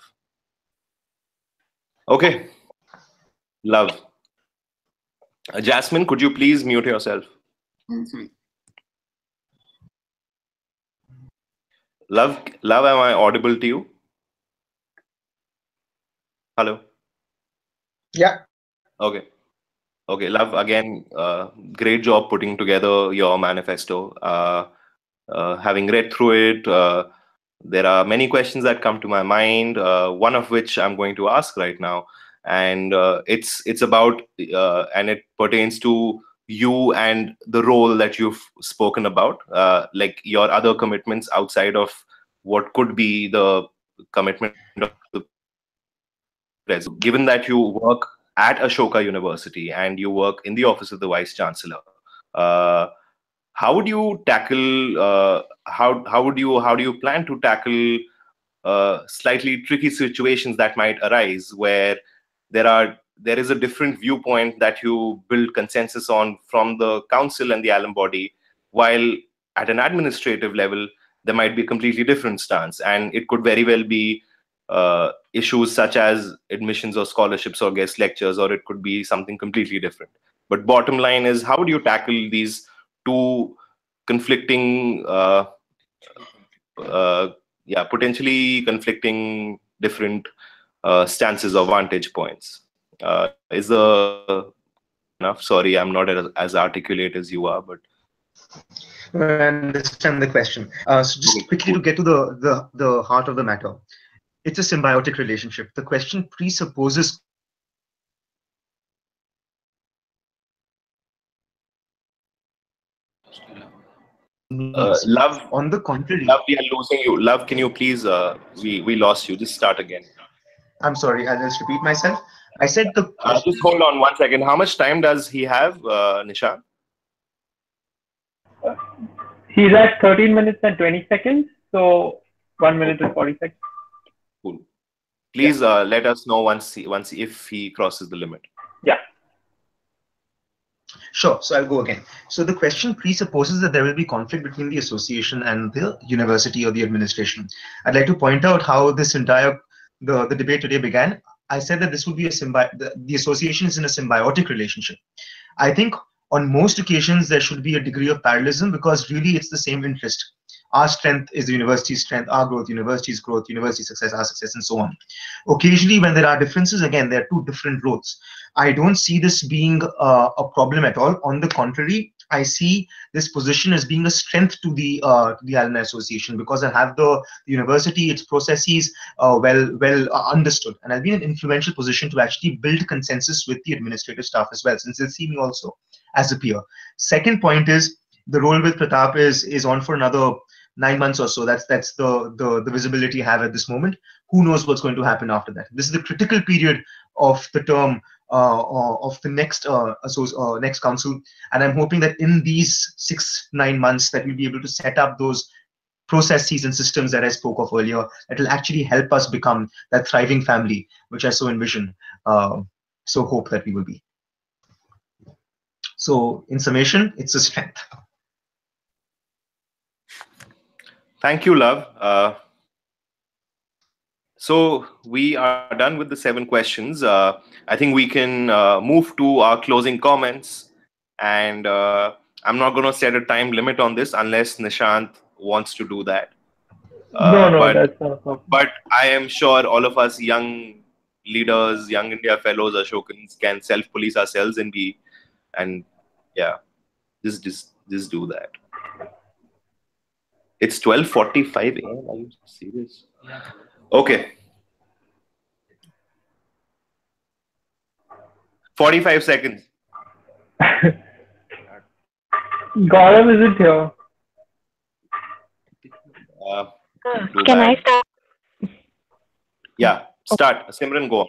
Okay, Love. Jasmine, could you please mute yourself? Love, am I audible to you? Hello? Yeah. Okay. Okay, Love, again, great job putting together your manifesto. Having read through it, there are many questions that come to my mind, one of which I'm going to ask right now. And it's about, and it pertains to you and the role that you've spoken about, like your other commitments outside of what could be the commitment of the president. Given that you work at Ashoka University and you work in the office of the Vice Chancellor, uh, how would you tackle how do you plan to tackle slightly tricky situations that might arise where there is a different viewpoint that you build consensus on from the council and the alum body, while at an administrative level there might be a completely different stance, and it could very well be issues such as admissions or scholarships or guest lectures, or it could be something completely different. But bottom line is, how would you tackle these two conflicting potentially conflicting different stances or vantage points? Is the enough? Sorry, I'm not as articulate as you are, but I understand the question. So just quickly to get to the heart of the matter, it's a symbiotic relationship. The question presupposes Love, on the contrary. Love, we are losing you. Love, can you please? We lost you. Just start again. I'm sorry, I'll just repeat myself. I said the Just hold on 1 second. How much time does he have, Nishan? He's at 13 minutes and 20 seconds. So 1 minute and 40 seconds. Cool. Please let us know once if he crosses the limit. Yeah. Sure. So I'll go again. So the question presupposes that there will be conflict between the association and the university or the administration. I'd like to point out how this entire the debate today began. I said that this would be the association is in a symbiotic relationship. I think on most occasions there should be a degree of parallelism because really it's the same interest. Our strength is the university's strength, our growth, university's growth, university success, our success, and so on. Occasionally, when there are differences, again, there are two different roads. I don't see this being a problem at all. On the contrary, I see this position as being a strength to the Alumni Association because I have the university, its processes well understood, and I'll be in an influential position to actually build consensus with the administrative staff as well, since they'll see me also as a peer. Second point is the role with Pratap is on for another 9 months or so. That's the visibility I have at this moment. Who knows what's going to happen after that? This is the critical period of the term of the next next council, and I'm hoping that in these 6-9 months that we'll be able to set up those processes and systems that I spoke of earlier that will actually help us become that thriving family which I so envision, so hope that we will be. So in summation, it's a strength. Thank you, Love. So we are done with the 7 questions. I think we can move to our closing comments. And I'm not going to set a time limit on this unless Nishant wants to do that. No, that's not a problem. But I am sure all of us young leaders, Young India Fellows, Ashokans can self-police ourselves and just do that. It's 12:45 a.m. Are you serious? Okay. 45 seconds. Gaurav isn't here. Can I start? Yeah, start. Simran, go on.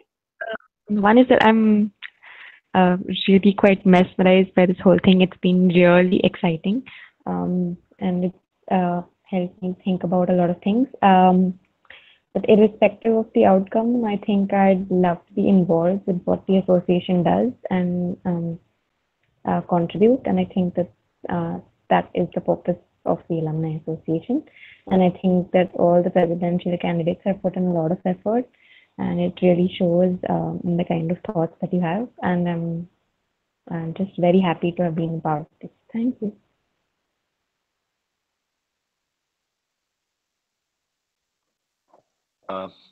One is that I'm really quite mesmerized by this whole thing. It's been really exciting, and it's helped me think about a lot of things. But irrespective of the outcome, I think I'd love to be involved with what the association does and contribute. And I think that that is the purpose of the Alumni Association. And I think that all the presidential candidates have put in a lot of effort, and it really shows in the kind of thoughts that you have. And I'm just very happy to have been a part of this. Thank you.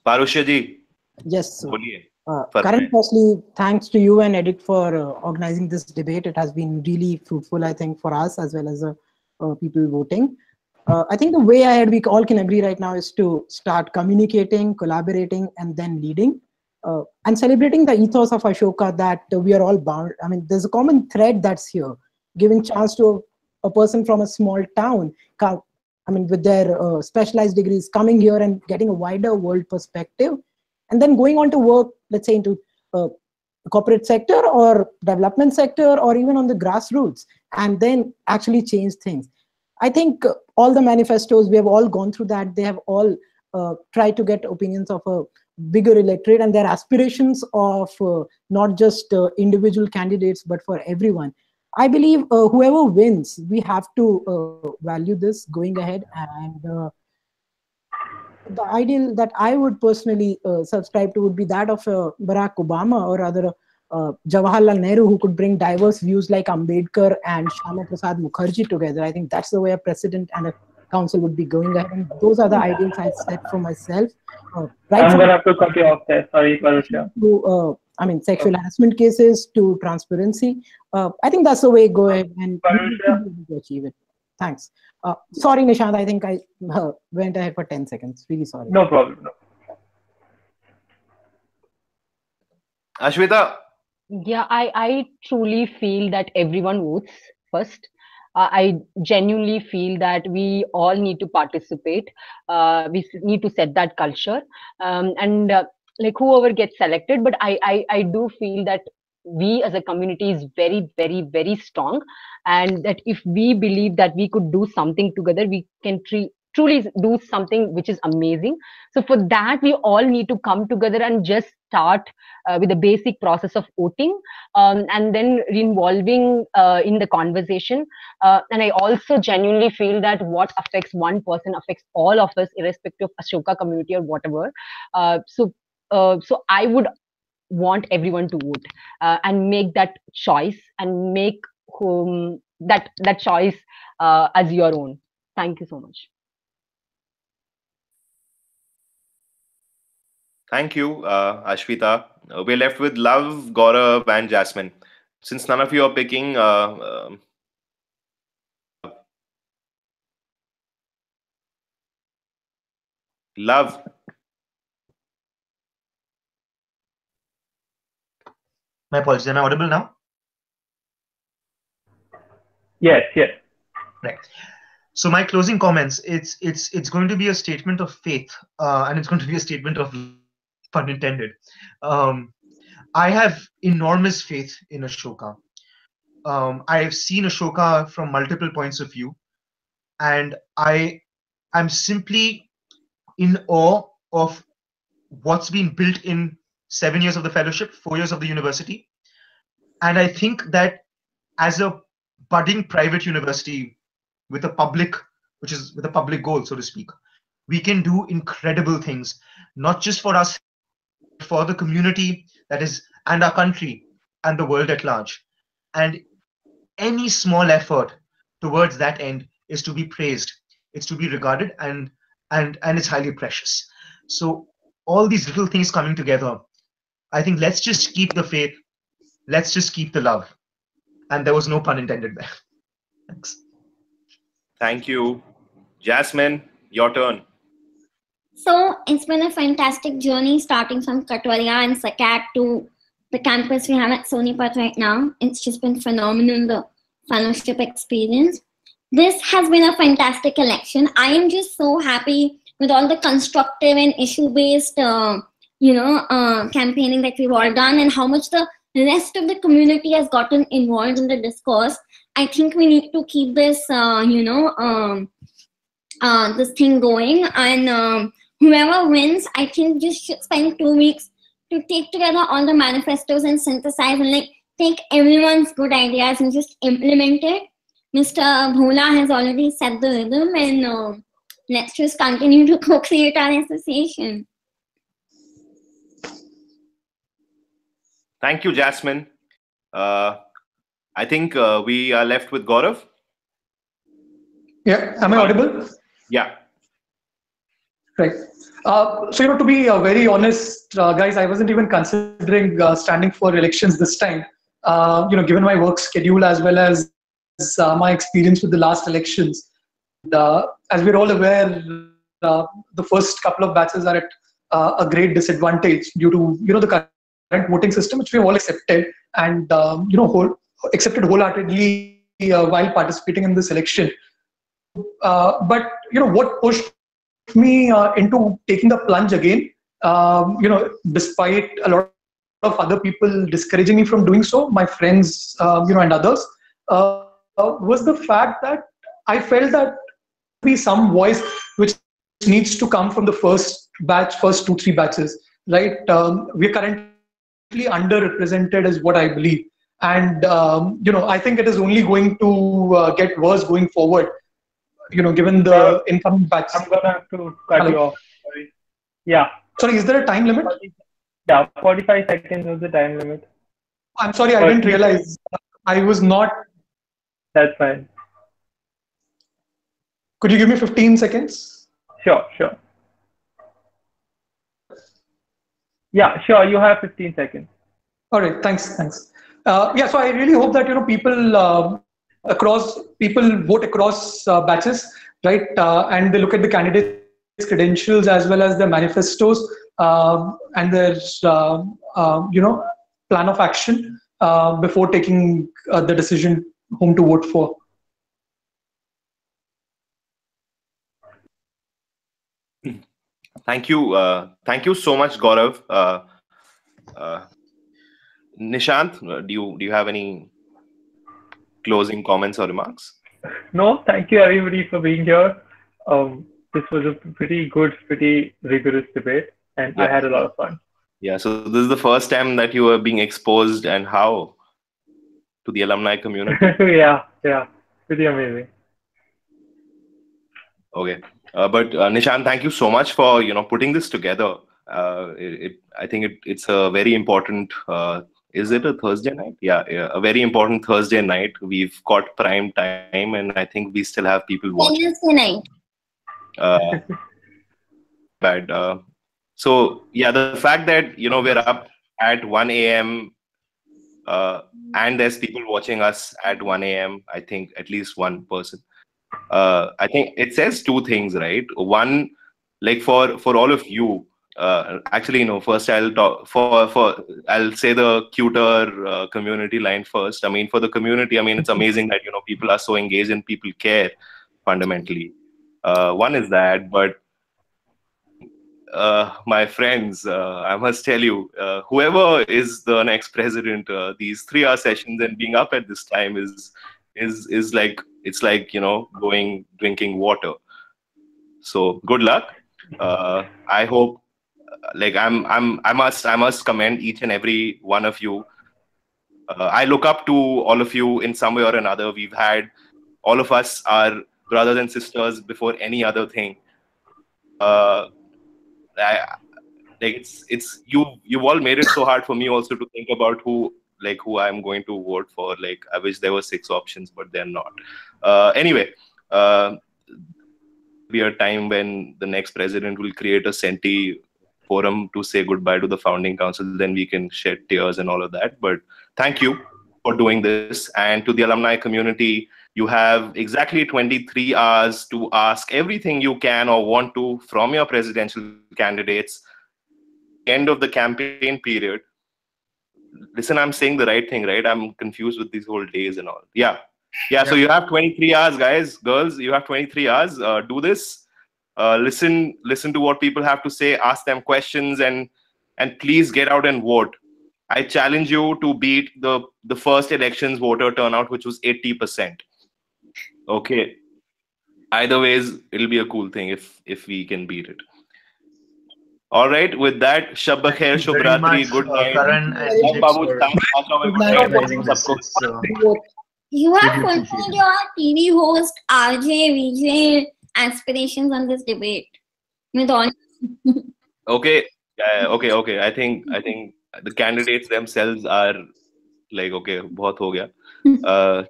Parusha ji, Yes. boliye. Karan, firstly, thanks to you and Edit for organizing this debate. It has been really fruitful, I think, for us as well as people voting. I think the way ahead we all can agree right now is to start communicating, collaborating, and then leading. And celebrating the ethos of Ashoka that we are all bound. I mean, there's a common thread that's here, giving chance to a person from a small town, I mean, with their specialized degrees, coming here and getting a wider world perspective, and then going on to work, let's say, into corporate sector or development sector or even on the grassroots, and then actually change things. I think all the manifestos, we have all gone through that. They have all tried to get opinions of a bigger electorate and their aspirations of not just individual candidates, but for everyone. I believe whoever wins, we have to value this going ahead. And the ideal that I would personally subscribe to would be that of Barack Obama, or rather Jawaharlal Nehru, who could bring diverse views like Ambedkar and Shyama Prasad Mukherjee together. I think that's the way a president and a council would be going ahead. And those are the ideals I set for myself. Right, I'm going to have to cut you off there. Sorry, Parusha. To, I mean, sexual harassment cases to transparency. I think that's the way go ahead and we should be able to achieve it. Thanks. Sorry, Nishant, I think I went ahead for 10 seconds. Really sorry. No problem. No. Ashwita. Yeah, I truly feel that everyone votes first. I genuinely feel that we all need to participate. We need to set that culture, and like whoever gets selected. But I do feel that we as a community is very, very, very strong, and that if we believe that we could do something together, we can truly do something which is amazing. So for that, we all need to come together and just start with the basic process of voting, and then involving in the conversation. And I also genuinely feel that what affects one person affects all of us, irrespective of Ashoka community or whatever. So I would want everyone to vote and make that choice and make that choice as your own. Thank you so much. Thank you, Ashwita. We're left with Love, Gaurav, and Jasmine. Since none of you are picking, Love. My apologies. Am I audible now? Yes, yes. Right. So my closing comments, it's going to be a statement of faith, and it's going to be a statement of pun intended. I have enormous faith in Ashoka. I have seen Ashoka from multiple points of view, and I'm simply in awe of what's been built in 7 years of the fellowship, 4 years of the university. And I think that as a budding private university with a public, which is with a public goal, so to speak, we can do incredible things, not just for us, but for the community that is, and our country and the world at large. And any small effort towards that end is to be praised. It's to be regarded, and it's highly precious. So all these little things coming together, I think let's just keep the faith. Let's just keep the love. And there was no pun intended there. Thanks. Thank you. Jasmine, your turn. So it's been a fantastic journey starting from Katwaria and Sakat to the campus we have at Sonipat right now. It's just been phenomenal, the fellowship experience. This has been a fantastic election. I am just so happy with all the constructive and issue-based, campaigning that we've all done, and how much the rest of the community has gotten involved in the discourse. I think we need to keep this, this thing going, and whoever wins, I think just should spend 2 weeks to take together all the manifestos and synthesize and take everyone's good ideas and just implement it. Mr. Bhola has already set the rhythm, and let's just continue to co-create our association. Thank you, Jasmine. I think we are left with Gaurav. Yeah, am I audible? Yeah. Right. So, to be very honest, guys, I wasn't even considering standing for elections this time. Given my work schedule as well as my experience with the last elections. As we're all aware, the first couple of batches are at a great disadvantage due to the current voting system, which we've all accepted and accepted wholeheartedly while participating in this election. But what pushed me into taking the plunge again, despite a lot of other people discouraging me from doing so, my friends, and others, was the fact that I felt that be some voice which needs to come from the first 2-3 batches, right? We're currently underrepresented is what I believe. And, I think it is only going to get worse going forward, given the incoming batch. I'm going to have to cut you off. Sorry. Yeah. Sorry, is there a time limit? Yeah, 45 seconds was the time limit. I'm sorry, I didn't realize. I was not. That's fine. Could you give me 15 seconds? Sure. Yeah, sure. You have 15 seconds. All right. Thanks. Yeah. So I really hope that people vote across batches, right? And they look at the candidates' credentials as well as their manifestos and their plan of action before taking the decision whom to vote for. Thank you so much, Gaurav. Nishant, do you have any closing comments or remarks? No, thank you everybody for being here. This was a pretty good, pretty rigorous debate, and I had a lot of fun. Yeah, so this is the first time that you are being exposed, and how to the alumni community. yeah, pretty amazing. Okay, but Nishant, thank you so much for putting this together. I think it's a very important. Is it a Thursday night? Yeah, a very important Thursday night. We've got prime time, and I think we still have people watching. Wednesday night. Bad. So yeah, the fact that we're up at 1 a.m. And there's people watching us at 1 a.m. I think at least one person. I think it says two things, right? One, like for all of you. Actually, first I'll talk I'll say the cuter community line first. I mean, for the community, it's amazing that people are so engaged and people care fundamentally. One is that, but my friends, I must tell you, whoever is the next president, these 3-hour sessions and being up at this time is like, it's like going drinking water. So good luck. I hope. Like I must commend each and every one of you. I look up to all of you in some way or another. We've had, all of us are brothers and sisters before any other thing. It's you've all made it so hard for me also to think about who I'm going to vote for. Like, I wish there were 6 options, but they're not. Anyway, be a time when the next president will create a Senti forum to say goodbye to the founding council, then we can shed tears and all of that. But thank you for doing this. And to the alumni community, you have exactly 23 hours to ask everything you can or want to from your presidential candidates. End of the campaign period. Listen, I'm saying the right thing, right? I'm confused with these whole days and all. Yeah. So you have 23 hours, guys, girls. You have 23 hours. Do this. Listen to what people have to say, ask them questions, and please get out and vote. I challenge you to beat the first elections voter turnout, which was 80%. Okay. Either ways, it'll be a cool thing if we can beat it. All right. With that, Shab Bakhair, Shubh Ratri, good night. Karan You have fulfilled your TV host, RJ, VJ, aspirations on this debate. With all. Okay. Okay. I think the candidates themselves are like, okay, बहुत हो गया.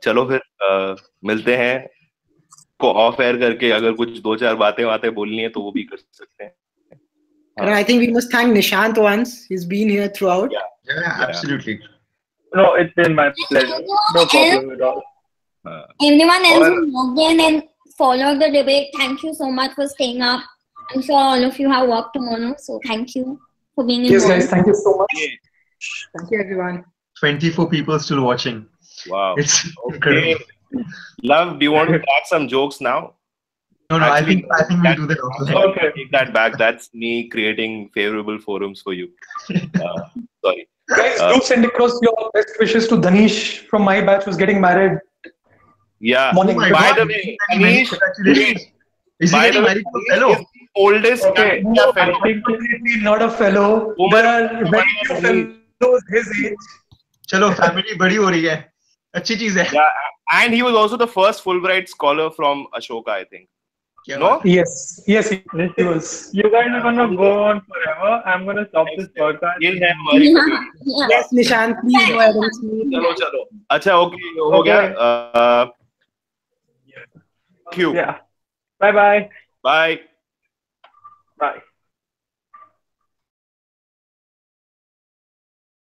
चलो फिर मिलते हैं. को of air करके अगर कुछ 2-4 बातें बोलनी है तो वो भी कर सकते हैं. And I think we must thank Nishant once. He's been here throughout. Yeah, absolutely. No, it's been my pleasure. No problem at all. Everyone else who logged in and followed the debate, thank you so much for staying up. I'm sure all of you have work tomorrow, so thank you for being involved. Yes, guys, thank you so much. Thank you, everyone. 24 people still watching. Wow. It's incredible. Love, do you want to crack some jokes now? No, Actually, I think we'll do that also. Okay. Take that back. That's me creating favorable forums for you. Sorry. Guys, do send across your best wishes to Danish from my batch who's getting married. Yeah. Morning. Oh my By God, the way, many Anish, congratulations. Is he by the getting way, married to a fellow? is the oldest Okay. Candidature fellow. Definitely not a fellow. Umar- There are very few fellows his age. चलो family बड़ी हो रही है अच्छी चीज है. Yeah, and he was also the first Fulbright scholar from Ashoka, I think. क्या No? बात है? Yes, he was. You guys are gonna go on forever. I'm gonna stop this podcast. ये है हमारी Yeah, community. yeah. Yes, Nishant, please go ahead and speak. चलो. अच्छा, okay, हो गया. Thank you. Yeah. Bye bye. Bye.